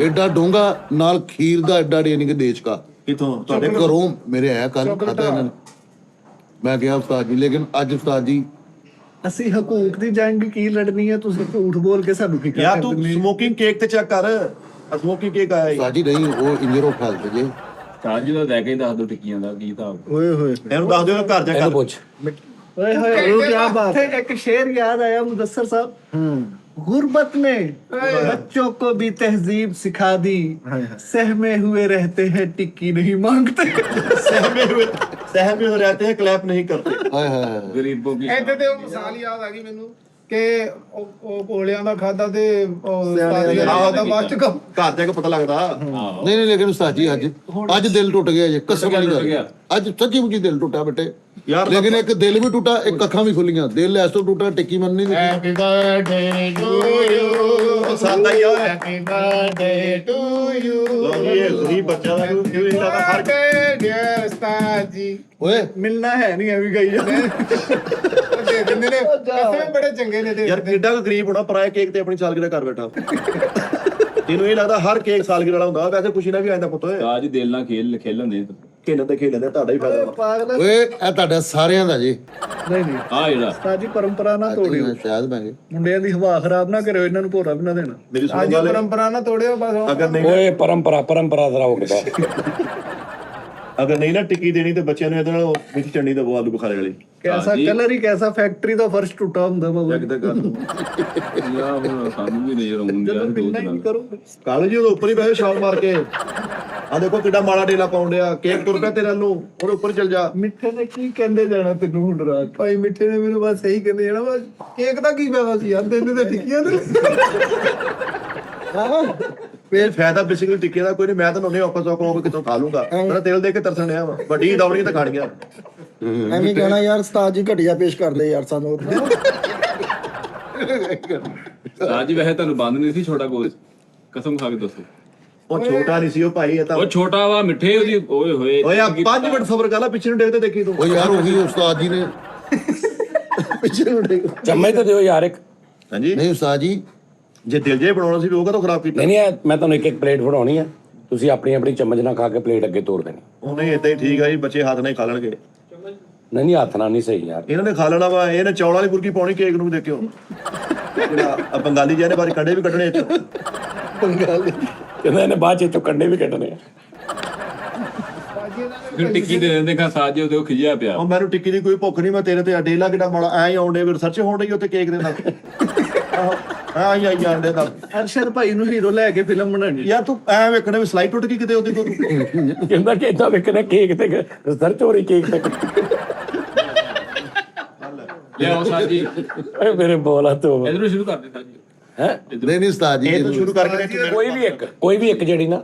Speaker 5: ਐਡਾ ਡੋਂਗਾ ਨਾਲ ਖੀਰ ਦਾ ਐਡਾ ਯਾਨੀ ਕਿ ਦੇਸ਼ ਕਾ
Speaker 1: ਕਿਥੋਂ ਤੁਹਾਡੇ
Speaker 5: ਘਰੋਂ ਮੇਰੇ ਆਇਆ ਕੱਲ ਖਾਧਾ ਇਹਨਾਂ ਨੇ। ਮੈਂ ਕਿਹਾ ਉਸਤਾਦ ਜੀ, ਲੇਕਿਨ ਅੱਜ ਉਸਤਾਦ ਜੀ
Speaker 2: ਅਸੀਂ ਹਕੂਕ ਦੀ ਜੰਗ ਕੀ ਲੜਨੀ ਹੈ, ਤੁਸੀਂ ਝੂਠ ਬੋਲ ਕੇ ਸਾਨੂੰ ਕੀ
Speaker 1: ਯਾਰ ਤੂੰ ਸਮੋਕਿੰਗ ਕੇਕ ਤੇ ਚੈੱਕ ਕਰ, ਸਮੋਕਿੰਗ ਕੇਕ ਆਇਆ
Speaker 5: ਉਸਤਾਦ ਜੀ ਨਹੀਂ, ਉਹ ਇੰਜਰੋ ਫੈਲਦੇ ਜੇ।
Speaker 6: ਸਾਜ ਜੀ ਦਾ ਲੈ ਕੇ ਹੀ ਦੱਸ ਦੋ ਟਿੱਕੀਆਂ ਦਾ ਕੀ ਹਿਸਾਬ।
Speaker 8: ਓਏ ਹੋਏ
Speaker 1: ਇਹਨੂੰ ਦੱਸ ਦਿਓ ਘਰ ਜਾ
Speaker 3: ਇਹਨੂੰ
Speaker 1: ਕੇ।
Speaker 3: ਪੁੱਛ
Speaker 2: ਓਏ ਹੋਏ ਉਹ ਕੀ ਬਾਤ ਹੈ। ਇੱਕ ਸ਼ੇਰ ਯਾਦ ਆਇਆ ਮੁਦੱਸਰ ਸਾਹਿਬ, गुर्बत में बच्चों को भी तहजीब सिखा दी, सहमे हुए रहते हैं टिक्की नहीं मांगते।
Speaker 1: सहमे हुए रहते हैं क्लैप नहीं करते।
Speaker 5: ਹਾਏ ਹਾਏ
Speaker 6: ਗਰੀਬੋਂ ਕੀ
Speaker 4: ਇੱਥੇ ਤੇ ਉਹ ਮਿਸਾਲ ਯਾਦ ਆ ਗਈ ਮੈਨੂੰ ਕਿ ਉਹ ਕੋਲਿਆਂ ਦਾ ਖਾਦਾ ਤੇ ਉਸਤਾਦ ਦਾ ਬਾਅਦ ਚ ਕੰਮ।
Speaker 1: ਘਰ ਜਾ ਕੇ ਪਤਾ ਲੱਗਦਾ।
Speaker 5: ਨਹੀਂ ਨਹੀਂ, ਲੇਕਿਨ ਉਸਤਾਦ ਜੀ ਅੱਜ ਦਿਲ ਟੁੱਟ ਗਿਆ ਜੇ, ਕਸਮ ਵਾਲੀ ਗੱਲ। ਅੱਜ ਸੱਚੀ ਮੁੱਚੀ ਦਿਲ ਟੁੱਟਾ ਬੇਟੇ
Speaker 1: ਯਾਰ
Speaker 5: ਲੇਕਿਨ ਇੱਕ ਦਿਲ ਵੀ ਟੁੱਟਾ, ਇੱਕ ਅੱਖਾਂ ਵੀ ਖੁੱਲੀਆਂ। ਦਿਲ ਐਸ ਤੋਂ ਟੁੱਟਾ ਟਿੱਕੀ ਮੰਨਣੀ ਨਹੀਂ।
Speaker 4: ਹੈਪੀ ਬਰਥਡੇ ਟੂ ਯੂ,
Speaker 1: ਸਾਦਾ ਹੀ ਆ।
Speaker 4: Happy birthday to you.
Speaker 1: ਇਹ ਗਰੀਬ ਬੱਚਾ ਦਾ ਕਿਉਂ ਇੰਦਾ ਦਾ ਫਰਕ।
Speaker 4: ਡੀਅਰ ਉਸਤਾਦ ਜੀ,
Speaker 5: ਓਏ
Speaker 2: ਮਿਲਣਾ ਹੈ ਨਹੀਂ ਐਵੇਂ ਗਈ ਜਾਂਦੇ।
Speaker 4: ਉਹ ਦੇ ਦਿੰਦੇ ਨੇ ਪੈਸੇ ਬੜੇ ਚੰਗੇ ਨੇ ਦੇ
Speaker 1: ਯਾਰ ਕਿੱਡਾ ਕੁ ਗਰੀਬ ਹੋਣਾ, ਪਰਾਏ ਕੇਕ ਤੇ ਆਪਣੀ ਸਾਲਗਿਰਾ ਕਰ ਬੈਠਾ। ਤੈਨੂੰ ਇਹ ਲੱਗਦਾ ਹਰ ਕੇਕ ਸਾਲਗਿਰਾ ਵਾਲਾ ਹੁੰਦਾ, ਵੈਸੇ ਖੁਸ਼ੀ ਨਾਲ ਵੀ ਆਉਂਦਾ ਪੁੱਤ। ਓਏ
Speaker 6: ਸਾਜ ਦਿਲ ਨਾਲ ਖੇਲਣ ਦੇ
Speaker 1: ਖੇਲਣ ਤੇ ਤੁਹਾਡਾ ਹੀ ਫਾਇਦਾ ਵਾ।
Speaker 2: ਪਾਗਲ
Speaker 5: ਓਏ ਇਹ ਤੁਹਾਡਾ ਸਾਰਿਆਂ ਦਾ ਜੀ।
Speaker 2: ਨਹੀਂ ਨਹੀਂ
Speaker 6: ਆ ਜਿਹੜਾ
Speaker 2: ਉਸਤਾਦ ਜੀ ਪਰੰਪਰਾ ਨਾ ਤੋੜਿਓ,
Speaker 5: ਸ਼ਾਇਦ ਮੈਂ
Speaker 2: ਮੁੰਡਿਆਂ ਦੀ ਹਵਾ ਖਰਾਬ ਨਾ ਕਰਿਓ, ਇਹਨਾਂ ਨੂੰ ਭੋਰਾ ਵੀ ਨਾ ਦੇਣਾ।
Speaker 1: ਮੇਰੀ ਸੁਣੋ
Speaker 4: ਅੱਜ
Speaker 1: ਗੱਲ,
Speaker 4: ਪਰੰਪਰਾ ਨਾ ਤੋੜਿਓ ਬਸ।
Speaker 1: ਅਗਰ ਨਹੀਂ
Speaker 3: ਓਏ ਪਰੰਪਰਾ ਜ਼ਰਾ ਹੋ ਗਿਆ।
Speaker 1: ਅਗਰ ਨਹੀਂ ਨਾ ਟਿੱਕੀ ਦੇਣੀ ਤੇ ਬੱਚਿਆਂ ਨੂੰ ਇਹਦੇ ਨਾਲ ਮਿੱਠੀ ਚਟਨੀ ਦਵੋ, ਆਲੂ ਬੁਖਾਰੇ ਵਾਲੀ।
Speaker 2: ਕੈਸਾ ਕਲਰ ਹੀ ਕੈਸਾ, ਫੈਕਟਰੀ ਦਾ ਫਰਸ਼ ਟੁੱਟਾ ਹੁੰਦਾ ਬਾਬਾ।
Speaker 1: ਕਿਤੇ ਗੱਲ
Speaker 6: ਯਾ ਹੁਣ ਸਾਨੂੰ ਵੀ ਨਜ਼ਰ ਆਉਂਦਾ ਯਾਰ
Speaker 2: ਮਿਲਣਾ ਹੀ ਨਹੀਂ ਕਰੋ।
Speaker 1: ਕਾਲੂ ਜੀ ਉਹਦੇ ਉੱਪਰ ਹੀ ਬੈਠੇ ਛਾਲ ਮਾਰ ਕੇ, ਆ ਦੇਖੋ ਕਿੱਡਾ ਮਾੜਾ ਡੇਲਾ ਪਾਉਣ ਡਿਆ। ਕੇਕ ਤੁਰ ਪਿਆ ਤੇਰੇ ਵੱਲੋਂ, ਉਹਦੇ ਉੱਪਰ ਚੱਲ ਜਾ।
Speaker 2: ਮਿੱਠੇ ਨੇ ਕੀ ਕਹਿੰਦੇ ਜਾਣਾ ਤੈਨੂੰ ਹੁਣ ਰਾਤ?
Speaker 4: ਭਾਈ ਮਿੱਠੇ ਨੇ ਮੈਨੂੰ ਬਸ ਇਹੀ ਕਹਿੰਦੇ ਜਾਣਾ, ਬਸ ਕੇਕ ਦਾ ਕੀ ਫਾਇਦਾ ਸੀ ਯਾਰ, ਦਿਨ ਤੇ ਟਿੱਕੀਆਂ ਦੇ।
Speaker 1: ਫੇਰ ਫਾਇਦਾ ਬੇਸਿਕਲੀ ਟਿੱਕੇ ਦਾ ਕੋਈ ਨਹੀਂ, ਮੈਂ ਤਾਂ ਉਹਨੇ ਵਾਪਸ ਆ ਕੇ ਕਿਤੋਂ ਖਾ ਲੂੰਗਾ। ਮੇਰਾ ਤੇਲ ਦੇ ਕੇ ਤਰਸਣ ਡਿਆ ਵਾ, ਵੱਡੀ ਦੌੜੀਆਂ ਤਾਂ ਖਾਣੀਆਂ।
Speaker 8: ਐਵੇਂ ਕਹਿਣਾ ਯਾਰ ਉਸਤਾਦ ਜੀ ਘਟੀਆ ਪੇਸ਼ ਕਰਦੇ ਯਾਰ ਸਾਨੂੰ।
Speaker 6: ਸਾਜ ਜੀ ਵੈਸੇ ਤੁਹਾਨੂੰ ਬੰਦ ਨਹੀਂ ਸੀ ਛੋਟਾ ਕੋਲ, ਕਸਮ ਖਾ ਕੇ ਦੱਸੋ।
Speaker 1: ਉਹ ਛੋਟਾ ਨਹੀਂ ਸੀ ਉਹ ਭਾਈ, ਇਹ ਤਾਂ
Speaker 6: ਉਹ ਛੋਟਾ ਵਾ ਮਿੱਠੇ ਉਹਦੀ ਓਏ ਹੋਏ
Speaker 1: ਓਏ ਆ 5 ਮਿੰਟ ਸਬਰ ਕਰ ਲੈ, ਪਿੱਛੇ ਨੂੰ ਦੇਖਦੇ ਦੇਖੀ ਤੂੰ।
Speaker 5: ਓ ਯਾਰ ਉਹੀ ਉਸਤਾਦ ਜੀ ਨੇ
Speaker 1: ਪਿੱਛੇ ਨੂੰ ਦੇਖ।
Speaker 3: ਚਮਚ ਤਾਂ ਦਿਓ ਯਾਰ ਇੱਕ।
Speaker 1: ਹਾਂਜੀ,
Speaker 5: ਨਹੀਂ ਉਸਤਾਦ ਜੀ
Speaker 1: ਜੇ ਦਿਲ ਜੇ ਬਣਾਉਣਾ ਸੀ ਵੀ ਉਹ ਕਦੋਂ ਖਰਾਬ ਕੀਤਾ।
Speaker 3: ਨਹੀਂ ਇਹ ਮੈਂ ਤੁਹਾਨੂੰ ਇੱਕ ਪਲੇਟ ਫੜਾਉਣੀ ਆ, ਤੁਸੀਂ ਆਪਣੀ ਚਮਚ ਨਾਲ ਖਾ ਕੇ ਪਲੇਟ ਅੱਗੇ ਤੋੜ ਦੇਣੀ।
Speaker 1: ਉਹਨੇ ਏਦਾਂ ਹੀ ਠੀਕ ਆ ਜੀ, ਬੱਚੇ ਹੱਥ ਨਾਲ ਹੀ ਖਾ ਲੈਣਗੇ।
Speaker 3: ਨਹੀਂ ਹੱਥ ਨਾਲ ਨਹੀਂ ਸਹੀ ਯਾਰ।
Speaker 1: ਇਹਨਾਂ ਨੇ ਖਾ ਲੈਣਾ ਵਾ, ਇਹਨੇ ਚੌਲਾਂ ਵਾਲੀ ਬੁਰਕੀ ਪਾਉਣੀ ਕੇਕ ਨੂੰ ਵੀ ਦੇਖਿਓ। ਜਿਹੜਾ ਆ ਬੰਗਾਲੀ ਜਿਹਨੇ ਬਾਰੇ ਕੰਡੇ ਵੀ ਕੱਢਣੇ ਇੱਥੇ।
Speaker 3: ਕਹਿੰਦਾ ਇਹਨੇ ਬਾਅਦ ਚ ਕੰਡੇ ਵੀ ਕੱਢਣੇ ਆ।
Speaker 6: ਫਿਰ ਟਿੱਕੀ ਦੇ ਦਿੰਦੇ ਖਾ ਸਾਜ ਜੀ ਉਹਦੇ ਉਹ ਖਿਜਿਆ ਪਿਆ।
Speaker 1: ਉਹ ਮੈਨੂੰ ਟਿੱਕੀ ਦੀ ਕੋਈ ਭੁੱਖ ਨਹੀਂ, ਮੈਂ ਤੇਰੇ ਤੇ ਡੇਲਾ ਕਿੱਡਾ ਮਾੜਾ ਐ ਹੀ ਆਉਂਦੇ ਵੀ ਰਿਸਰਚ ਹੋਣ ਡਈ ਉੱਤੇ ਕੇਕ ਦੇ ਨਾਲ। ਆਹ ਹੀ ਆਈ ਜਾਂਦੇ ਨਾਲ।
Speaker 2: ਅਰਸ਼ਦ ਭਾਈ ਨੂੰ ਹੀਰੋ ਲੈ ਕੇ ਫਿਲਮ ਬਣਾਣੀ।
Speaker 1: ਯਾਰ ਤੂੰ ਐ ਵੇਖਣਾ ਵੀ ਸਲਾਈਡ ਟੁੱਟ ਗਈ ਕਿਤੇ ਉਹਦੀ ਕੋਈ।
Speaker 3: ਕਹਿੰਦਾ ਕਿ ਇਦਾਂ ਵੇਖਣਾ ਕੇਕ ਤੇ ਰਿਸਰਚ ਹੋ ਰਹੀ ਕੇਕ ਤੇ।
Speaker 6: ਲਿਆਓ ਸਾਜ ਜੀ
Speaker 3: ਓਏ ਮੇਰੇ ਬੋਲਾ ਤੋ
Speaker 6: ਇਧਰੋਂ ਸ਼ੁਰੂ ਕਰ ਦੇ ਸਾਜ ਜੀ।
Speaker 3: ਹੈ
Speaker 5: ਨਹੀਂ ਨਹੀਂ ਉਸਤਾਦ ਜੀ
Speaker 1: ਇਹ ਤੋਂ ਸ਼ੁਰੂ ਕਰਕੇ ਦੇਖ ਮੇਰੇ
Speaker 3: ਕੋਈ ਵੀ ਇੱਕ ਜਿਹੜੀ ਨਾ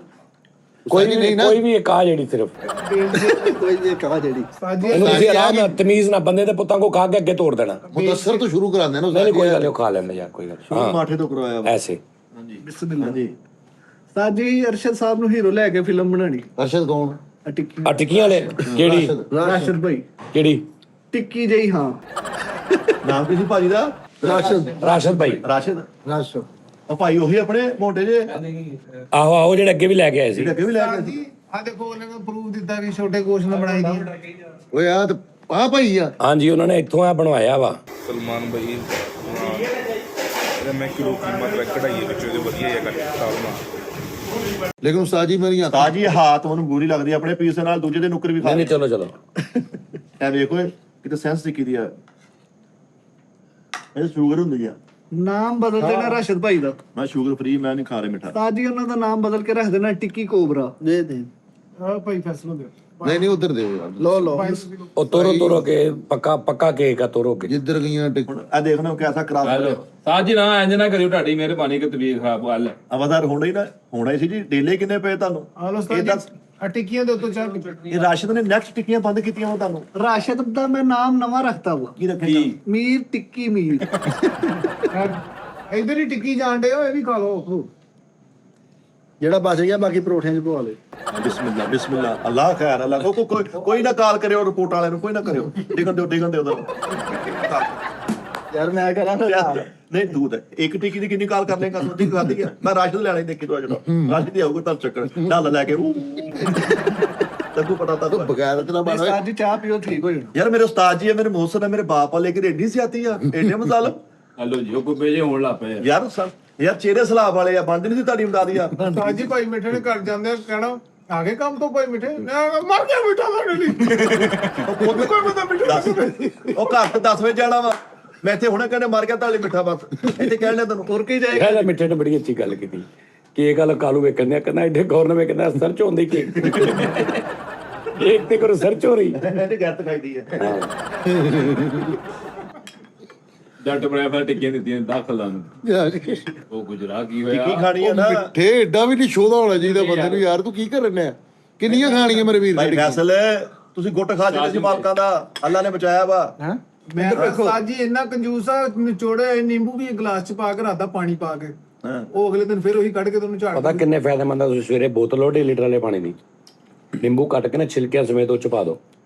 Speaker 3: ਕੋਈ ਵੀ ਇੱਕ ਆ ਜਿਹੜੀ ਸਿਰਫ
Speaker 8: ਕੋਈ ਵੀ ਕਹਾ ਜਿਹੜੀ
Speaker 4: ਸਾਜੀ
Speaker 3: ਇਹਨੂੰ ਤੁਸੀਂ ਆਰਾਮ ਨਾਲ ਤਮੀਜ਼ ਨਾਲ ਬੰਦੇ ਦੇ ਪੁੱਤਾਂ ਕੋ ਖਾ ਕੇ ਅੱਗੇ ਤੋੜ ਦੇਣਾ।
Speaker 5: ਮੁਦੱਸਰ ਤੋਂ ਸ਼ੁਰੂ ਕਰਾਉਂਦੇ ਨਾ
Speaker 3: ਨਹੀਂ ਕੋਈ
Speaker 5: ਉਸਤਾਦ
Speaker 3: ਗੱਲ ਨਹੀਂ, ਉਹ ਖਾ ਲੈਂਦੇ ਯਾਰ ਕੋਈ ਗੱਲ
Speaker 1: ਸ਼ੁਰੂ ਮਾਠੇ ਤੋਂ ਕਰਵਾਇਆ ਵਾ।
Speaker 3: ਐਸੇ।
Speaker 2: ਬਿਸਮਿਲ੍ਲਾ।
Speaker 1: ਹਾਂਜੀ,
Speaker 2: ਸਾਜੀ ਅਰਸ਼ਦ ਸਾਹਿਬ ਨੂੰ ਹੀਰੋ ਲੈ ਕੇ ਫਿਲਮ ਬਣਾਣੀ।
Speaker 5: ਅਰਸ਼ਦ ਕੌਣ?
Speaker 2: ਆ ਟਿੱਕੀ
Speaker 3: ਆ ਟਿੱਕੀਆਂ ਵਾਲੇ ਕਿਹੜੀ
Speaker 2: ਰਾਸ਼ਦ ਭਾਈ
Speaker 3: ਕਿਹੜੀ
Speaker 2: ਟਿੱਕੀ ਜਈ। ਹਾਂ
Speaker 1: ਨਾਮ ਕੀ ਸੀ ਭਾਜੀ ਦਾ?
Speaker 3: ਰਾਸ਼ਦ ਭਾਈ।
Speaker 1: ਰਾਸ਼ਦ।
Speaker 8: ਰਾਸ਼ੋ
Speaker 1: ਉਹ ਭਾਈ ਉਹੀ ਆਪਣੇ ਮੋਟੇ ਜੇ
Speaker 3: ਆਹੋ ਜਿਹੜੇ ਅੱਗੇ ਵੀ ਲੈ ਕੇ ਆਏ ਸੀ।
Speaker 1: ਜਿਹੜੇ ਅੱਗੇ ਵੀ ਲੈ ਕੇ
Speaker 4: ਸਾਜੀ ਆ ਦੇਖੋ ਉਹਨੇ ਪ੍ਰੂਫ ਦਿੱਤਾ ਵੀ ਛੋਟੇ ਕੋਸ਼ ਨਾਲ ਬਣਾਈ ਗਈ।
Speaker 5: ਓਏ ਆ ਭਾਈ ਆ
Speaker 3: ਹਾਂਜੀ ਉਹਨਾਂ ਨੇ ਇੱਥੋਂ ਆ ਬਣਵਾਇਆ ਵਾ।
Speaker 9: ਸਲਮਾਨ ਭਾਈ ਇਹਦਾ ਮੈਂ ਕਿਲੋ ਕੀਮਤ ਰੱਖ ਕਢਾਈ ਵਿੱਚ ਉਹਦੇ ਵਧੀਆ ਜਿਹਾ ਕੱਟ ਸਾਲਮਾ।
Speaker 5: ਲੇਕਿਨ ਉਸਤਾਦ ਜੀ ਮੇਰੀਆਂ
Speaker 1: ਤਾਜੀ ਹਾਥ ਉਹਨੂੰ ਬੁਰੀ ਲੱਗਦੀ, ਆਪਣੇ ਪੀਸ ਦੇ ਨਾਲ ਦੂਜੇ ਦੇ ਨੁੱਕਰ ਵੀ ਖਾ
Speaker 3: ਨਹੀਂ ਚਲੋ
Speaker 1: ਐ ਵੇਖੋ ਕਿਤੇ ਸੈਂਸ ਦਿਖੀ ਦੀ ਆ। ਇਹ ਸ਼ੂਗਰ ਹੁੰਦੀ ਆ।
Speaker 2: ਨਾਮ ਬਦਲ ਦੇਣਾ ਰਾਸ਼ਦ ਭਾਈ ਦਾ।
Speaker 1: ਮੈਂ ਸ਼ੂਗਰ ਫ੍ਰੀ, ਮੈਂ ਨਹੀਂ ਖਾ ਰਿਹਾ ਮਿੱਠਾ।
Speaker 2: ਸਾਜੀ ਉਹਨਾਂ ਦਾ ਨਾਮ ਬਦਲ ਕੇ ਰੱਖ ਦੇਣਾ ਟਿੱਕੀ ਕੋਬਰਾ।
Speaker 8: ਦੇ ਦੇ
Speaker 4: ਆ ਭਾਈ ਫੈਸਲਾ ਦਿਓ।
Speaker 5: ਨਹੀਂ ਉਧਰ ਦਿਓ ਯਾਰ।
Speaker 8: ਲੋ
Speaker 3: ਉਹ ਤੋਰੋ ਕੇ ਪੱਕਾ ਕੇਕ ਆ ਤੋਰੋ ਕੇ।
Speaker 5: ਜਿੱਧਰ ਗਈਆਂ ਟਿਕ
Speaker 1: ਹੁਣ ਆ ਦੇਖਣਾ ਕਿਹਦਾ ਖਰਾਬ ਹੋ ਰਿਹਾ।
Speaker 6: ਸਾਜ ਜੀ ਨਾ ਇੰਜ ਨਾ ਕਰਿਓ, ਤੁਹਾਡੀ ਮਿਹਰਬਾਨੀ ਕਿ ਤਬੀਅਤ ਖਰਾਬ ਹਾਲ ਹੈ।
Speaker 1: ਆਵਾਜ਼ਾਰ ਹੋਣਾ ਹੀ ਨਾ ਹੋਣਾ ਹੀ ਸੀ ਜੀ। ਡੇਲੇ ਕਿੰਨੇ ਪਏ ਤੁਹਾਨੂੰ?
Speaker 4: ਆ ਲੋ
Speaker 1: ਇਹ ਦੱਸ,
Speaker 4: ਸਾਜੀ ਆ ਟਿੱਕੀਆਂ ਦੇ ਉੱਤੋਂ ਚਾਹ ਪੀ।
Speaker 1: ਇਹ ਰਾਸ਼ਦ ਨੇ ਨੈਕਸਟ ਟਿੱਕੀਆਂ ਬੰਦ ਕੀਤੀਆਂ ਵਾ ਤੁਹਾਨੂੰ।
Speaker 2: ਰਾਸ਼ਦ ਦਾ ਮੈਂ ਨਾਮ ਨਵਾਂ ਰੱਖਤਾ ਵਾ,
Speaker 1: ਕੀ ਰੱਖਿਆ?
Speaker 2: ਮੀਰ ਟਿੱਕੀ ਮੀਰ।
Speaker 4: ਇਧਰ ਹੀ ਟਿੱਕੀ ਜਾਣਦੇ ਹੋ, ਇਹ ਵੀ ਖਾ ਲਓ।
Speaker 8: ਜਿਹੜਾ ਬਚ ਗਿਆ ਬਾਕੀ ਪਰੋਠਿਆਂ 'ਚ ਪਵਾ ਲੈ।
Speaker 1: ਬਿਸਮਿਲ੍ਲਾ ਬਿਸਮਿਲ੍ਲਾ, ਅੱਲਾਹ ਖੈਰ ਅੱਲਾਹ। ਕੋਈ ਨਾ ਕਾਲ ਕਰਿਓ ਰਿਪੋਰਟ ਵਾਲਿਆਂ ਨੂੰ, ਕੋਈ ਨਾ ਕਰਿਓ। ਡਿਗਣ ਦਿਓ ਉਧਰ।
Speaker 8: ਯਾਰ ਮੈਂ ਕਰਾਂ
Speaker 1: ਨਹੀਂ ਤੂੰ ਤਾਂ ਇੱਕ ਟਿੱਕੀ ਦੀ ਕਿੰਨੀ ਕਾਲ ਕਰ ਲੇਗਾ? ਤੂੰ ਦੀ ਖਾਦੀ ਆ। ਮੈਂ ਰਾਸ਼ਦ ਲੈਣੇ ਦੇਖੀ ਤੂੰ ਜਿਹੜਾ ਰਾਸ਼ਦ ਦੀ ਆਊਗਾ ਤਾਂ ਚੱਕਰ ਨਾਲ ਲੈ ਕੇ ਤੈਨੂੰ ਪਤਾ ਤਾਂ
Speaker 5: ਬਗੈਰ ਤੇ ਨਾ ਬਣ
Speaker 2: ਸਾਜੀ ਚਾਹ ਪੀਓ ਠੀਕ ਹੋ ਜਾਣਾ।
Speaker 1: ਯਾਰ ਮੇਰੇ ਉਸਤਾਦ ਜੀ ਹੈ, ਮੇਰੇ ਮੋਹਸਨ ਹੈ, ਮੇਰੇ ਬਾਪ ਵਾਲੇ ਕਿ ਏਡੀ ਸਿਆਤੀ ਆ, ਏਡੇ ਮਸਾਲ।
Speaker 6: ਹਲੋ ਜੀ ਉਹ ਕੋਈ ਬੇਜੇ ਹੋਣ ਲੱਗ ਪਏ।
Speaker 1: ਯਾਰ ਚਿਹਰੇ ਸਲਾਬ ਵਾਲੇ ਆ, ਬਣਦੀ ਨਹੀਂ ਸੀ ਤੁਹਾਡੀ ਇਮਦਾਦੀ ਆ।
Speaker 4: ਸਾਜੀ ਭਾਈ ਮਿੱਠੇ ਨੇ ਕਰ ਜਾਂਦੇ ਆ ਕਹਿਣਾ ਆ ਗਏ ਕੰਮ ਤੋਂ ਭਾਈ ਮਿੱਠੇ ਮਰ ਗਿਆ ਮਿੱਠਾ ਸਾਡੇ ਲਈ।
Speaker 1: ਉਹ ਕੋਈ ਪਤਾ ਮਿੱਠਾ ਉਹ ਘਰ ਤੇ 10 ਵਜੇ ਜਾਣਾ ਵਾ, ਮੈਂ ਇੱਥੇ ਹੁਣੇ ਕਹਿੰਦੇ ਮਰ ਗਿਆ ਤੁਹਾਡੇ ਮਿੱਠਾ ਬਸ ਇੱਥੇ ਕਹਿਣੇ ਤੈਨੂੰ ਤੁਰ ਕੇ ਜਾਏਗਾ।
Speaker 3: ਇਹਦਾ ਮਿੱਠੇ ਨੇ ਬੜੀ ਅੱਛੀ ਗੱਲ ਕੀਤੀ। ਕੇਕ ਵਾਲਾ ਕਾਲੂ ਵੇਖਣ ਦਿਆ ਕਹਿੰਦਾ ਐਡੇ ਗੌਰ ਨੇ ਵੇਖਦਾ ਸਰਚ ਹੁੰਦੀ ਕੇਕ ਕੇਕ ਤੇ ਕਰੋ ਸਰਚ ਹੋ ਰਹੀ।
Speaker 1: ਇਹਦੀ ਗੈਰਤ ਖਾਈਦੀ ਹੈ।
Speaker 6: ਜੱਟ ਬਣਿਆ ਫਿਰ ਟਿੱਕੀਆਂ ਦਿੱਤੀਆਂ ਦਾਖਲਾਂ ਨੂੰ। ਉਹ ਗੁਜਰਾ ਕੀ ਹੋਇਆ?
Speaker 1: ਟਿੱਕੀ ਖਾਣੀ ਆ ਨਾ
Speaker 5: ਠੇ ਏਡਾ ਵੀ ਨਹੀਂ ਸ਼ੋਧਾ ਹੋਣਾ ਚਾਹੀਦਾ ਬੰਦੇ ਨੂੰ। ਯਾਰ ਤੂੰ ਕੀ ਕਰ ਰਿਹਾ? ਕਿੰਨੀਆਂ ਖਾਣੀਆਂ ਮੇਰੇ ਵੀਰ
Speaker 1: ਭਾਈ ਫੈਸਲ ਤੁਸੀਂ ਗੁੱਟ ਖਾ ਜਿਹੜੇ ਸੀ ਮਾਲਕਾਂ ਦਾ, ਅੱਲਾ ਨੇ ਬਚਾਇਆ ਵਾ।
Speaker 4: ਮੈਂ ਸਾਜੀ ਇੰਨਾ ਕੰਜੂਸ ਆ, ਨਿਚੋੜਿਆ ਨਿੰਬੂ ਵੀ ਗਲਾਸ ਚ ਪਾ ਕੇ ਰਾਤਾ ਪਾਣੀ ਪਾ ਕੇ, ਉਹ ਅਗਲੇ ਦਿਨ ਫਿਰ ਉਹੀ ਕੱਢ ਕੇ ਤੁਹਾਨੂੰ ਝਾੜ।
Speaker 3: ਪਤਾ ਕਿੰਨੇ ਫਾਇਦੇਮੰਦ ਆ? ਤੁਸੀਂ ਸਵੇਰੇ ਬੋਤਲ ਲਓ 1.5 ਲੀਟਰ ਵਾਲੇ ਪਾਣੀ ਦੀ, ਨਿੰਬੂ ਕੱਟ ਕੇ ਨਾ ਛਿਲਕਿਆਂ ਸਮੇਤ ਉਹ ਚ ਪਾ ਦਿਓ,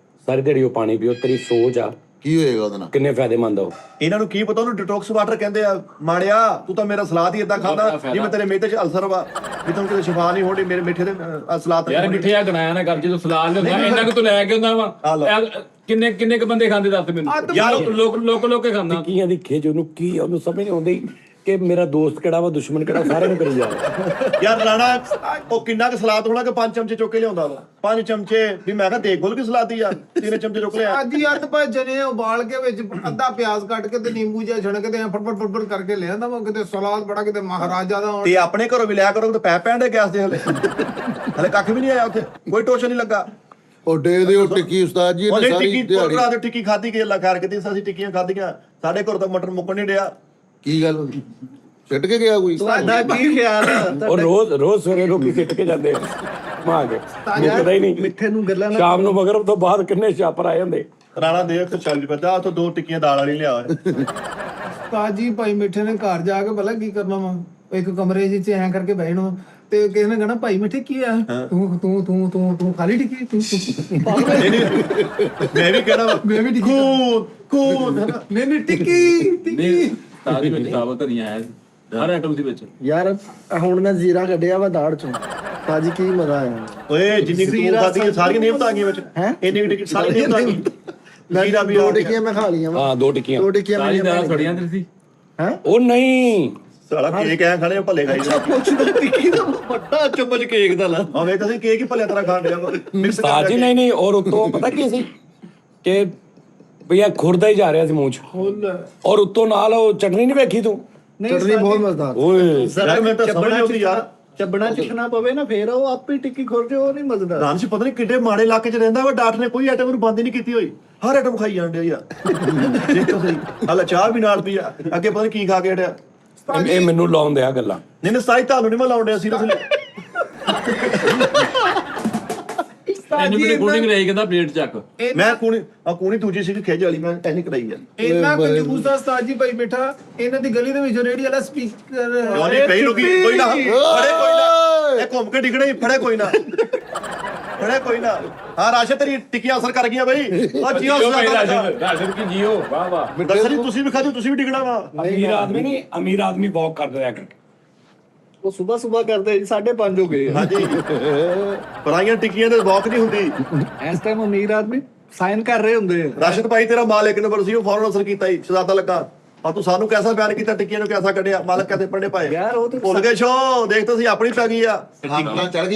Speaker 3: ਸਾਰੀ ਦਿਹਾੜੀ ਉਹ ਪਾਣੀ ਪੀਓ, ਤੇਰੀ ਸੋਚ ਆ
Speaker 5: ਕੀ ਹੋਏਗਾ ਉਹਦੇ ਨਾਲ?
Speaker 3: ਕਿੰਨੇ ਫਾਇਦੇਮੰਦ ਆ ਉਹ?
Speaker 1: ਇਹਨਾਂ ਨੂੰ ਕੀ ਪਤਾ, ਉਹਨੂੰ ਡਿਟੌਕਸ ਵਾਟਰ ਕਹਿੰਦੇ ਆ। ਮਾੜਿਆ ਤੂੰ ਤਾਂ ਮੇਰਾ ਸਲਾਦ ਹੀ ਇਦਾਂ ਖਾਂਦਾ ਜਿਵੇਂ ਤੇਰੇ ਮਿੱਠੇ 'ਚ ਅਲਸਰ ਵਾ, ਵੀ ਤੈਨੂੰ ਕਿਤੇ ਸ਼ਿਫਾ ਨਹੀਂ ਹੋਣੀ ਮੇਰੇ ਮਿੱਠੇ ਦੇ ਸਲਾਦ
Speaker 6: ਯਾਰ ਮਿੱਠੇ ਆ ਗਣਾਇਆ ਨਾ ਕਰ, ਜਦੋਂ ਸਲਾਦ ਲਿਆਉਂਦਾ ਇੰਨਾ ਕੁ ਤੂੰ ਲੈ ਕੇ ਹੁੰਦਾ ਵਾ। ਕਿੰਨੇ ਕ ਬੰਦੇ ਖਾਂਦੇ ਦੱਸ ਮੈਨੂੰ ਯਾਰ, ਲੋਕ ਕੇ ਖਾਂਦਾ।
Speaker 3: ਟਿੱਕੀਆਂ ਦੀ ਖਿੱਚ ਉਹਨੂੰ ਕੀ ਆ, ਉਹਨੂੰ ਸਮਝ ਨਹੀਂ ਆਉਂਦੀ ਕਿ ਮੇਰਾ ਦੋਸਤ ਕਿਹੜਾ ਵਾ, ਦੁਸ਼ਮਣ ਕਿਹੜਾ, ਸਾਰਿਆਂ ਨੂੰ ਕਰੀ ਜਾ ਰਿਹਾ।
Speaker 1: ਯਾਰ ਰਾਣਾ ਉਹ ਕਿੰਨਾ ਕੁ ਸਲਾਦ ਹੋਣਾ ਕਿ 5 ਚਮਚੇ ਚੁੱਕ ਕੇ ਲਿਆਉਂਦਾ ਵਾ, 5 ਚਮਚੇ ਵੀ ਮੈਂ ਕਿਹਾ ਦੇਖ ਖੋਲ ਕੇ ਸਲਾਦੀ ਆ, 3 ਚਮਚੇ ਚੁੱਕ ਲਿਆ।
Speaker 4: ਅੱਜ ਹੀ ਅੱਧ ਭਾਈ ਜਨੇ ਉਬਾਲ ਕੇ ਵਿੱਚ ਅੱਧਾ ਪਿਆਜ਼ ਕੱਟ ਕੇ ਤੇ ਨਿੰਬੂ ਜਿਹਾ ਛਿੜਕ ਕੇ ਫਟਫਟ ਕਰਕੇ ਲੈ ਆਂਦਾ ਵਾ, ਕਿਤੇ ਸਲਾਦ ਬੜਾ ਕਿਤੇ ਮਹਾਰਾਜਾ ਦਾ ਹੋਣ।
Speaker 1: ਤੇ ਆਪਣੇ ਘਰੋਂ ਵੀ ਲਿਆ ਕਰੋ ਤੇ ਪੈ ਪੈਣ ਦੇ ਗੈਸ ਦੇ ਹਲੇ ਕੱਖ ਵੀ ਨਹੀਂ ਆਇਆ ਉੱਥੇ, ਕੋਈ ਟੋਸ਼ਨ ਨਹੀਂ ਲੱਗਾ।
Speaker 5: ਉਹ ਡੇ ਦੇ ਉਹ ਟਿੱਕੀ ਉਸਤਾਦ ਜੀ
Speaker 1: ਉਹਨੇ
Speaker 5: ਇਹਨੇ ਸਾਰੀ
Speaker 1: ਟਿੱਕੀ
Speaker 5: ਦਿਹਾੜੀ
Speaker 1: ਪੋਟਰਾ ਦੇ ਟਿੱਕੀ ਖਾਧੀ ਕਿ ਅੱਲਾ ਖੈਰ ਕੀਤੀ, ਅਸੀਂ ਟਿੱਕੀਆਂ ਖਾਧੀਆਂ, ਸਾਡੇ ਘਰ ਤਾਂ ਮਟਰ ਮੁੱਕਣ ਨਹੀਂ ਡਿਆ।
Speaker 5: ਕੀ ਗੱਲ ਹੋਈ? ਛੱਡ ਕੇ ਗਿਆ ਕੋਈ?
Speaker 2: ਤੁਹਾਡਾ ਕੀ ਖਿਆਲ ਹੈ?
Speaker 3: ਉਹ ਰੋਜ਼ ਸਵੇਰੇ ਲੋਕੀ ਸਿੱਟ ਕੇ ਜਾਂਦੇ ਆ ਮਾਂ ਕੇ, ਮੁੱਕਦਾ ਹੀ ਨਹੀਂ।
Speaker 2: ਮਿੱਠੇ ਨੂੰ ਗੱਲਾਂ ਨਾ
Speaker 3: ਸ਼ਾਮ ਨੂੰ ਮਗਰਬ ਤੋਂ ਬਾਅਦ ਕਿੰਨੇ ਛਾਪਰ ਆਏ ਹੁੰਦੇ।
Speaker 1: ਰਾਣਾ ਦੇਖ ਤੇ ਚੱਲ ਪਤਾ ਉੱਥੋਂ 2 ਟਿੱਕੀਆਂ ਦਾਲ ਵਾਲੀ ਲਿਆ ਓਏ।
Speaker 4: ਤਾਜੀ ਭਾਈ ਮਿੱਠੇ ਨੇ ਘਰ ਜਾ ਕੇ ਭਲਾ ਕੀ ਕਰਨਾ ਵਾ, ਇੱਕ ਕਮਰੇ 'ਚ ਐਂ ਕਰਕੇ ਬਹਿਣਾ ਤੇ ਕਿਸੇ ਨੇ ਕਹਣਾ ਭਾਈ ਮਿੱਠੇ ਕੀ ਆ, ਤੂੰ ਖਾਲੀ ਟਿੱਕੀ ਤੂੰ
Speaker 1: ਮੈਂ ਵੀ ਕਹਿਣਾ
Speaker 4: ਮੈਂ ਵੀ ਟਿੱਕੀ ਨਹੀਂ ਟਿੱਕੀ
Speaker 6: ਤਾਜੀ ਵਿੱਚ ਸਾਬਤ ਧਨੀਆ ਹੈ ਹਰ ਆਈਟਮ ਦੇ ਵਿੱਚ।
Speaker 8: ਯਾਰ ਹੁਣ ਮੈਂ ਜ਼ੀਰਾ ਕੱਢਿਆ ਵਾ ਦਾੜ ਚੋਂ, ਤਾਜੀ ਕੀ ਮਜ਼ਾ ਆਇਆ।
Speaker 1: ਓਏ ਜਿੰਨੀ ਕੁ ਤੂੰ ਖਾਧੀ ਸਾਰੀਆਂ ਨਿਯਮਤਾਂ ਆ ਗਈਆਂ ਵਿੱਚ, ਇੰਨੀ ਕੁ ਟਿੱਕੀ ਸਾਰੀਆਂ ਨਿਯਮਤਾਂ ਆ ਗਈਆਂ। ਜੀਰਾ ਵੀ ਆ
Speaker 8: 2
Speaker 1: ਗਿਆ।
Speaker 8: ਟਿੱਕੀਆਂ ਮੈਂ ਖਾ ਲਈਆਂ ਵਾ।
Speaker 3: ਹਾਂ 2 ਟਿੱਕੀਆਂ।
Speaker 8: 2 ਟਿੱਕੀਆਂ
Speaker 6: ਤਾਜੀ
Speaker 8: ਮੈਂ
Speaker 6: ਦਾਲ ਫੜੀਆਂ ਤੇ ਸੀ।
Speaker 3: ਉਹ ਨਹੀਂ
Speaker 1: ਸਾਲਾ ਕੇਕ ਐ ਖਾਣੇ ਭੱਲੇ ਖਾਈ
Speaker 2: ਪੁੱਛਦਾ ਟਿੱਕੀ ਦਾ ਵੱਡਾ ਚਮਚ ਕੇਕ ਦਾ ਲਾ।
Speaker 1: ਆਵੇ ਤਾਂ ਕੇਕ ਹੀ ਭੱਲੇ ਤਰ੍ਹਾਂ ਖਾਣ ਡਿਆ ਮਿਕਸ
Speaker 3: ਉਸਤਾਦ ਜੀ ਨਹੀਂ ਔਰ ਉੱਤੋਂ ਪਤਾ ਕੀ ਸੀ ਕਿ ਭਈਆ ਖੁਰਦਾ ਹੀ ਜਾ ਰਿਹਾ ਸੀ ਮੂੰਹ 'ਚ, ਔਰ ਉੱਤੋਂ ਨਾਲ ਉਹ ਚਟਨੀ ਨਹੀਂ ਵੇਖੀ ਤੂੰ?
Speaker 8: ਚਟਨੀ ਬਹੁਤ ਮਜ਼ੇਦਾਰ।
Speaker 3: ਓਏ
Speaker 1: ਯਾਰ ਮੈਂ ਤਾਂ ਸਮਝ ਨਹੀਂ ਆਉਂਦੀ ਯਾਰ।
Speaker 2: ਚੱਬਣਾ ਚੁੱਕਣਾ ਪਵੇ ਨਾ ਫੇਰ ਉਹ ਆਪੇ ਟਿੱਕੀ ਖੁਰ ਜੇ, ਉਹ ਨਹੀਂ ਮਜ਼ੇਦਾਰ।
Speaker 1: ਰਾਮ ਜੀ ਪਤਾ ਨਹੀਂ ਕਿੱਡੇ ਮਾੜੇ ਇਲਾਕੇ 'ਚ ਰਹਿੰਦਾ ਵਾ, ਡਾਕਟਰ ਨੇ ਕੋਈ ਆਈਟਮ ਨੂੰ ਬੰਦ ਹੀ ਨਹੀਂ ਕੀਤੀ ਹੋਈ, ਹਰ ਆਈਟਮ ਖਾਈ ਜਾਂਦੇ ਯਾਰ। ਦੇਖੋ ਸਹੀ ਹਾਲੇ ਚਾਹ ਵੀ ਨਾਲ ਪੀ ਆ, ਅੱਗੇ ਪਤਾ ਨਹੀਂ ਕੀ ਖਾ ਕੇ ਹਟਿਆ।
Speaker 3: ਇਹ ਮੈਨੂੰ ਲਾਉਣ ਦਿਆ ਗੱਲਾਂ।
Speaker 1: ਨਹੀਂ ਸਾਈ ਤੁਹਾਨੂੰ ਨਹੀਂ ਮੈਂ ਲਾਉਣ ਡਿਆ ਸੀਰੀਅਸਲੀ।
Speaker 6: ਇਹਨੂੰ ਵੀ ਰਿਕਾਰਡਿੰਗ ਰਹੀ ਕਹਿੰਦਾ ਪਲੇਟ ਚੱਕ।
Speaker 1: ਮੈਂ ਕੂਣੀ ਦੂਜੀ ਸੀ ਖੇਜ ਵਾਲੀ, ਮੈਂ ਐਨੀ ਕਰਾਈ ਆ।
Speaker 4: ਇੰਨਾ ਕੰਜੂਸ ਦਾ ਉਸਤਾਦ ਜੀ ਭਾਈ ਮਿੱਠਾ, ਇਹਨਾਂ ਦੀ ਗਲੀ ਦੇ ਵਿੱਚ ਰੇੜੀ ਵਾਲਾ ਸਪੀਕਰ
Speaker 1: ਉਹਨੇ ਕਈ ਲੋਕੀ ਕੋਈ ਨਾ ਫੜੇ, ਕੋਈ ਨਾ ਇਹ ਘੁੰਮ ਕੇ ਡਿਗੜੇ ਫੜੇ, ਕੋਈ ਨਾ ਫੜੇ, ਕੋਈ ਨਾ। ਹਾਂ ਰਾਸ਼ਦ ਤੇਰੀ ਟਿੱਕੀਆਂ ਅਸਰ ਕਰ ਗਈਆਂ ਬਈ। ਉਹ ਜੀਓ
Speaker 6: ਰਾਸ਼ਨ ਕੀ ਜੀਓ ਵਾਹ ਵਾਹ।
Speaker 1: ਦੱਸਣੀ ਤੁਸੀਂ ਵੀ ਖਾਜੋ, ਤੁਸੀਂ ਵੀ ਡਿਗਣਾ ਵਾ।
Speaker 3: ਅਮੀਰ ਆਦਮੀ ਨਹੀਂ, ਅਮੀਰ ਆਦਮੀ ਵਾਕ ਕਰਦਾ ਰਿਹਾ ਕਰਕੇ।
Speaker 2: ਉਹ ਸਵੇਰ ਕਰਦੇ 5:30 ਹੋ ਗਏ।
Speaker 1: ਹਾਂਜੀ ਪਰਾਈਆਂ ਟਿੱਕੀਆਂ ਤੇ ਵਾਕ ਨਹੀਂ ਹੁੰਦੀ।
Speaker 2: ਇਸ ਟਾਈਮ ਅਮੀਰ ਆਦਮੀ ਸਾਈਨ ਕਰ ਰਹੇ ਹੁੰਦੇ ਆ।
Speaker 1: ਰਾਸ਼ਦ ਭਾਈ ਤੇਰਾ ਮਾਲ ਇੱਕ ਨੰਬਰ ਸੀ, ਉਹ ਫੌਰਨ ਅਸਰ ਕੀਤਾ ਹੀ ਸ਼ਜ਼ਾਦਾ ਲੱਗਾ। ਆ ਤੂੰ ਸਾਨੂੰ ਕੈਸਾ ਬਿਆਨ ਕੀਤਾ, ਟਿੱਕੀਆਂ ਨੂੰ ਕੈਸਾ ਕੱਢਿਆ, ਮਾਲਕ ਕਹਤੇ ਪੜਨੇ ਪਾਏ
Speaker 2: ਯਾਰ ਉਹ ਤੇ
Speaker 1: ਭੁੱਲ ਗਏ ਛੋ। ਦੇਖ ਤੁਸੀਂ ਆਪਣੀ ਪੈ ਗਈ ਆ,
Speaker 5: ਥਕਾਵਟਾਂ ਚੜ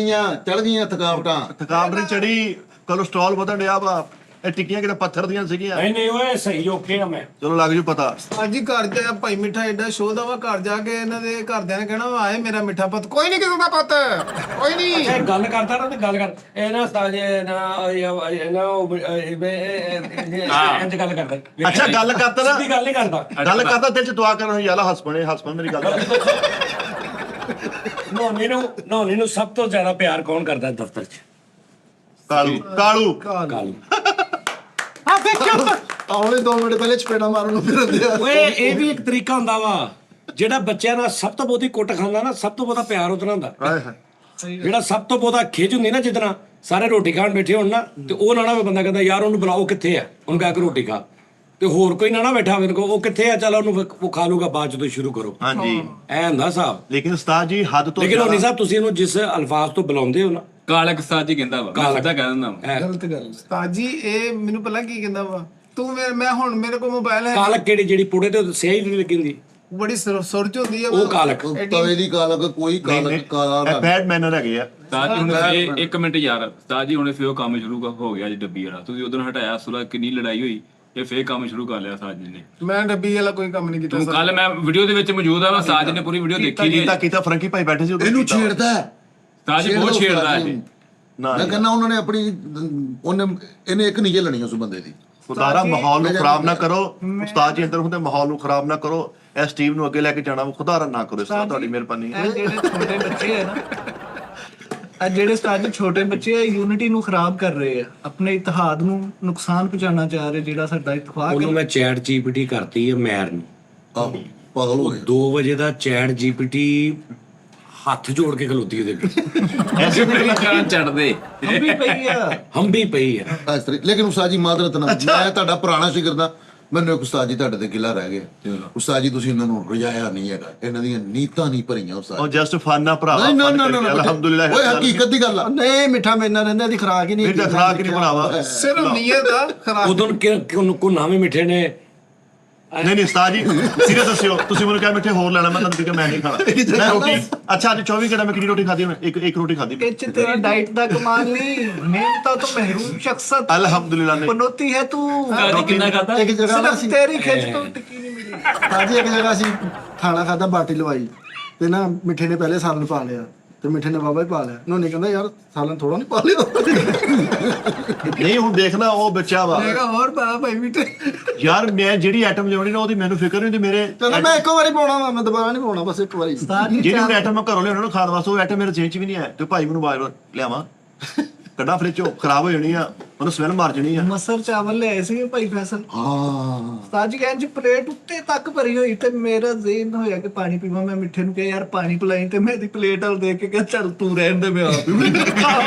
Speaker 5: ਗਈਆਂ ਥਕਾਵਟਾਂ।
Speaker 1: ਥਕਾਵਟ ਨਹੀਂ ਚੜੀ, ਕੋਲੇਸਟ੍ਰੋਲ ਵਧਣ ਡਿਆ ਵਾ। ਇਹ ਟਿੱਕੀਆਂ ਕਿਤੇ ਪੱਥਰ ਦੀਆਂ ਸੀਗੀਆਂ।
Speaker 3: ਨਹੀਂ ਓਏ ਸਹੀ ਓਕੇ ਆ ਮੈਂ।
Speaker 1: ਚਲੋ ਲੱਗ ਜੂ ਪਤਾ।
Speaker 4: ਅੱਜ ਹੀ ਘਰ ਜਾ ਭਾਈ ਮਿੱਠਾ ਐਡਾ ਸ਼ੋਅ ਦਾ ਵਾ, ਘਰ ਜਾ ਕੇ ਇਹਨਾਂ ਦੇ ਘਰਦਿਆਂ ਨੇ ਕਹਿਣਾ ਵਾ ਆਏ ਮੇਰਾ ਮਿੱਠਾ ਪੁੱਤ। ਕੋਈ ਨਹੀਂ ਕਿਸੇ ਦਾ ਪੁੱਤ, ਕੋਈ ਨਹੀਂ।
Speaker 3: ਇਹ ਗੱਲ ਕਰਦਾ ਨਾ ਤੇ ਗੱਲ ਕਰ, ਇਹ ਨਾ ਉਸਤਾਦ ਜੀ ਨਾ ਇੰਜ ਗੱਲ ਕਰਦਾ।
Speaker 1: ਅੱਛਾ ਗੱਲ ਕਰਦਾ ਨਾ,
Speaker 3: ਸਿੱਧੀ ਗੱਲ ਨਹੀਂ ਕਰਦਾ।
Speaker 1: ਗੱਲ ਕਰਦਾ ਦਿਲ ਚ ਦੁਆ ਕਰਨ ਯਾਲਾ ਹਸਪਣ ਮੇਰੀ ਗੱਲ।
Speaker 3: ਨੌਨੀ ਨੂੰ ਸਭ ਤੋਂ ਜ਼ਿਆਦਾ ਪਿਆਰ ਕੌਣ ਕਰਦਾ ਦਫ਼ਤਰ 'ਚ?
Speaker 1: ਕਾਲੂ
Speaker 3: ਕਾਲੂ।
Speaker 8: ਆਉਣੇ 2 ਮਿੰਟ ਪਹਿਲੇ ਚਪੇੜਾ ਮਾਰਨ ਨੂੰ ਫਿਰਦੇ ਆ।
Speaker 3: ਓਏ ਇਹ ਵੀ ਇੱਕ ਤਰੀਕਾ ਹੁੰਦਾ ਵਾ, ਜਿਹੜਾ ਬੱਚਿਆਂ ਨਾਲ ਸਭ ਤੋਂ ਬਹੁਤੀ ਕੁੱਟ ਖਾਂਦਾ ਨਾ, ਸਭ ਤੋਂ ਬਹੁਤਾ ਪਿਆਰ ਉਤਨਾ ਹੁੰਦਾ। ਜਿਹੜਾ ਸਭ ਤੋਂ ਬਹੁਤਾ ਖਿੱਚ ਹੁੰਦੀ ਨਾ, ਜਿੱਦਣਾ ਸਾਰੇ ਰੋਟੀ ਖਾਣ ਬੈਠੇ ਹੋਣ ਨਾ, ਤੇ ਉਹ ਨਾ ਬੰਦਾ ਕਹਿੰਦਾ ਯਾਰ ਉਹਨੂੰ ਬੁਲਾਓ, ਕਿੱਥੇ ਆ, ਉਹਨੂੰ ਕਹਿ ਕੇ ਰੋਟੀ ਖਾ। ਤੇ ਹੋਰ ਕੋਈ ਨਾ ਬੈਠਾ ਹੋਵੇ ਕੋ ਉਹ ਕਿੱਥੇ ਆ, ਚੱਲ ਉਹਨੂੰ ਉਹ ਖਾ ਲੂਗਾ, ਬਾਅਦ ਚ ਤੋਂ ਸ਼ੁਰੂ ਕਰੋ।
Speaker 1: ਹਾਂਜੀ
Speaker 3: ਐ ਹੁੰਦਾ ਸਾਹਿਬ।
Speaker 1: ਲੇਕਿਨ ਉਸਤਾਦ ਜੀ ਹੱਦ ਤੋਂ
Speaker 3: ਲੇਕਿਨ ਹੋਣੀ ਸਾਹਿਬ ਤੁਸੀਂ ਇਹਨੂੰ ਜਿਸ ਅਲਫਾਜ਼ ਤੋਂ ਬੁਲਾਉਂਦੇ ਹੋ ਨਾ,
Speaker 6: ਕਾਲਕ ਸਾਜੀ ਕਹਿੰਦਾ ਵਾ, ਮੈਂ ਸਿੱਧਾ ਕਹਿ ਦਿੰਦਾ ਵਾ।
Speaker 4: ਗਲਤ ਗੱਲ ਉਸਤਾਦ ਜੀ। ਇਹ ਮੈਨੂੰ ਪਹਿਲਾਂ ਕੀ ਕਹਿੰਦਾ ਵਾ, ਤੂੰ ਮੈਂ ਹੁਣ ਮੇਰੇ ਕੋਲ ਮੋਬਾਈਲ ਹੈ,
Speaker 3: ਕਾਲਕ ਕਿਹੜੀ ਜਿਹੜੀ ਪੁੜੇ ਤੇ ਸਿਆਹੀ ਨਹੀਂ ਲੱਗੀ ਹੁੰਦੀ,
Speaker 4: ਬੜੀ ਸੁਰ ਚ ਹੁੰਦੀ ਆ
Speaker 3: ਉਹ ਕਾਲਕ।
Speaker 5: ਤਵੇ ਦੀ ਕਾਲਕ ਕੋਈ ਕਾਲਕ ਕਾਲਾ
Speaker 1: ਬੈਡ ਮੈਨਰ ਹੈਗੇ ਆ।
Speaker 6: ਉਸਤਾਦ ਜੀ ਹੁਣ ਇੱਕ ਮਿੰਟ ਯਾਰ, ਉਸਤਾਦ ਜੀ ਹੁਣੇ ਫੇਰ ਕੰਮ ਸ਼ੁਰੂ ਹੋ ਗਿਆ ਜੀ ਡੱਬੀ ਵਾਲਾ। ਤੁਸੀਂ ਉਦੋਂ ਹਟਾਇਆ ਸੁਲਾ, ਕਿੰਨੀ ਲੜਾਈ ਹੋਈ, ਇਹ ਫੇਰ ਕੰਮ ਸ਼ੁਰੂ ਕਰ ਲਿਆ ਉਸਤਾਦ ਜੀ ਨੇ।
Speaker 4: ਮੈਂ ਡੱਬੀ ਵਾਲਾ ਕੋਈ ਕੰਮ ਨਹੀਂ ਕੀਤਾ।
Speaker 6: ਕੱਲ ਮੈਂ ਵੀਡੀਓ ਦੇ ਵਿੱਚ ਮੌਜੂਦ ਆ, ਉਸਤਾਦ ਜੀ ਨੇ ਪੂਰੀ ਵੀਡੀਓ ਦੇਖੀ ਜੀ।
Speaker 1: ਕੀਤਾ ਫਰੰਕੀ ਭਾਈ ਬੈਠੇ ਸੀ ਉਦੋਂ
Speaker 5: ਇਹਨੂੰ ਛੇੜਦਾ ਹੈ।
Speaker 6: ਉਸਤਾਦ ਜੀ ਬਹੁਤ ਛੇੜਦਾ ਇਹ।
Speaker 5: ਮੈਂ ਕਹਿੰਦਾ ਉਹਨਾਂ ਨੇ ਇਹਨੇ ਇੱਕ ਨਹੀਂ ਝੱਲਣੀ ਉਸ ਬੰਦੇ ਦੀ।
Speaker 1: ਖੁਦਾਰਾ ਮਾਹੌਲ ਨੂੰ ਖਰਾਬ ਨਾ ਕਰੋ। ਉਸਤਾਦ ਜੀ ਅੰਦਰ ਹੁੰਦੇ, ਮਾਹੌਲ ਨੂੰ ਖਰਾਬ ਨਾ ਕਰੋ। ਇਸ ਟੀਮ ਨੂੰ ਅੱਗੇ ਲੈ ਕੇ ਜਾਣਾ ਖੁਦਾਰਾ ਨਾ ਕਰੋ। ਉਸਤਾਦ ਤੁਹਾਡੀ ਮਿਹਰਬਾਨੀ ਹੈ।
Speaker 2: ਇਹ ਜਿਹੜੇ ਛੋਟੇ ਬੱਚੇ ਆ ਨਾ, ਆ ਜਿਹੜੇ ਉਸਤਾਦ ਜੀ ਛੋਟੇ ਬੱਚੇ ਆ, ਯੂਨਿਟੀ ਨੂੰ ਖਰਾਬ ਕਰ ਰਹੇ ਆ, ਆਪਣੇ ਇਤਿਹਾਦ ਨੂੰ ਨੁਕਸਾਨ ਪਹੁੰਚਾਉਣਾ ਚਾਹ ਰਹੇ। ਜਿਹੜਾ ਸਾਡਾ ਇਤਫਾਕ
Speaker 3: ਉਹਨੂੰ ਮੈਂ ਚੈਟ ਜੀਪੀਟੀ ਕਰਤੀ ਹੈ ਮੈਰ ਨੂੰ।
Speaker 5: ਆਹੋ ਪਾਗਲ ਹੋ ਗਏ।
Speaker 3: 2 ਵਜੇ ਦਾ ਚੈਟ ਜੀਪੀਟੀ ਹੱਥ ਜੋੜ ਕੇ ਖਲੋਤੀ ਉਹਦੇ ਅੱਗੇ।
Speaker 1: ਐਸੇ
Speaker 6: ਮੇਰੀ ਜਾਨ ਚੜਦੇ
Speaker 2: ਹੰਬੀ ਪਈ ਆ
Speaker 3: ਹੰਬੀ ਪਈ ਆ।
Speaker 5: ਇਸ ਤਰੀਕੇ ਲੇਕਿਨ ਉਸਤਾਦ ਜੀ ਮਾਦਰਤ ਨਾ ਮੈਂ ਤੁਹਾਡਾ ਪੁਰਾਣਾ ਸ਼ਾਗਿਰਦ ਮੈਨੂੰ ਇੱਕ ਉਸਤਾਦ ਜੀ ਤੁਹਾਡੇ ਤੇ ਗਿਲਾ ਰਹਿ ਗਿਆ ਉਸਤਾਦ ਜੀ ਤੁਸੀਂ ਇਹਨਾਂ ਨੂੰ ਰਜਾਇਆ ਨਹੀਂ ਹੈਗਾ ਇਹਨਾਂ ਦੀਆਂ ਨੀਤਾਂ ਨਹੀਂ ਭਰੀਆਂ ਉਸਤਾਦ
Speaker 1: ਉਹ ਜਸਟ ਫਨ ਆ ਭਰਾਵਾ
Speaker 5: ਨਹੀਂ ਨਾ
Speaker 1: fun
Speaker 5: ਨਾ
Speaker 1: ਕਰਕੇ,
Speaker 5: ਨਾ
Speaker 1: ਅਲਹਮਦੁਲਿਲਾ
Speaker 5: ਓਏ ਹਕੀਕਤ ਦੀ ਗੱਲ ਆ
Speaker 8: ਨਹੀਂ ਮਿੱਠਾ ਮੈਨਾਂ ਰਹਿੰਦਾ ਦੀ ਖਰਾਕ ਹੀ ਨਹੀਂ
Speaker 1: ਮੇਰਾ ਖਰਾਕ ਨਹੀਂ ਭਰਾਵਾ
Speaker 4: ਸਿਰਫ ਨੀਅਤ ਆ ਖਰਾਬ।
Speaker 3: ਉਦੋਂ ਕੋ ਨਾਵੇਂ ਮਿੱਠੇ ਨੇ
Speaker 1: ਨਹੀਂ ਨਹੀਂ ਉਸਤਾਦ ਜੀ ਸੀਰੀਅਸ ਦੱਸਿਓ ਤੁਸੀਂ ਮੈਨੂੰ ਕਿਹਾ ਮਿੱਠੇ ਹੋਰ ਲੈਣਾ ਮੈਂ ਤੁਹਾਨੂੰ ਕਿਹਾ ਮੈਂ ਨਹੀਂ ਖਾਣਾ ਮੈਂ ਰੋਟੀ ਅੱਛਾ ਅੱਜ 24 ਘੰਟੇ ਮੈਂ ਕਿੰਨੀ ਰੋਟੀ ਖਾਧੀ ਮੈਂ ਇੱਕ ਰੋਟੀ ਖਾਧੀ ਮੈਂ
Speaker 2: ਇਹ 'ਚ तेरी डाइट ਦਾ कमाल नहीं मेहनत तो महरूम शख्सियत
Speaker 1: अल्हम्दुलिल्लाह नहीं
Speaker 2: पनौती है तू
Speaker 6: ਸਾਜੀ ਕਿੰਨਾ ਖਾਦਾ
Speaker 8: ਇੱਕ ਜਗ੍ਹਾ ਨਾ
Speaker 2: सिर्फ
Speaker 8: ਅਸੀਂ
Speaker 2: तेरी खिच तो टिकी नहीं मिली
Speaker 8: ਸਾਜੀ ਇੱਕ ਜਗ੍ਹਾ ਅਸੀਂ ਖਾਣਾ ਖਾਦਾ ਬਾਟੀ ਲਵਾਈ ਤੇ ਨਾ ਮਿੱਠੇ ਨੇ ਪਹਿਲੇ ਸਾਲਨ ਪਾ ਲਿਆ ਤੇ ਮਿੱਠੇ ਨੇ ਬਾਬਾ ਹੀ ਪਾ ਲਿਆ ਨੋਨੀ ਕਹਿੰਦਾ ਯਾਰ ਸਾਲਨ ਥੋੜਾ ਨਹੀਂ ਪਾ ਲਿਆ
Speaker 1: ਨਹੀਂ ਹੁਣ ਦੇਖਣਾ ਉਹ ਬੱਚਾ ਵਾ
Speaker 8: ਮੈਂ ਕਿਹਾ ਹੋਰ ਪਾ ਭਾਈ ਮਿੱਠੇ
Speaker 1: ਯਾਰ ਮੈਂ ਜਿਹੜੀ ਆਈਟਮ ਲਿਆਉਣੀ ਨਾ ਉਹਦੀ ਮੈਨੂੰ ਫਿਕਰ ਨਹੀਂ ਹੁੰਦੀ ਮੇਰੇ
Speaker 8: ਕਹਿੰਦਾ ਮੈਂ ਇੱਕੋ ਵਾਰੀ ਪਾਉਣਾ ਵਾ ਮੈਂ ਦੁਬਾਰਾ ਨਹੀਂ ਪਾਉਣਾ ਬਸ ਇੱਕ ਵਾਰੀ
Speaker 1: ਜਿਹੜੀ ਹੁਣ ਆਈਟਮ ਮੈਂ ਘਰੋਂ ਲਿਆਉਣਾ ਨਾ ਖਾਣ ਵਾਸਤੇ ਉਹ ਆਈਟਮ ਮੇਰੇ ਜੇਬ 'ਚ ਵੀ ਨਹੀਂ ਹੈ ਤੇ ਭਾਈ ਮੈਨੂੰ ਬਾਹਰ ਲਿਆਵਾਂ ਕੱਢਾਂ ਫ੍ਰਿਜ 'ਚੋਂ ਖਰਾਬ ਹੋ ਜਾਣੀ ਆ ਉਹਨੂੰ ਸਮੈਲ ਮਾਰ ਜਾਣੀ ਆ
Speaker 2: मसर चावल ले ऐसे ही भाई फैसल
Speaker 5: ਹਾਂ
Speaker 2: साजी कहन जी प्लेट उत्ते तक भरी हुई ते मेरा ज़हन होया कि पानी पीवा मैं मिठे नु कहा यार पानी पिलाई ते मेरी प्लेट वाल देख के कहा चल तू रहन दे मैं आप ही
Speaker 1: ਮੈਂ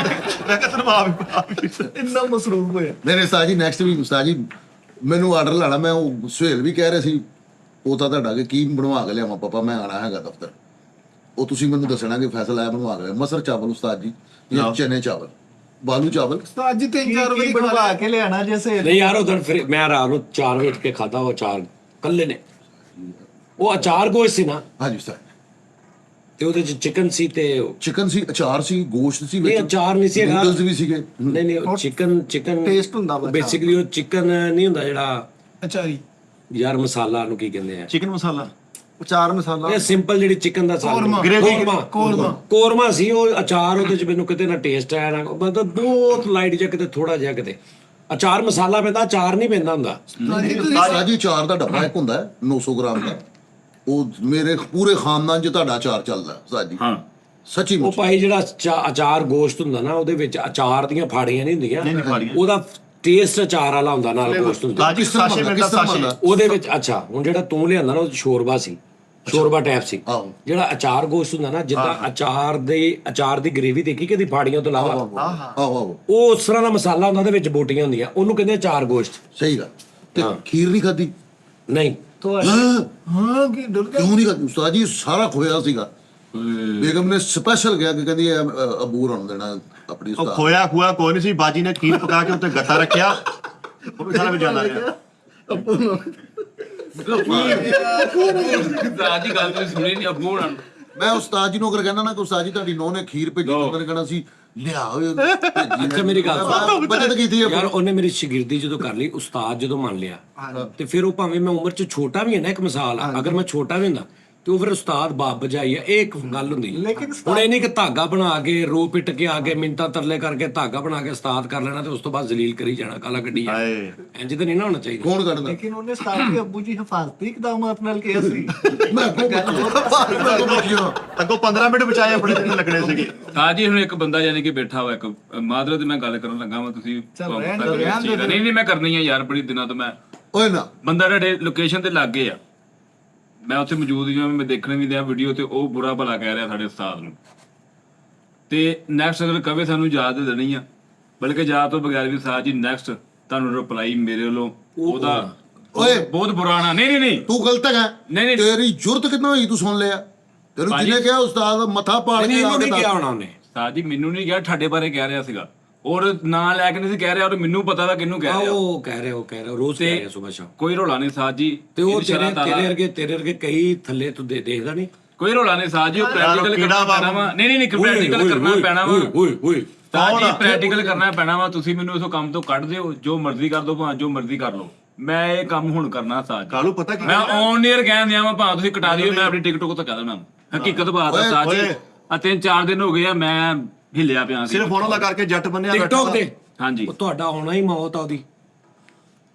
Speaker 1: ਕਿਹਾ ਤੈਨੂੰ ਆਪ
Speaker 2: इन्ना मसरूफ होया
Speaker 5: ਮੇਰੇ ਉਸਤਾਦ ਜੀ ਨੈਕਸਟ ਵੀਕ ਉਸਤਾਦ ਜੀ ਮੈਨੂੰ ਆਰਡਰ ਲਾਣਾ ਮੈਂ ਉਹ ਸੁਹੇਲ ਵੀ ਕਹਿ ਰਿਹਾ ਸੀ ਉਹ ਤਾਂ ਤੁਹਾਡਾ ਕਿ ਕੀ ਬਣਵਾ ਕੇ ਲਿਆਵਾਂ ਪਾਪਾ ਮੈਂ ਆਣਾ ਹੈਗਾ ਦਫ਼ਤਰ ਉਹ ਤੁਸੀਂ ਮੈਨੂੰ ਦੱਸਣਾ ਕਿ ਫੈਸਲਾ ਹੈ ਬਣਵਾ ਕੇ ਲਿਆਓ। ਮਸਰ ਚਾਵਲ ਉਸਤਾਦ ਜੀ ਜਾਂ ਚਨੇ ਚਾਵਲ ਬਾਲੂ ਚਾਵਲ
Speaker 4: ਅੱਜ 3-4 ਵਾਰੀ
Speaker 2: बनवा के ले आना जैसे
Speaker 3: ਨਹੀਂ ਯਾਰ ਉਦੋਂ ਫਿਰ ਮੈਂ ਰਾਤ ਨੂੰ 4 ਵਜੇ ਉੱਠ ਕੇ ਖਾਦਾ ਉਹ ਅਚਾਰ ਕੱਲੇ ਨੇ ਉਹ ਅਚਾਰ ਗੋਸ਼ਤ ਸੀ ਨਾ
Speaker 5: ਹਾਂਜੀ ਉਸਤਾਦ
Speaker 3: ਤੇ ਉਹਦੇ ਚ ਚਿਕਨ ਸੀ ਤੇ
Speaker 5: ਚਿਕਨ ਸੀ ਅਚਾਰ ਸੀ ਗੋਸ਼ਤ ਸੀ
Speaker 3: ਨਹੀਂ ਅਚਾਰ ਨਹੀਂ ਸੀ ਹੈਗਾ।
Speaker 5: ਨੂਡਲਸ ਵੀ ਸੀਗੇ
Speaker 3: ਨਹੀਂ ਨਹੀਂ ਉਹ ਚਿਕਨ
Speaker 8: ਟੇਸਟ ਹੁੰਦਾ ਵਾ
Speaker 3: ਬੇਸਿਕਲੀ ਉਹ ਚਿਕਨ ਨਹੀਂ ਹੁੰਦਾ ਜਿਹੜਾ
Speaker 4: ਅੱਛਾ ਜੀ
Speaker 3: ਯਾਰ ਮਸਾਲਾ ਨੂੰ ਕੀ ਕਹਿੰਦੇ ਆ
Speaker 1: ਚਿਕਨ ਮਸਾਲਾ
Speaker 8: ਚਾਰ ਮਸਾਲਾ
Speaker 3: ਇਹ ਸਿੰਪਲ ਜਿਹੜੀ ਚਿਕਨ ਦਾ ਕੋਰਮਾ ਸੀ ਉਹ ਅਚਾਰ ਉਹਦੇ ਚ ਮੈਨੂੰ ਕਿਤੇ ਨਾ ਟੇਸਟ ਆਇਆ ਨਾ ਮਤਲਬ ਬਹੁਤ ਲਾਈਟ ਜਿਹਾ ਕਿਤੇ ਥੋੜਾ ਜਿਹਾ ਕਿਤੇ ਅਚਾਰ ਮਸਾਲਾ ਪੈਂਦਾ ਅਚਾਰ ਨਹੀਂ ਪੈਂਦਾ ਹੁੰਦਾ
Speaker 5: ਉਸਤਾਦ ਜੀ ਅਚਾਰ ਦਾ ਡੱਬਾ ਇੱਕ ਹੁੰਦਾ ਹੈ 900 ਗ੍ਰਾਮ ਦਾ ਉਹ ਮੇਰੇ ਪੂਰੇ ਖਾਨਦਾਨ 'ਚ ਤੁਹਾਡਾ ਅਚਾਰ ਚੱਲਦਾ ਉਸਤਾਦ ਜੀ
Speaker 6: ਹਾਂ
Speaker 5: ਸੱਚੀ
Speaker 3: ਉਹ ਭਾਈ ਜਿਹੜਾ ਅਚਾਰ ਗੋਸ਼ਤ ਹੁੰਦਾ ਨਾ ਉਹਦੇ ਵਿੱਚ ਅਚਾਰ ਦੀਆਂ ਫਾੜੀਆਂ ਨਹੀਂ ਹੁੰਦੀਆਂ ਉਹਦਾ ਟੇਸਟ ਅਚਾਰ ਵਾਲਾ ਹੁੰਦਾ ਨਾਲ ਗੋਸ਼ਤ ਹੁੰਦਾ
Speaker 1: ਬਾਜੀ ਸਾਸ਼ੇ ਮਿਲਦਾ ਸਾਸ਼ੇ
Speaker 3: ਉਹਦੇ ਵਿੱਚ ਅੱਛਾ ਹੁਣ ਜਿਹੜਾ ਤੂੰ ਲਿਆਂਦਾ ਨਾ ਉਹ 'ਚ ਸ਼ੋਰਬਾ ਸੀ ਸ਼ੋਰਬਾ ਟੈਪ ਸੀ
Speaker 5: ਆਹੋ।
Speaker 3: ਜਿਹੜਾ ਅਚਾਰ ਗੋਸ਼ਤ ਹੁੰਦਾ ਨਾ ਜਿੱਦਾਂ ਅਚਾਰ ਦੀ ਗ੍ਰੇਵੀ ਦੇਖੀ ਕਦੀ ਫਾੜੀਆਂ ਤੋਂ ਇਲਾਵਾ
Speaker 5: ਆਹੋ ਆਹੋ
Speaker 3: ਉਹ ਉਸ ਤਰ੍ਹਾਂ ਦਾ ਮਸਾਲਾ ਹੁੰਦਾ ਉਹਦੇ ਵਿੱਚ ਬੋਟੀਆਂ ਹੁੰਦੀਆਂ ਉਹਨੂੰ ਕਹਿੰਦੇ ਅਚਾਰ ਗੋਸ਼ਤ
Speaker 5: ਸਹੀ ਗੱਲ ਤੇ ਖੀਰ ਨਹੀਂ ਖਾਦੀ
Speaker 3: ਨਹੀਂ
Speaker 5: ਹਾਂ ਕਿ ਕਿਉਂ ਨਹੀਂ ਖਾਦੀ ਉਸਤਾਦ ਜੀ ਸਾਰਾ ਖੋਇਆ ਸੀਗਾ ਬੇਗਮ ਨੇ ਸਪੈਸ਼ਲ ਕਿਹਾ ਕਿ ਕਹਿੰਦੀ ਅਬੂਰ ਹੋਣ ਦੇਣਾ ਆਪਣੀ
Speaker 1: ਉਹ
Speaker 5: ਉਸਤਾਦ
Speaker 1: ਖੋਇਆ ਖੂਆ ਕੋਈ ਨਹੀਂ ਸੀ ਬਾਜੀ ਨੇ ਖੀਰ ਪਕਾ ਕੇ ਉੱਤੇ ਗੱਤਾ ਰੱਖਿਆ ਉਹ ਵੀ ਸਾਰਾ ਵੀ ਜਾਂਦਾ ਰਿਹਾ
Speaker 6: ਸਾਜੀ ਗੱਲ ਤੁਸੀਂ ਸੁਣੀ ਨਹੀਂ ਅੱਬੂ ਹੋਣਾ
Speaker 5: ਮੈਂ ਉਸਤਾਦ ਜੀ ਨੂੰ ਅਗਰ ਕਹਿੰਦਾ ਨਾ ਕਿ ਉਸਤਾਦ ਜੀ ਤੁਹਾਡੀ ਨੌਂ ਨੇ ਖੀਰ ਭੇਜੀ ਉਹਨਾਂ ਨੇ ਕਹਿਣਾ ਸੀ ਲਿਆ ਓਏ
Speaker 3: ਅੱਛਾ ਮੇਰੀ ਗੱਲ ਸੁਣ।
Speaker 5: ਬਚਤ ਕੀਤੀ ਹੈ
Speaker 3: ਯਾਰ ਉਹਨੇ ਮੇਰੀ ਸ਼ਾਗਿਰਦੀ ਜਦੋਂ ਕਰ ਲਈ ਉਸਤਾਦ ਜਦੋਂ ਮੰਨ ਲਿਆ ਤੇ ਫਿਰ ਉਹ ਭਾਵੇਂ ਮੈਂ ਉਮਰ 'ਚ ਛੋਟਾ ਵੀ ਹੈ ਨਾ ਇੱਕ ਮਿਸਾਲ ਆ ਅਗਰ ਮੈਂ ਛੋਟਾ ਵੀ ਹੁੰਦਾ ਤੇ ਉਹ ਫਿਰ ਉਸਤਾਦ ਬਾਪ ਬਜਾਈ ਆ ਇਹ ਇੱਕ ਗੱਲ ਹੁੰਦੀ ਹੁਣ ਇਹ ਨਹੀਂ ਕਿ ਧਾਗਾ ਬਣਾ ਕੇ ਰੋ ਪਿੱਟ ਕੇ ਆ ਕੇ ਮਿੰਤਾ ਤਰਲੇ ਕਰਕੇ ਧਾਗਾ ਬਣਾ ਕੇ ਉਸਤਾਦ ਕਰ ਲੈਣਾ ਤੇ ਉਸ ਤੋਂ ਬਾਅਦ ਜ਼ਲੀਲ ਕਰੀ ਜਾਣਾ ਕਾਲਾ ਗੱਡੀ ਆ ਇੰਜ ਤਾਂ ਨਹੀਂ ਨਾ ਹੋਣਾ ਚਾਹੀਦਾ
Speaker 5: ਕੌਣ ਕੱਢਦਾ
Speaker 2: लेकिन उन्हें साथ ही अब्बू जी हिफाजती इकदाम नाल किया सी
Speaker 5: ਮੈਂ ਅੱਗੋਂ
Speaker 1: ਅੱਗੋਂ 15 ਮਿੰਟ ਬਚਾਏ ਆਪਣੇ ਤੇ ਲੱਗਣੇ ਸੀਗੇ
Speaker 6: ਸਾਜੀ ਹੁਣ ਇੱਕ ਬੰਦਾ ਯਾਨੀ ਕਿ ਬੈਠਾ ਵਾ ਇੱਕ ਮਾਦਰਤ ਮੈਂ ਗੱਲ ਕਰਨ ਲੱਗਾ ਵਾਂ ਤੁਸੀਂ ਨਹੀਂ ਨਹੀਂ ਮੈਂ ਕਰਨੀ ਆ ਯਾਰ ਬੜੀ ਦਿਨਾਂ ਤੋਂ ਮੈਂ
Speaker 5: ਓਏ ਨਾ
Speaker 6: ਬੰਦਾ ਤੁਹਾਡੇ ਲੋਕੇਸ਼ਨ ਤੇ ਲੱਗੇ ਆ ਮੈਂ ਉੱਥੇ ਮੌਜੂਦ ਹੀ ਮੈਂ ਦੇਖਣ ਵੀ ਦਿਆ ਵੀਡੀਓ ਤੇ ਉਹ ਬੁਰਾ ਭਲਾ ਕਹਿ ਰਿਹਾ ਸਾਡੇ ਉਸਤਾਦ ਨੂੰ ਤੇ ਨੈਕਸਟ ਅਗਰ ਕਵੇ ਸਾਨੂੰ ਯਾਦ ਦੇਣੀ ਆ ਬਲਕਿ ਯਾਦ ਤੋਂ ਬਗੈਰ ਵੀ ਉਸਤਾਦ ਜੀ ਨੈਕਸਟ ਤੁਹਾਨੂੰ ਰਿਪਲਾਈ ਮੇਰੇ ਵੱਲੋਂ ਉਹਦਾ
Speaker 5: ਓਏ
Speaker 6: ਬਹੁਤ ਪੁਰਾਣਾ ਨਹੀਂ
Speaker 5: ਤੂੰ ਗਲਤ ਹੈਗਾ
Speaker 6: ਨਹੀਂ।
Speaker 5: ਤੇਰੀ ਜੁਰਤ ਕਿੰਨਾ ਹੋਈ ਤੂੰ ਸੁਣ ਲਿਆ ਤੈਨੂੰ ਜਿਹਨੇ ਕਿਹਾ ਉਸਤਾਦ ਮੱਥਾ ਪਾੜ ਕੇ
Speaker 3: ਇਹਨੂੰ
Speaker 5: ਆ ਕੇ
Speaker 3: ਨਹੀਂ ਕਿਹਾ ਹੋਣਾ ਉਹਨੇ
Speaker 6: ਉਸਤਾਦ ਜੀ ਮੈਨੂੰ ਨਹੀਂ ਕਿਹਾ ਤੁਹਾਡੇ ਬਾਰੇ ਕਹਿ ਰਿਹਾ ਸੀਗਾ ਔਰ ਨਾਂ ਲੈ ਕੇ ਨਹੀਂ ਸੀ ਕਹਿ ਰਿਹਾ ਔਰ ਮੈਨੂੰ ਪਤਾ ਵਾ ਕਿਹਨੂੰ ਕਹਿ ਰਿਹਾ
Speaker 3: ਉਹ ਕਹਿ ਰਿਹਾ ਰੋਜ਼ ਕਹਿ ਰਿਹਾ ਸਵੇਰ ਸ਼ਾਮ
Speaker 6: ਕੋਈ ਰੋਲਾ ਨਹੀਂ ਸਾਜ ਜੀ
Speaker 3: ਤੇ ਉਹ
Speaker 6: ਇਨਸ਼ਾ ਅੱਲਾਹ
Speaker 3: ਤੇਰੇ ਵਰਗੇ ਕਈ ਥੱਲੇ ਤੂੰ ਦੇਖਦਾ ਨਹੀਂ
Speaker 6: ਕੋਈ ਰੋਲਾ ਨਹੀਂ ਸਾਜ ਜੀ ਉਹ ਪ੍ਰੈਕਟੀਕਲ ਕਰਨਾ ਪੈਣਾ ਵਾ ਨਹੀਂ ਪ੍ਰੈਕਟੀਕਲ ਕਰਨਾ ਪੈਣਾ ਵਾ
Speaker 3: ਓਏ
Speaker 6: ਸਾਜ ਜੀ ਪ੍ਰੈਕਟੀਕਲ ਕਰਨਾ ਪੈਣਾ ਵਾ ਤੁਸੀਂ ਮੈਨੂੰ ਇਸੋ ਕੰਮ ਤੋਂ ਕੱਢ ਦਿਓ ਜੋ ਮਰਜ਼ੀ ਕਰ ਦਿਓ ਭਾਂ ਜੋ ਮਰਜ਼ੀ ਕਰ ਲਓ ਮੈਂ ਇਹ ਕੰਮ ਹੁਣ ਕਰਨਾ ਸਾਜ
Speaker 1: ਕਾਲੂ ਪਤਾ ਕੀ
Speaker 6: ਮੈਂ ਔਨ ਏਅਰ ਕਹਿਣ ਦਿਆਂ ਵਾ ਭਾਂ ਤੁਸੀਂ ਕਟਾ ਦਿਓ ਮੈਂ ਆਪਣੀ ਟਿਕਟੋਕ ਤੋਂ ਕਹਿ ਦੇਣਾ ਹਕੀਕਤ ਬਾਤ ਆ ਸਾਜ ਜੀ ਆ 3-4 ਦਿਨ ਹੋ ਗਏ ਆ ਮੈਂ ਹਿੱਲਿਆ ਪਿਆ ਸੀ
Speaker 1: ਸਿਰਫ ਉਹਨਾਂ ਕਰਕੇ ਜੱਟ ਬੰਨਿਆ
Speaker 3: ਟਿਕਟੋਕ ਤੇ
Speaker 6: ਹਾਂਜੀ
Speaker 3: ਉਹ ਤੁਹਾਡਾ ਹੋਣਾ ਹੀ ਮੌਤ ਆ ਉਹਦੀ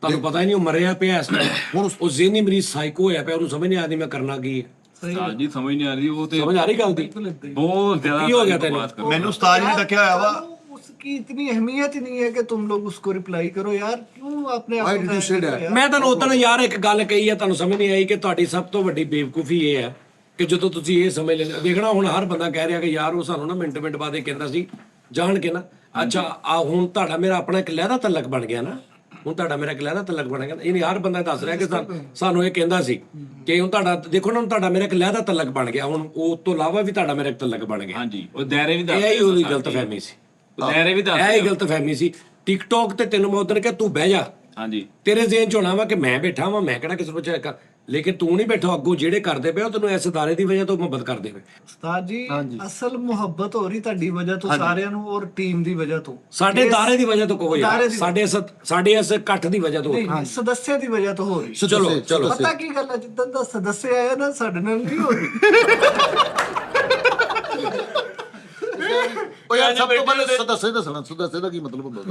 Speaker 3: ਤੁਹਾਨੂੰ ਪਤਾ ਹੀ ਨਹੀਂ ਉਹ ਮਰਿਆ ਪਿਆ ਇਸ ਟਾਈਮ ਹੁਣ ਉਹ ਜ਼ਿਹਨੀ ਮਰੀਜ਼ ਸਾਈਕੋ ਹੋਇਆ ਪਿਆ ਉਹਨੂੰ ਸਮਝ ਨਹੀਂ ਆਦੀ ਮੈਂ ਕਰਨਾ ਕੀ ਹੈ
Speaker 6: ਸਾਜ ਜੀ ਸਮਝ ਨਹੀਂ ਆ ਰਹੀ ਉਹ ਤੇ
Speaker 3: ਸਮਝ ਆ ਰਹੀ ਗੱਲ ਦੀ
Speaker 6: ਬਹੁਤ ਜ਼ਿਆਦਾ
Speaker 3: ਕੀ ਹੋ ਗਿਆ ਤੈਨੂੰ?
Speaker 6: ਬਕਵਾਸ ਕਰੋ।
Speaker 1: ਮੈਨੂੰ ਉਸਤਾਦ ਨੇ ਡੱਕਿਆ ਹੋਇਆ ਵਾ
Speaker 2: उसकी इतनी अहमियत ही नहीं है कि तुम लोग उसको रिप्लाई करो यार क्यों अपने
Speaker 5: Why did you say that?
Speaker 3: ਮੈਂ ਤੁਹਾਨੂੰ ਉਦੋਂ ਯਾਰ ਇੱਕ ਗੱਲ ਕਹੀ ਆ ਤੁਹਾਨੂੰ ਸਮਝ ਨਹੀਂ ਆਈ ਕਿ ਤੁਹਾਡੀ ਸਭ ਤੋਂ ਵੱਡੀ ਬੇਵਕੂਫੀ ਇਹ ਹੈ ਕਿ ਜਦੋਂ ਤੁਸੀਂ ਇਹ ਸਮਝ ਲੈਂਦੇ ਦੇਖਣਾ ਹੁਣ ਹਰ ਬੰਦਾ ਕਹਿ ਰਿਹਾ ਕਿ ਯਾਰ ਉਹ ਸਾਨੂੰ ਨਾ ਮਿੰਟ ਬਾਅਦ ਇਹ ਕਹਿੰਦਾ ਸੀ ਜਾਣ ਕੇ ਨਾ ਅੱਛਾ ਆ ਹੁਣ ਤੁਹਾਡਾ ਮੇਰਾ ਆਪਣਾ ਇੱਕ ਲਹਿਦਾ ਤਲਕ ਬਣ ਗਿਆ ਨਾ ਹੁਣ ਤੁਹਾਡਾ ਮੇਰਾ ਇੱਕ ਲਹਿਦਾ ਤਲਕ ਬਣ ਗਿਆ ਇਹ ਨਹੀਂ ਹਰ ਬੰਦਾ ਦੱਸ ਰਿਹਾ ਕਿ ਸਾਨੂੰ ਇਹ ਕਹਿੰਦਾ ਸੀ ਕਿ ਹੁਣ ਤੁਹਾਡਾ ਦੇਖੋ ਨਾ ਹੁਣ ਤੁਹਾਡਾ ਮੇਰਾ ਇੱਕ ਲਹਿਦਾ ਤਲਕ ਬਣ ਗਿਆ ਹੁਣ ਉਹ ਤੋਂ ਇਲਾਵਾ ਵੀ ਤੁਹਾਡਾ ਮੇਰਾ ਇੱਕ ਤਲਕ ਬਣ ਗਿਆ
Speaker 6: ਹਾਂਜੀ ਉਹ ਦਾਇਰੇ ਵੀ ਦੱਸ
Speaker 3: ਇਹ ਹੀ ਉਹਦੀ ਗਲਤਫਹਿਮੀ ਸੀ
Speaker 6: ਉਹ ਦਾਇਰੇ ਵੀ ਦੱਸ
Speaker 3: ਇਹ ਹੀ ਗਲਤਫਹਿਮੀ ਸੀ ਟਿਕਟੌਕ ਤੇ ਤੈਨੂੰ ਮੈਂ ਉਦੋਂ ਕਿਹਾ ਤੂੰ ਬਹਿ ਜਾ
Speaker 6: ਹਾਂਜੀ
Speaker 3: ਤੇਰੇ ਜ਼ਿਹਨ ਚ ਹੋਣਾ ਵਾ ਕਿ ਮੈਂ ਬੈਠਾ ਵਾਂ ਮੈਂ ਕਿਹੜਾ ਕਿਸੇ ਨੂੰ ਚੈੱਕ ਕਰ ਲੇਕਿਨ ਤੂੰ ਨਹੀਂ ਬੈਠਾ ਅੱਗੋਂ ਜਿਹੜੇ ਕਰਦੇ ਪਏ ਉਹ ਤੈਨੂੰ ਇਸ ਅਦਾਰੇ ਦੀ ਵਜ੍ਹਾ ਤੋਂ ਮੁਹੱਬਤ ਕਰਦੇ ਪਏ
Speaker 2: ਉਸਤਾਦ ਜੀ ਅਸਲ ਮੁਹੱਬਤ ਹੋ ਰਹੀ ਤੁਹਾਡੀ ਵਜ੍ਹਾ ਤੋਂ ਸਾਰਿਆਂ ਨੂੰ ਔਰ ਟੀਮ ਦੀ ਵਜ੍ਹਾ ਤੋਂ
Speaker 3: ਸਾਡੇ ਅਦਾਰੇ ਦੀ ਵਜ੍ਹਾ ਤੋਂ ਕਹੋ ਯਾਰ ਸਾਡੇ ਇਸ ਇਕੱਠ ਦੀ ਵਜ੍ਹਾ ਤੋਂ
Speaker 2: ਸਦੱਸਿਆ ਦੀ ਵਜ੍ਹਾ ਤੋਂ ਹੋ ਰਹੀ
Speaker 3: ਚਲੋ
Speaker 2: ਪਤਾ ਕੀ ਗੱਲ ਹੈ ਜਿੱਦਾਂ ਦਾ ਸਦੱਸਿਆ ਆਇਆ ਨਾ ਸਾਡੇ ਨਾਲ ਨਹੀਂ ਹੋ ਰਹੀ
Speaker 5: ਉਹ ਯਾਰ ਸਭ ਤੋਂ ਪਹਿਲੇ ਸਦੱਸੇ ਦੱਸਣਾ ਸਦੱਸੇ ਦਾ ਕੀ ਮਤਲਬ ਹੁੰਦਾ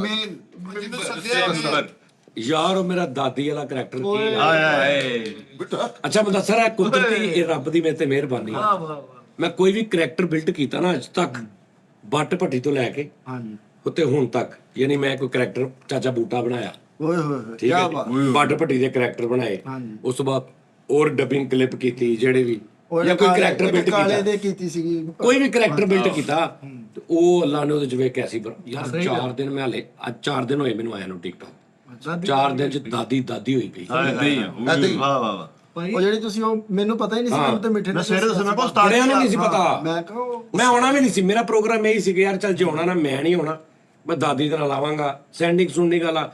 Speaker 3: ਯਾਰ ਉਹ ਮੇਰਾ ਦਾਦੀ ਵਾਲਾ ਕਰੈਕਟਰ ਕੀ ਹੈ
Speaker 6: ਹਾਏ
Speaker 3: ਅੱਛਾ ਮੈਂ ਦੱਸ ਰਿਹਾ ਕੁਦਰਤੀ ਇਹ ਰੱਬ ਦੀ ਮੇਰੇ ਤੇ ਮਿਹਰਬਾਨੀ ਹੈ ਮੈਂ ਕੋਈ ਵੀ ਕਰੈਕਟਰ ਬਿਲਡ ਕੀਤਾ ਨਾ ਅੱਜ ਤੱਕ ਬੱਟ ਭੱਟੀ ਤੋਂ ਲੈ ਕੇ ਉੱਤੇ ਹੁਣ ਤੱਕ ਯਾਨੀ ਮੈਂ ਕੋਈ ਕਰੈਕਟਰ ਚਾਚਾ ਬੂਟਾ ਬਣਾਇਆ
Speaker 8: ਓਏ ਹੋਏ
Speaker 3: ਠੀਕ ਹੈ ਬੱਟ ਭੱਟੀ ਦੇ ਕਰੈਕਟਰ ਬਣਾਏ ਉਸ ਤੋਂ ਬਾਅਦ ਔਰ ਡਬਿੰਗ ਕਲਿੱਪ ਕੀਤੀ ਜਿਹੜੇ ਵੀ ਜਾਂ ਕੋਈ ਕਰੈਕਟਰ ਬਿਲਡ
Speaker 8: ਕਾਲੇ ਦੇ
Speaker 3: ਕੀਤਾ
Speaker 8: ਕੀਤੀ ਸੀਗੀ
Speaker 3: ਕੋਈ ਵੀ ਕਰੈਕਟਰ ਬਿਲਡ ਕੀਤਾ ਤੇ ਉਹ ਅੱਲਾ ਨੇ ਉਹਦੇ ਚ ਵੇਖਿਆ ਸੀ ਯਾਰ 4 ਦਿਨ ਮੈਂ ਹਲੇ ਅੱਜ 4 ਦਿਨ ਹੋਏ ਮੈਨੂੰ ਆਇਆ ਨੂੰ ਟਿਕਟੌਕ 4 ਦਿਨ ਚ ਦਾਦੀ ਹੋਈ ਪਈ
Speaker 6: ਏਦਾਂ ਹੀ ਆ
Speaker 1: ਵਾਹ ਵਾਹ
Speaker 8: ਉਹ ਜਿਹੜੀ ਤੁਸੀਂ ਉਹ ਮੈਨੂੰ ਪਤਾ ਹੀ ਨਹੀਂ ਸੀ ਮੈਨੂੰ ਤੇ ਮਿੱਠੇ
Speaker 1: ਮੈਂ ਸਵੇਰੇ ਦੱਸਣਾ ਮੈਂ ਉਸਤਾਦ
Speaker 3: ਬੜਿਆਂ ਨੂੰ ਨਹੀਂ ਸੀ ਪਤਾ
Speaker 8: ਮੈਂ ਕਹੋ
Speaker 3: ਮੈਂ ਆਉਣਾ ਵੀ ਨਹੀਂ ਸੀ ਮੇਰਾ ਪ੍ਰੋਗਰਾਮ ਇਹੀ ਸੀ ਕਿ ਯਾਰ ਚੱਲ ਜੇ ਆਉਣਾ ਨਾ ਮੈਂ ਨਹੀਂ ਆਉਣਾ ਮੈਂ ਦਾਦੀ ਦੇ ਨਾਲ ਆਵਾਂਗਾ ਸੈਂਡਿੰਗ ਸੁਣਨੀ ਵਾਲਾ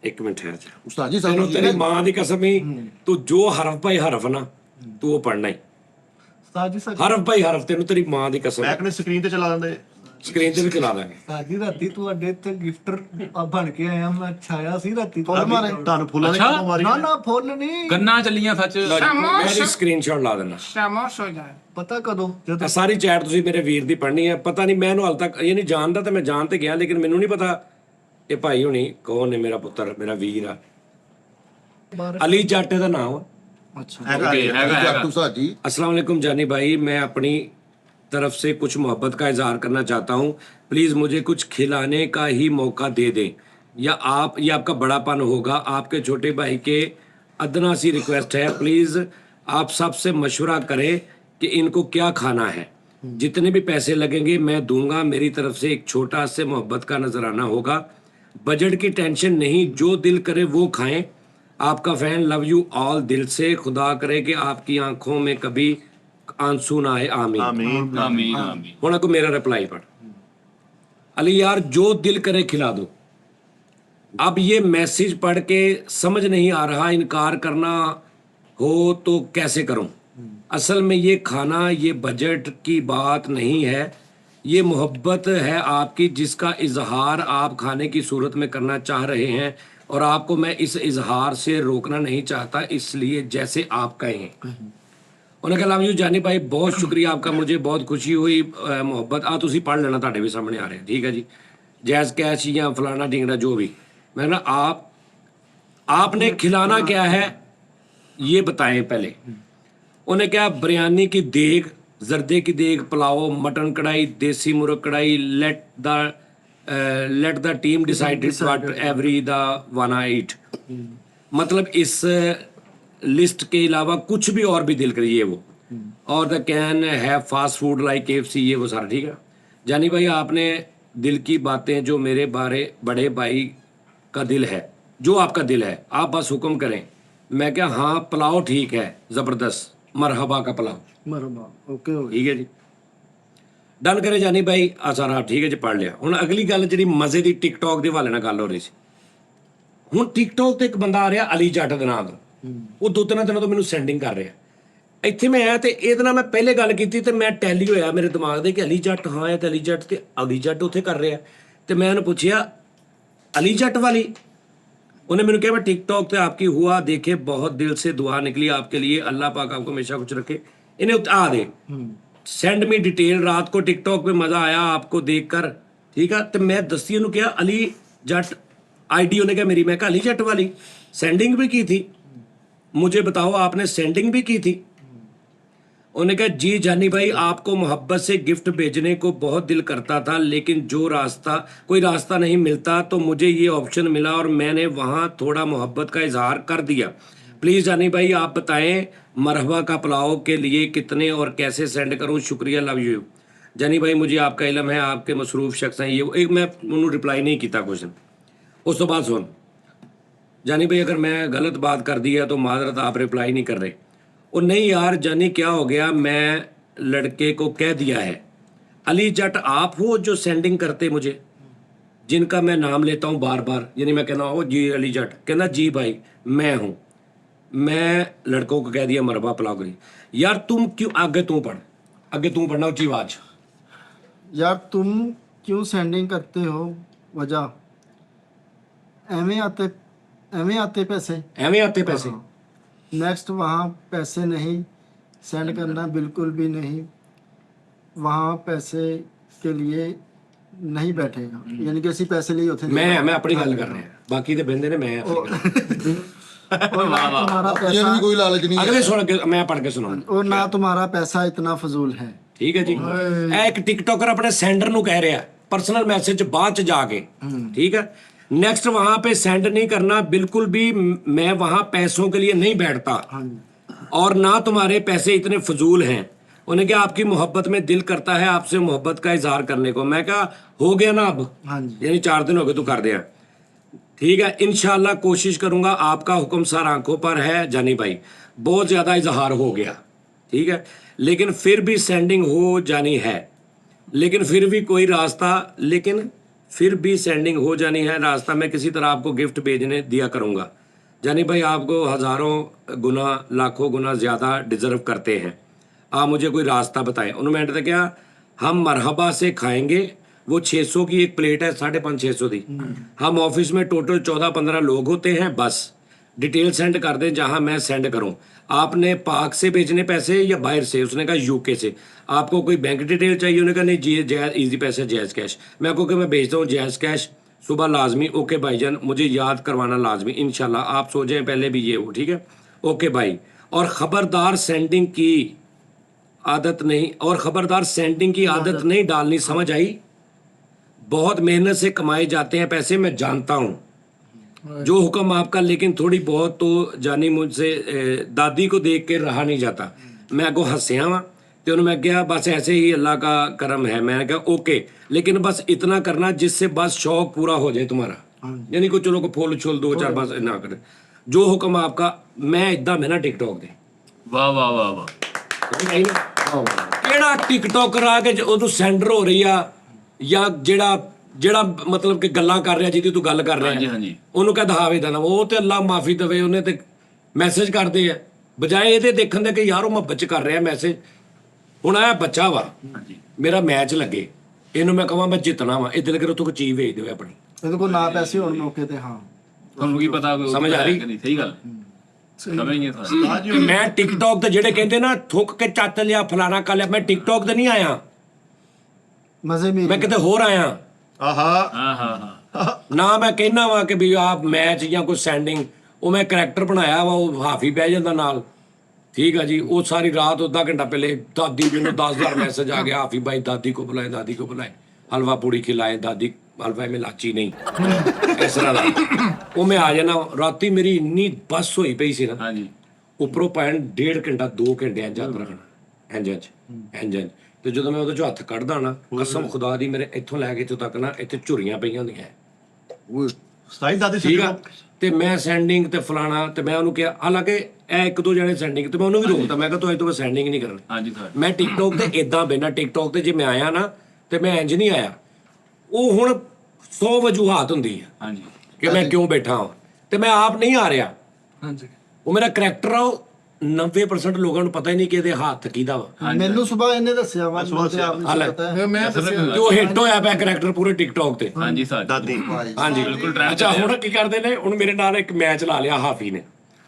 Speaker 3: ਇੱਕ ਮਿੰਟ ਠਹਿਰ ਜਾ
Speaker 5: ਉਸਤਾਦ ਜੀ
Speaker 3: ਤੈਨੂੰ
Speaker 5: ਸਾਨੂੰ
Speaker 3: ਤੇਰੀ ਮਾਂ ਦੀ ਕਸਮ ਹੀ ਤੂੰ ਜੋ ਹਰਫ ਭਾਈ ਹਰਫ ਨਾ ਤੂੰ ਉਹ ਪੜਨਾ ਹੀ
Speaker 2: ਉਸਤਾਦ ਜੀ
Speaker 3: ਹਰਫ ਭਾਈ ਹਰਫ ਤੈਨੂੰ ਤੇਰੀ ਮਾਂ ਦੀ ਕਸਮ
Speaker 1: ਮੈਂ ਕਹਿੰਦਾ ਸਕਰੀਨ ਤੇ ਚਲਾ ਦਿੰਦੇ
Speaker 3: ਸਕਰੀਨ ਤੇ ਵੀ ਚਲਾ ਦਾਂਗੇ
Speaker 2: ਸਾਡੀ ਰਾਤੀ ਤੁਹਾਡੇ ਇੱਥੇ ਗਿਫਟਰ ਬਣ ਕੇ ਆਇਆ ਮੈਂ ਛਾਇਆ ਸੀ ਰਾਤੀ
Speaker 1: ਤੁਹਾਨੂੰ ਫੁੱਲਾਂ ਦੀ ਕਿਉਂ ਮਾਰੀ
Speaker 2: ਨਾ ਫੁੱਲ ਨਹੀਂ
Speaker 6: ਗੰਨਾ ਚੱਲੀਆਂ ਸੱਚ
Speaker 3: ਮੈਂ ਇਹਦੀ ਸਕਰੀਨਸ਼ਾਟ ਲਾ ਦੇਣਾ
Speaker 2: ਪਤਾ ਕਦੋਂ
Speaker 3: ਇਹ ਸਾਰੀ ਚੈਟ ਤੁਸੀਂ ਮੇਰੇ ਵੀਰ ਦੀ ਪੜ੍ਹਨੀ ਹੈ ਪਤਾ ਨਹੀਂ ਮੈਂ ਇਹਨੂੰ ਹਾਲ ਤੱਕ ਇਹ ਨਹੀਂ ਜਾਣਦਾ ਤੇ ਮੈਂ ਜਾਣ ਤੇ ਗਿਆ ਲੇਕਿਨ ਮੈਨੂੰ ਨਹੀਂ ਪਤਾ ਇਹ ਭਾਈ ਹੁਣੀ ਕੌਣ ਨੇ ਮੇਰਾ ਪੁੱਤਰ ਮੇਰਾ ਵੀਰ ਆ ਅਲੀ ਜੱਟ ਦਾ ਨਾਮ ਆ
Speaker 5: ਹੈਗਾ ਉਸਤਾਦ ਜੀ
Speaker 3: अस्सलाम वालेकुम जानी भाई मैं अपनी तरफ से कुछ मोहब्बत का इजहार करना चाहता हूँ प्लीज़ मुझे कुछ खिलाने का ही मौका दे दें या आप ये आपका बड़ापन होगा आपके छोटे भाई के अदना सी रिक्वेस्ट है प्लीज़ आप सबसे मशवरा करें कि इनको क्या खाना है जितने भी पैसे लगेंगे मैं दूंगा मेरी तरफ से एक छोटा से मोहब्बत का नजराना होगा बजट की टेंशन नहीं जो दिल करे वो खाएं आपका फैन लव यू ऑल दिल से खुदा करे कि आपकी आंखों में कभी आंसू ना आए आमीन
Speaker 1: ਆਮੀਨ
Speaker 6: ਆਮੀਨ ਆਮੀਨ
Speaker 3: ਹੁਣ को मेरा रिप्लाई पढ़ अली यार जो दिल करे खिला दो अब ये मैसेज पढ़ के समझ नहीं आ रहा इनकार करना हो तो कैसे करूं असल में ये खाना ये बजट की बात नहीं है ये मोहब्बत है आपकी जिसका इजहार आप खाने की सूरत में करना चाह रहे हैं और आपको मैं इस इजहार से रोकना नहीं चाहता इसलिए जैसे आप कहें उन्होंने कहा लव यू जानी भाई बहुत शुक्रिया आपका मुझे बहुत खुशी हुई मोहब्बत तुसी पढ़ लेना ਤੁਹਾਡੇ भी सामने आ रहे हैं ठीक है जी जैज कैश या फलाना ढिंगड़ा जो भी मैं ना आपने खिलाना क्या है ये बताएं पहले उन्हें क्या बिरयानी की देग जर्दे की देग पुलाव मटन कढ़ाई देसी मुर्ग कढ़ाई let the team decided what every the वाना ईट मतलब इस लिस्ट के अलावा कुछ भी और भी दिल करिए वो और द कैन है फास्ट फूड लाइक KFC ये वो सारा ठीक है जानी भाई आपने दिल की बातें जो मेरे बड़े भाई का दिल है जो आपका दिल है आप बस हुक्म करें मैं क्या हाँ पुलाव ठीक है ज़बरदस्त मरहबा का पुलाव
Speaker 8: ਮਰਹਬਾ ਓਕੇ ਹੋ
Speaker 3: ਠੀਕ ਹੈ ਜੀ ਡਨ ਕਰੇ ਜਾਨੀ ਭਾਈ ਆ ਸਾਰਾ ਠੀਕ ਹੈ ਜੀ ਪੜ ਲਿਆ ਹੁਣ ਅਗਲੀ ਗੱਲ ਜਿਹੜੀ ਮਜ਼ੇ ਦੀ ਟਿਕਟੌਕ ਦੇ ਹਵਾਲੇ ਨਾਲ ਗੱਲ ਹੋ ਰਹੀ ਸੀ ਹੁਣ ਟਿਕਟੌਕ ਤੇ ਇੱਕ ਬੰਦਾ ਆ ਰਿਹਾ ਅਲੀ ਜੱਟ ਦੇ ਨਾਮ ਦਾ ਉਹ 2-3 ਦਿਨਾਂ ਤੋਂ ਮੈਨੂੰ ਸੈਂਡਿੰਗ ਕਰ ਰਿਹਾ ਇੱਥੇ ਮੈਂ ਆਇਆ ਤੇ ਇਹਦੇ ਨਾਲ ਮੈਂ ਪਹਿਲੇ ਗੱਲ ਕੀਤੀ ਤੇ ਮੈਂ ਟੈਲੀ ਹੋਇਆ ਮੇਰੇ ਦਿਮਾਗ ਦੇ ਕਿ ਅਲੀ ਜੱਟ ਹਾਂ ਇਹ ਤੇ ਅਲੀ ਜੱਟ ਤੇ ਅਲੀ ਜੱਟ ਉੱਥੇ ਕਰ ਰਿਹਾ ਤੇ ਮੈਂ ਉਹਨੂੰ ਪੁੱਛਿਆ अली जट वाली उन्हें मैंने कहा टिकटॉक पे आपकी हुआ देखे बहुत दिल से दुआ निकली आपके लिए अल्लाह पाक आपको हमेशा कुछ रखे इन्हें आ दे सेंड मी डिटेल रात को टिकटॉक पे मज़ा आया आपको देखकर ठीक है तो मैं दस्ती ने कहा अली जट आईडी उन्हें कहा मेरी मैं कहा अली जट वाली सेंडिंग भी की थी मुझे बताओ आपने सेंडिंग भी की थी उन्होंने कहा जी जानी भाई आपको मोहब्बत से गिफ्ट भेजने को बहुत दिल करता था लेकिन जो कोई रास्ता नहीं मिलता तो मुझे ये ऑप्शन मिला और मैंने वहाँ थोड़ा मोहब्बत का इजहार कर दिया प्लीज़ जानी भाई आप बताएं मरहबा का पुलाव के लिए कितने और कैसे सेंड करूं? शुक्रिया, लव यू। जानी भाई मुझे आपका इलम है, आपके मसरूफ शख्स हैं ये वो। एक मैं उन्होंने रिप्लाई नहीं किया क्वेश्चन, उस तो बाद सुन जानी भाई, अगर मैं गलत बात कर दी है तो माजरत, आप रिप्लाई नहीं कर रहे। और नहीं यार जानी क्या हो गया, मैं लड़के को कह दिया है। अली जट आप हो जो सेंडिंग करते मुझे, जिनका मैं नाम लेता हूँ बार बार, यानी मैं कहना हो जी अली जट, कहना जी भाई मैं हूँ। मैं लड़कों को कह दिया मरबा पुलाव करी। यार तुम क्यों, आगे तू पढ़, आगे तू पढ़ना ऊंची आवाज।
Speaker 8: यार तुम क्यों सेंडिंग करते हो? वजह एवं आते पैसे,
Speaker 3: एवं आते पैसे।
Speaker 8: नेक्स्ट वहाँ पैसे नहीं सेंड करना, बिल्कुल भी नहीं। वहाँ पैसे के लिए नहीं बैठेगा, यानी कि ਅਸੀਂ ਪੈਸੇ ਲਈ ਉੱਥੇ
Speaker 3: मैं अपनी गल कर रहा हूं, बाकी ते बंदे ने मैं अपनी
Speaker 8: और ना तुम्हारा
Speaker 5: ये
Speaker 8: पैसा
Speaker 5: भी कोई लालच नहीं है।
Speaker 3: अगले सुन के मैं पढ़ के सुनाऊं।
Speaker 8: और ना तुम्हारा पैसा इतना फजूल है।
Speaker 3: ठीक है जी। ਇਹ ਇੱਕ ਟਿਕਟੋਕਰ अपने सेंडर ਨੂੰ कह रहा पर्सनल मैसेज बाद च जाके, ठीक है, नेक्स्ट वहां पे सेंड नहीं करना बिल्कुल भी, मैं वहां पैसों के लिए नहीं बैठता, और ना तुम्हारे पैसे इतने फजूल हैं। उन्हें क्या आपकी मोहब्बत में दिल करता है आपसे मोहब्बत का इजहार करने को। मैं क्या हो गया ना अब, यानी 4 दिन हो गए तू कर दिया, ठीक है। इंशाल्लाह कोशिश करूंगा, आपका हुक्म सर आंखों पर है जानी भाई, बहुत ज़्यादा इजहार हो गया, ठीक है, लेकिन फिर भी सेंडिंग हो जानी है, लेकिन फिर भी कोई रास्ता, लेकिन फिर भी सेंडिंग हो जानी है रास्ता। मैं किसी तरह आपको गिफ्ट भेजने दिया करूंगा। जानी भाई आपको हज़ारों गुना लाखों गुना ज़्यादा डिज़र्व करते हैं, आप मुझे कोई रास्ता बताएं। उन्होंने तो क्या, हम मरहबा से खाएंगे, वो 600 की एक प्लेट है, 550-600 दी। हम ऑफिस में टोटल 14-15 लोग होते हैं, बस डिटेल सेंड कर दें जहां मैं सेंड करूं। आपने पाक से भेजने पैसे या बाहर से? उसने कहा यूके से। आपको कोई बैंक डिटेल चाहिए? उन्होंने कहा नहीं जी जैज़ ईजी पैसे जैज़ कैश। मैं आपको कि मैं भेजता हूँ जैज़ कैश सुबह लाजमी। ओके भाईजान मुझे याद करवाना लाजमी, इंशाल्लाह आप सो जाएं पहले भी ये हो, ठीक है, ओके भाई। और ख़बरदार सेंडिंग की आदत नहीं, और ख़बरदार सेंडिंग की आदत नहीं डालनी, समझ आई? बहुत मेहनत से कमाए जाते हैं पैसे, मैं जानता हूँ, जो हुक्म आपका, लेकिन थोड़ी बहुत तो जानी मुझसे दादी को देख के रहा नहीं जाता। मैं अगो हंसिया वा तो उन्होंने मैं कहा बस ऐसे ही अल्लाह का करम है। मैंने कहा ओके, लेकिन बस इतना करना जिससे बस शौक पूरा हो जाए तुम्हारा, यानी को चलो को फुल छुल 2-4 बस ना करे, जो हुक्म आपका। मैं इदा मैं ना टिकटॉक दे
Speaker 6: वाह वाह वाह वाह,
Speaker 3: ਕਿਹੜਾ ਟਿਕਟੋਕਰ ਆ ਕੇ ਉਹਨੂੰ ਸੈਂਡਰ ਹੋ ਰਹੀ ਆ, ਜਾਂ ਜਿਹੜਾ ਮਤਲਬ ਕਿ ਗੱਲਾਂ ਕਰ ਰਿਹਾ ਜਿਹਦੀ ਤੂੰ ਗੱਲ ਕਰ ਰਿਹਾ,
Speaker 6: ਹਾਂਜੀ ਹਾਂਜੀ,
Speaker 3: ਉਹਨੂੰ ਕਹ ਦਹਾਵੇ ਦੇਣਾ, ਉਹ ਤੇ ਅੱਲਾ ਮਾਫੀ ਦੇਵੇ, ਉਹਨੇ ਤੇ ਮੈਸੇਜ ਕਰਦੇ ਆ ਬਜਾਏ ਇਹਦੇ ਦੇਖਣ ਦੇ ਕਿ ਯਾਰ ਉਹ ਮੁਹੱਬਤ ਚ ਕਰ ਰਿਹਾ ਮੈਸੇਜ। ਹੁਣ ਆ ਬੱਚਾ ਵਾ, ਮੇਰਾ ਮੈਚ ਲੱਗੇ, ਇਹਨੂੰ ਮੈਂ ਕਹਾਂ ਮੈਂ ਜਿੱਤਣਾ ਵਾ, ਇਦਾਂ ਕਰੇ ਤੂੰ ਕੋਈ ਚੀਜ਼ ਵੇਚ ਦਿਓ ਆਪਣੀ,
Speaker 8: ਇਹਦੇ ਕੋਲ ਨਾ ਪੈਸੇ ਹੋਣ ਮੌਕੇ ਤੇ। ਹਾਂ
Speaker 6: ਤੁਹਾਨੂੰ ਕੀ ਪਤਾ
Speaker 3: ਸਮਝ ਆ ਰਹੀ?
Speaker 6: ਸਹੀ ਗੱਲ, ਸਮਝ ਨਹੀਂ ਸਾਰੀ।
Speaker 3: ਮੈਂ ਟਿਕਟੋਕ ਤੇ ਜਿਹੜੇ ਕਹਿੰਦੇ ਨਾ ਥੁੱਕ ਕੇ ਚੱਤ ਲਿਆ ਫਲਾਣਾ ਕਰ ਲਿਆ, ਮੈਂ ਟਿਕਟੋਕ ਤੇ ਨਹੀਂ ਆਇਆ,
Speaker 8: ਮਜ਼ੇ ਮੇਰੀ
Speaker 3: ਮੈਂ ਕਿਤੇ ਹੋਰ ਆਇਆ।
Speaker 1: ਆਹਾ
Speaker 6: ਹਾਂ ਹਾਂ ਹਾਂ,
Speaker 3: ਨਾ ਮੈਂ ਕਹਿਣਾ ਵਾ ਕਿ ਵੀ ਆਪ ਮੈਚ ਜਾਂ ਕੋਈ ਸੈਂਡਿੰਗ, ਉਹ ਮੈਂ ਕਰੈਕਟਰ ਬਣਾਇਆ ਵਾ, ਉਹ ਹਾਫੀ ਬਹਿ ਜਾਂਦਾ ਨਾਲ, ठीक है जी। वो सारी रात आधा घंटा पहले दादी जी ने 10,000 मैसेज आ गया, हाफी भाई दादी को बुलाए, दादी को बुलाए, हलवा पूड़ी खिलाए, दादी हलवा में लाची नहीं इस तरह का। वो मैं आ जाना राती, मेरी इन्नी बस हुई पई सी ना,
Speaker 6: हाँ जी,
Speaker 3: उपरों पैन 1.5 घंटा 2 घंटे इंज हथ रखना, इंज ਤੇ ਜਦੋਂ ਮੈਂ ਉਹਦੇ ਚੋਂ ਹੱਥ ਕੱਢਦਾ ਨਾ, ਕਸਮ ਖੁਦਾ ਦੀ ਮੇਰੇ ਇੱਥੋਂ ਲੈ ਕੇ ਇੱਥੋਂ ਤੱਕ ਨਾ ਇੱਥੇ ਝੁਰੀਆਂ ਪਈਆਂ ਹੁੰਦੀਆਂ,
Speaker 1: ਸਤਾਈ ਦਾਦੀ
Speaker 3: ਠੀਕ ਆ। ਤੇ ਮੈਂ ਸੈਂਡਿੰਗ ਤੇ ਫਲਾਣਾ, ਤੇ ਮੈਂ ਉਹਨੂੰ ਕਿਹਾ, ਹਾਲਾਂਕਿ ਇਹ 1-2 ਜਣੇ ਸੈਂਡਿੰਗ, ਤੇ ਮੈਂ ਉਹਨੂੰ ਵੀ ਰੋਕਤਾ, ਮੈਂ ਕਿਹਾ ਤੂੰ ਅੱਜ ਤੋਂ ਸੈਂਡਿੰਗ ਨਹੀਂ ਕਰਨੀ।
Speaker 6: ਹਾਂਜੀ ਸਰ,
Speaker 3: ਮੈਂ ਟਿਕਟੋਕ ਤੇ ਇਦਾਂ ਬੈਣਾ, ਟਿਕਟੋਕ ਤੇ ਜੇ ਮੈਂ ਆਇਆ ਨਾ ਤੇ ਮੈਂ ਇੰਜ ਨਹੀਂ ਆਇਆ। ਉਹ ਹੁਣ 100 ਵਜੂਹਾਤ ਹੁੰਦੀ ਹੈ
Speaker 6: ਹਾਂਜੀ,
Speaker 3: ਕਿ ਮੈਂ ਕਿਉਂ ਬੈਠਾ ਹਾਂ, ਤੇ ਮੈਂ ਆਪ ਨਹੀਂ ਆ ਰਿਹਾ।
Speaker 2: ਹਾਂਜੀ,
Speaker 3: ਉਹ ਮੇਰਾ ਕਰੈਕਟਰ ਆ, ਉਹ 90% ਲੋਕਾਂ ਨੂੰ ਪਤਾ ਹੀ ਨਹੀਂ ਕਿ ਇਹਦੇ ਹੱਥ ਕਿਹਦਾ ਵਾ।
Speaker 8: ਮੈਨੂੰ ਸਵੇਰ ਇਹਨੇ ਦੱਸਿਆ ਵਾ, ਮੈਨੂੰ ਤੇ ਆਪ ਨਹੀਂ ਪਤਾ ਹੈ।
Speaker 4: ਮੈਂ ਦੱਸਿਆ
Speaker 3: ਤੇ ਉਹ ਹਿੱਟ ਹੋਇਆ ਪਿਆ ਕਰੈਕਟਰ ਪੂਰੇ ਟਿਕਟੋਕ ਤੇ।
Speaker 6: ਹਾਂਜੀ ਸਰ,
Speaker 1: ਦਾਦੀ
Speaker 3: ਹਾਂਜੀ
Speaker 6: ਬਿਲਕੁਲ trend
Speaker 3: ਅੱਛਾ,
Speaker 6: ਚੱਲਿਆ।
Speaker 3: ਹੁਣ ਕੀ ਕਰਦੇ ਨੇ, ਹੁਣ ਮੇਰੇ ਨਾਲ ਇੱਕ ਮੈਚ ਲਾ ਲਿਆ ਹਾਫੀ ਨੇ,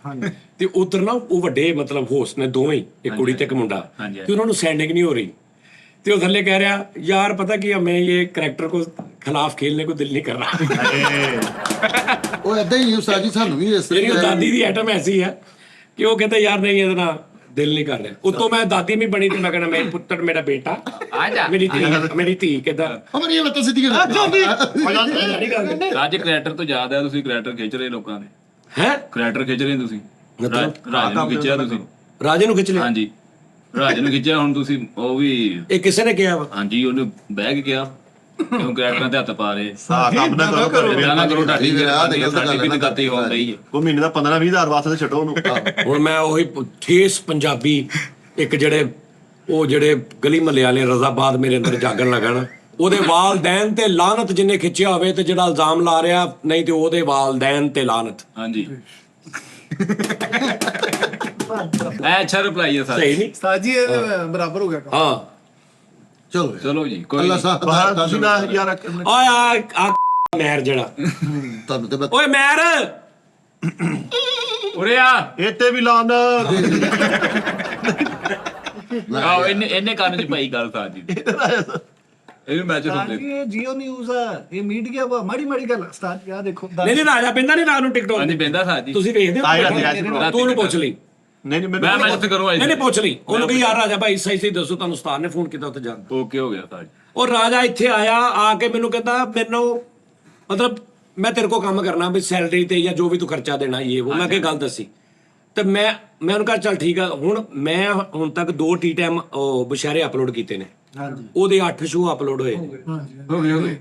Speaker 8: ਹਾਂਜੀ
Speaker 3: ਤੇ ਉਧਰ ਨਾ ਉਹ ਵੱਡੇ ਮਤਲਬ ਹੋਸਟ ਨੇ ਦੋਵੇਂ ਹੀ, ਇੱਕ ਕੁੜੀ ਤੇ ਇੱਕ ਮੁੰਡਾ,
Speaker 6: ਹਾਂਜੀ।
Speaker 3: ਤੇ ਉਹਨਾਂ ਨੂੰ ਸੈਂਡਿੰਗ ਨਹੀਂ ਹੋ ਰਹੀ, ਤੇ ਉਹ ਥੱਲੇ ਕਹਿ ਰਿਹਾ यार पता क्या मैं ये करैक्टर को खिलाफ खेलने को दिल नहीं कर रहा।
Speaker 5: ਉਹ ਏਦਾਂ ਹੀ ਉਸਤਾਦ ਜੀ, ਸਾਨੂੰ ਵੀ ਇਸ
Speaker 3: मेरी
Speaker 5: ਤਰ੍ਹਾਂ
Speaker 3: दादी दी आइटम ऐसी है कि वो कहते यार नहीं ਇਹਦੇ ਨਾਲ दिल नहीं कर रहा। उतो मैं दादी नहीं बनी, तो मैं कहना मेरा पुत्र मेरा बेटा मेरी धी ਕਿਦਾਂ
Speaker 5: ਹਮਾਰੀ ਇਹ ਬੱਤਾ ਸਿੱਧੀ ਕਰ
Speaker 6: ਅੱਜ ਕ੍ਰੀਏਟਰ ਤੋਂ ਜ਼ਿਆਦਾ ਤੁਸੀਂ ਕ੍ਰੀਏਟਰ ਖਿੱਚ ਰਹੇ ਲੋਕਾਂ ਦੇ,
Speaker 3: ਹੈ
Speaker 6: ਕ੍ਰੀਏਟਰ ਖਿੱਚ ਰਹੇ ਤੁਸੀਂ, ਰਾਜ ਨੂੰ ਖਿੱਚਿਆ ਤੁਸੀਂ।
Speaker 3: ਰਾਜੇ ਨੂੰ ਖਿੱਚ ਲਿਆ?
Speaker 6: ਹਾਂਜੀ ਰਾਜੇ ਨੂੰ ਖਿੱਚਿਆ। ਹੁਣ ਤੁਸੀਂ ਉਹ ਵੀ
Speaker 3: ਇਹ ਕਿਸੇ ਨੇ ਕਿਹਾ ਵਾ?
Speaker 6: ਹਾਂਜੀ ਉਹਨੇ ਬਹਿ ਕੇ ਕਿਹਾ ਕਿਉਂ ਕਰੈਕਟਰਾਂ ਤੇ ਹੱਥ ਪਾ ਰਹੇ
Speaker 1: ਹਾਂ ਕੰਮ ਨਾ ਕਰੋ
Speaker 6: ਇਦਾਂ ਨਾ ਕਰੋ ਢਾਡੀ
Speaker 5: ਠੀਕ ਹੈ, ਆਹ ਤੇ ਗਲਤ ਗੱਲ ਹੈ
Speaker 6: ਸਾਡੀ
Speaker 5: ਨਾ।
Speaker 6: ਵੀ ਗਲਤੀ ਹੋ ਰਹੀ ਹੈ।
Speaker 1: ਕੋਈ ਮਹੀਨੇ ਦਾ 15-20 ਹਜ਼ਾਰ ਵਾਸਤੇ ਤੇ ਛੱਡੋ ਉਹਨੂੰ।
Speaker 3: ਹੁਣ ਮੈਂ ਉਹੀ ਠੇਸ ਪੰਜਾਬੀ ਇੱਕ ਜਿਹੜੇ ਗਲੀ ਮਹੱਲੇ ਵਾਲੇ ਰਜ਼ਾਬਾਦ ਮੇਰੇ ਅੰਦਰ ਜਾਗਣ ਲੱਗਾ ਨਾ, ਉਹਦੇ ਵਾਲਦੈਨ ਤੇ ਲਾਨਤ ਜਿਹਨੇ ਖਿੱਚਿਆ ਹੋਵੇ ਤੇ ਜਿਹੜਾ ਇਲਜ਼ਾਮ ਲਾ ਰਿਹਾ, ਨਹੀਂ ਤੇ ਉਹਦੇ ਵਾਲਦੈਨ ਤੇ ਲਾਨਤ।
Speaker 6: ਹਾਂਜੀ ਐ ਅੱਛਾ ਰਿਪਲਾਈ ਹੈ ਸਰ।
Speaker 3: ਸਹੀ ਨਹੀਂ?
Speaker 4: ਉਸਤਾਦ ਜੀ ਇਹ ਬਰਾਬਰ ਹੋ ਗਿਆ ਕੰਮ।
Speaker 3: ਹਾਂ
Speaker 5: ਚਲੋ
Speaker 6: ਚਲੋ ਜੀ ਕੋਈ
Speaker 5: ਅੱਲਾ
Speaker 6: ਨੀ।
Speaker 5: ਸਾਹਿਬ
Speaker 1: ਬਾਹਰ ਤੁਸੀਂ ਨਾ ਯਾਰ
Speaker 3: ਓਏ ਆ ਮਹਿਰ ਜਿਹੜਾ,
Speaker 5: ਤੁਹਾਨੂੰ ਤੇ ਮੈਂ
Speaker 3: ਓਏ ਮਹਿਰ
Speaker 6: ਉਰੇ ਆ
Speaker 1: ਇੱਥੇ ਵੀ ਲਾਨ
Speaker 6: ਆਓ ਇਹਨੇ ਕੰਨ ਚ ਪਾਈ ਗੱਲ ਸਾਜੀ ਇਹਨੂੰ ਮੈਚ
Speaker 2: ਉਸਤਾਦ
Speaker 6: ਹੁੰਦੇ
Speaker 2: ਜੀ ਇਹ ਜੀਓ ਨਿਊਜ਼ ਆ, ਇਹ ਮੀਡੀਆ ਵਾ, ਮਾੜੀ ਮਾੜੀ ਗੱਲ ਉਸਤਾਦ ਜੀ, ਆਹ ਦੇਖੋ
Speaker 3: ਨਹੀਂ ਨਹੀਂ ਰਾਜਾ ਪੈਂਦਾ ਨਹੀਂ ਰਾਤ ਨੂੰ ਟਿਕਟੌਕ
Speaker 6: ਹਾਂਜੀ
Speaker 3: ਤੇ?
Speaker 6: ਪੈਂਦਾ ਸਾਜੀ
Speaker 3: ਤੁਸੀਂ ਵੇਖਦੇ ਹੋ?
Speaker 1: ਆਇਆ ਸੀ, ਆਇਆ ਸੀ।
Speaker 3: ਤੂੰ ਉਹਨੂੰ ਪੁੱਛ ਲਈ।
Speaker 1: ਨਹੀਂ
Speaker 6: ਮੈਂ ਮੈਚ ਕਰੋ
Speaker 3: ਨਹੀਂ ਨਹੀਂ ਪੁੱਛ ਲਈ ਉਹਨੂੰ ਕਿ ਯਾਰ ਰਾਜਾ ਭਾਈ ਸਹੀ ਦੱਸੋ, ਤੁਹਾਨੂੰ ਉਸਤਾਦ ਨੇ ਫੋਨ ਕੀਤਾ ਉੱਥੇ ਜਾਣ।
Speaker 6: ਓਕੇ ਹੋ ਗਿਆ ਸਾਜੀ।
Speaker 3: ਉਹ ਰਾਜਾ ਇੱਥੇ ਆਇਆ, ਆ ਕੇ ਮੈਨੂੰ ਕਹਿੰਦਾ ਮੈਨੂੰ ਮਤਲਬ ਮੈਂ ਤੇਰੇ ਕੋ ਕੰਮ ਕਰਨਾ ਵੀ ਸੈਲਰੀ ਤੇ ਜਾਂ ਜੋ ਵੀ ਤੂੰ ਖਰਚਾ ਦੇਣਾ ਇਹ ਉਹ। ਮੈਂ ਕੀ ਗੱਲ ਦੱਸੀ ਤੇ ਮੈਂ ਉਹਨੂੰ ਕਿਹਾ ਚੱਲ ਠੀਕ ਆ। ਹੁਣ ਤੱਕ 2 ਟੀ ਟਾਈਮ ਉਹ ਬਸ਼ਾਰੇ ਅਪਲੋਡ ਕੀਤੇ ਨੇ।
Speaker 8: ਹਾਂਜੀ
Speaker 3: ਉਹਦੇ 8 ਸ਼ੋਅ ਅਪਲੋਡ ਹੋਏ ਨੇ।
Speaker 6: ਹੋ ਗਏ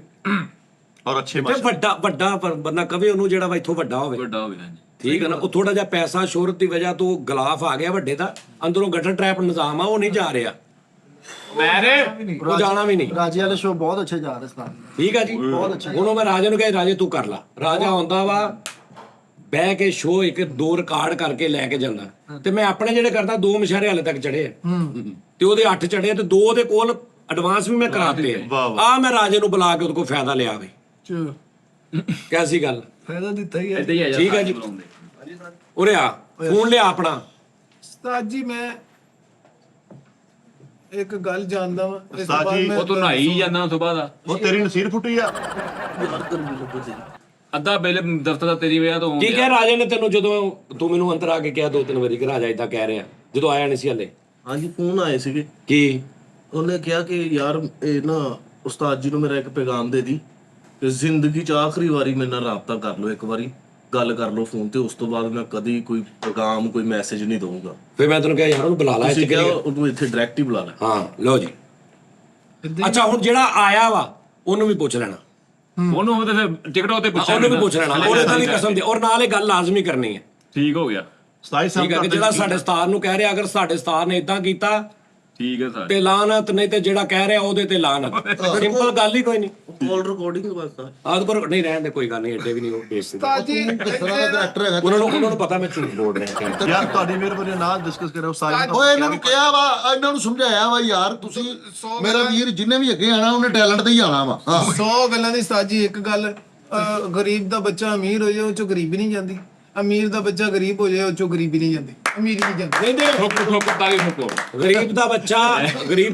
Speaker 1: ਔਰ ਅੱਛੇ
Speaker 3: ਤੇ ਵੱਡਾ ਬੰਦਾ ਕਵੇ ਉਹਨੂੰ ਜਿਹੜਾ ਵਾ ਇੱਥੋਂ ਵੱਡਾ ਹੋਵੇ,
Speaker 6: ਵੱਡਾ ਹੋ ਗਿਆ ਹਾਂਜੀ।
Speaker 3: ਠੀਕ ਹੈ ਨਾ। ਉਹ ਥੋੜਾ ਜਿਹਾ ਪੈਸਾ ਸ਼ੋਹਰਤ ਦੀ ਵਜ੍ਹਾ ਤੋਂ ਗਲਾਫ ਆ ਗਿਆ ਵੱਡੇ ਦਾ, ਅੰਦਰੋਂ ਗਟਰ ਟਰੈਪ ਨਿਜ਼ਾਮ ਆ, ਉਹ ਨਹੀਂ ਜਾ ਰਿਹਾ। ਉਹ ਜਾਣਾ ਵੀ ਨਹੀਂ।
Speaker 8: ਰਾਜੇ ਵਾਲੇ ਸ਼ੋਅ ਬਹੁਤ ਅੱਛੇ ਜਾ ਰਹੇ ਸਨ।
Speaker 3: ਠੀਕ ਆ ਜੀ। ਹੁਣ ਮੈਂ ਰਾਜੇ ਨੂੰ ਕਿਹਾ ਰਾਜੇ ਤੂੰ ਕਰ ਲਾ। ਰਾਜਾ ਆਉਂਦਾ ਵਾ ਬਹਿ ਕੇ ਸ਼ੋਅ 1-2 ਰਿਕਾਰਡ ਕਰਕੇ ਲੈ ਕੇ ਜਾਂਦਾ ਤੇ ਮੈਂ ਆਪਣੇ ਜਿਹੜੇ ਕਰਦਾ 2 ਮਸ਼ਾਰੇ ਹਾਲੇ ਤੱਕ ਚੜੇ ਆ ਤੇ ਉਹਦੇ 8 ਚੜੇ ਤੇ 2 ਉਹਦੇ ਕੋਲ ਐਡਵਾਂਸ ਵੀ ਮੈਂ ਕਰਾਤੇ ਆ ਮੈਂ ਰਾਜੇ ਨੂੰ ਬੁਲਾ ਕੇ ਉਹਦੇ ਕੋਲ ਫਾਇਦਾ ਲਿਆ ਵੇ। ਕੈਸੀ ਗੱਲ?
Speaker 2: ਫਾਇਦਾ ਦਿੱਤਾ ਹੀ ਹੈ।
Speaker 6: ਏਦਾਂ ਹੀ ਆ
Speaker 3: ਠੀਕ ਆ ਜੀ। ਉਰੇ ਆ ਫੋਨ ਲਿਆ ਆਪਣਾ।
Speaker 4: ਉਸਤਾਦ ਜੀ ਮੈਂ ਇੱਕ ਗੱਲ ਜਾਣਦਾ ਵਾਂ, ਇਸ ਤੋਂ
Speaker 1: ਉਸਤਾਦ
Speaker 4: ਬਾਅਦ
Speaker 1: ਜੀ,
Speaker 4: ਮੈਂ
Speaker 6: ਉਹ ਤੂੰ ਨਹਾਈ ਜਾਂਦਾ ਉਸ ਤੋਂ ਬਾਅਦ
Speaker 1: ਉਹ ਤੇਰੀ ਨਸੀਰ ਫੁੱਟੀ ਆ।
Speaker 6: ਅੱਧਾ ਬਿੱਲ ਦਫ਼ਤਰ ਦਾ ਤੇਰੀ ਵਜ੍ਹਾ ਤੋਂ ਹੋ
Speaker 3: ਕੀ
Speaker 6: ਗਿਆ।
Speaker 3: ਕਹਿ ਰਾਜੇ ਨੇ ਤੈਨੂੰ ਜਦੋਂ ਤੂੰ ਮੈਨੂੰ ਅੰਦਰ ਆ ਕੇ ਕਿਹਾ 2-3 ਵਾਰੀ ਕਿ ਰਾਜਾ ਇਦਾਂ ਕਹਿ ਰਿਹਾ ਜਦੋਂ ਆਇਆ ਨਹੀਂ ਸੀ ਹਲੇ?
Speaker 10: ਹਾਂਜੀ ਫੋਨ ਆਏ ਸੀਗੇ,
Speaker 3: ਕੀ
Speaker 10: ਉਹਨੇ ਕਿਹਾ ਕਿ ਯਾਰ ਇਹ ਨਾ ਉਸਤਾਦ ਜੀ ਨੂੰ ਮੇਰਾ ਇੱਕ ਪੈਗਾਮ ਦੇ ਦੀ ਕਿ ਜ਼ਿੰਦਗੀ 'ਚ ਆਖਰੀ ਵਾਰੀ ਮੇਰੇ ਨਾਲ ਰਾਬਤਾ ਕਰ ਲਓ, ਇੱਕ ਵਾਰੀ ਗੱਲ ਕਰ ਲਓ ਫੋਨ ਤੇ, ਉਸ ਤੋਂ ਬਾਅਦ ਮੈਂ ਕਦੀ ਕੋਈ ਪੈਗਾਮ ਕੋਈ ਮੈਸੇਜ ਨਹੀਂ ਦਊਂਗਾ।
Speaker 3: ਫਿਰ ਮੈਂ ਤੈਨੂੰ ਕਿਹਾ ਯਾਰ ਉਹਨੂੰ ਬੁਲਾ ਲੈ
Speaker 10: ਤੁਸੀਂ
Speaker 3: ਇੱਥੇ
Speaker 10: ਕਿਹਾ
Speaker 3: ਕਰੀਏ।
Speaker 10: ਉਹਨੂੰ ਇੱਥੇ ਡਾਇਰੈਕਟ ਹੀ ਬੁਲਾ ਲੈ।
Speaker 3: ਹਾਂ ਲਓ ਜੀ। ਅੱਛਾ ਹੁਣ ਜਿਹੜਾ ਆਇਆ ਵਾ ਉਹਨੂੰ ਵੀ ਪੁੱਛ ਲੈਣਾ,
Speaker 6: ਉਹਨੂੰ ਉਹ ਤੇ ਫਿਰ ਟਿਕਟ ਉੱਤੇ ਪੁੱਛਿਆ
Speaker 3: ਉਹਨੂੰ ਵੀ ਪੁੱਛ ਲੈਣਾ, ਉਹਨੇ ਤਾਂ ਨਹੀਂ ਕਸਮ ਦੇ। ਔਰ ਨਾਲ ਇਹ ਗੱਲ ਲਾਜ਼ਮੀ ਕਰਨੀ ਹੈ।
Speaker 6: ਠੀਕ ਹੋ ਗਿਆ।
Speaker 1: 27 ਸਾਲ
Speaker 3: ਠੀਕ ਹੈ ਕਿ ਜਿਹੜਾ ਸਾਡੇ ਸਟਾਰ ਨੂੰ ਕਹਿ ਰਿਹਾ, ਅਗਰ ਸਾਡੇ ਸਟਾਰ ਨੇ ਇਦਾਂ ਕੀਤਾ
Speaker 6: ਠੀਕ ਹੈ ਸਰ।
Speaker 3: ਤੇ ਲਾਨਤ, ਨਹੀਂ ਤੇ ਜਿਹੜਾ ਕਹਿ ਰਿਹਾ ਉਹਦੇ ਤੇ ਲਾਨਤ। ਸਿੰਪਲ ਗੱਲ ਹੀ ਕੋਈ ਨਹੀਂ।
Speaker 10: ਕਾਲ ਰਿਕਾਰਡਿੰਗ ਬਸ ਆ।
Speaker 3: ਆਦ ਪਰ ਨਹੀਂ ਰਹਿਣ ਦੇ, ਕੋਈ ਗੱਲ ਨਹੀਂ, ਐਡੇ ਵੀ ਨਹੀਂ ਉਹ ਬੇਸ।
Speaker 4: ਉਸਤਾਦ ਜੀ
Speaker 5: ਕਿਸ ਤਰ੍ਹਾਂ ਦਾ ਕਰੈਕਟਰ ਹੈਗਾ?
Speaker 3: ਉਹਨਾਂ ਨੂੰ ਪਤਾ ਮੈਂ ਝੂਠ ਬੋਲ ਰਿਹਾ।
Speaker 1: ਯਾਰ ਤੁਹਾਡੀ ਮਿਹਰਬਾਨੀ ਨਾਲ ਡਿਸਕਸ ਕਰਿਓ ਸਾਰੀ।
Speaker 5: ਓਏ ਇਹਨਾਂ ਨੂੰ ਕਿਹਾ ਵਾ, ਇਹਨਾਂ ਨੂੰ ਸਮਝਾਇਆ ਵਾ ਯਾਰ ਤੁਸੀਂ ਮੇਰਾ ਵੀਰ ਜਿੰਨੇ ਵੀ ਅੱਗੇ ਆਣਾ ਉਹਨੇ ਟੈਲੈਂਟ ਤੇ ਹੀ ਆਣਾ ਵਾ। ਹਾਂ
Speaker 4: 100 ਗੱਲਾਂ ਦੀ ਉਸਤਾਦ ਜੀ। ਇੱਕ ਗੱਲ, ਗਰੀਬ ਦਾ ਬੱਚਾ ਅਮੀਰ ਹੋ ਜਾਏ ਉਹ ਚੋਂ ਗਰੀਬੀ ਨਹੀਂ ਜਾਂਦੀ, ਅਮੀਰ ਦਾ ਬੱਚਾ ਗਰੀਬ ਹੋ ਜਾਏ ਉਹ ਚੋਂ ਗਰੀਬੀ ਨਹੀਂ ਜਾਂਦੀ, ਅਮੀਰੀ ਨਹੀਂ ਜਾਂਦੀ।
Speaker 3: ਨਹੀਂ
Speaker 6: ਠੋਕੋ ਤਾਲੀ ਠੋਕੋ।
Speaker 3: ਗਰੀਬ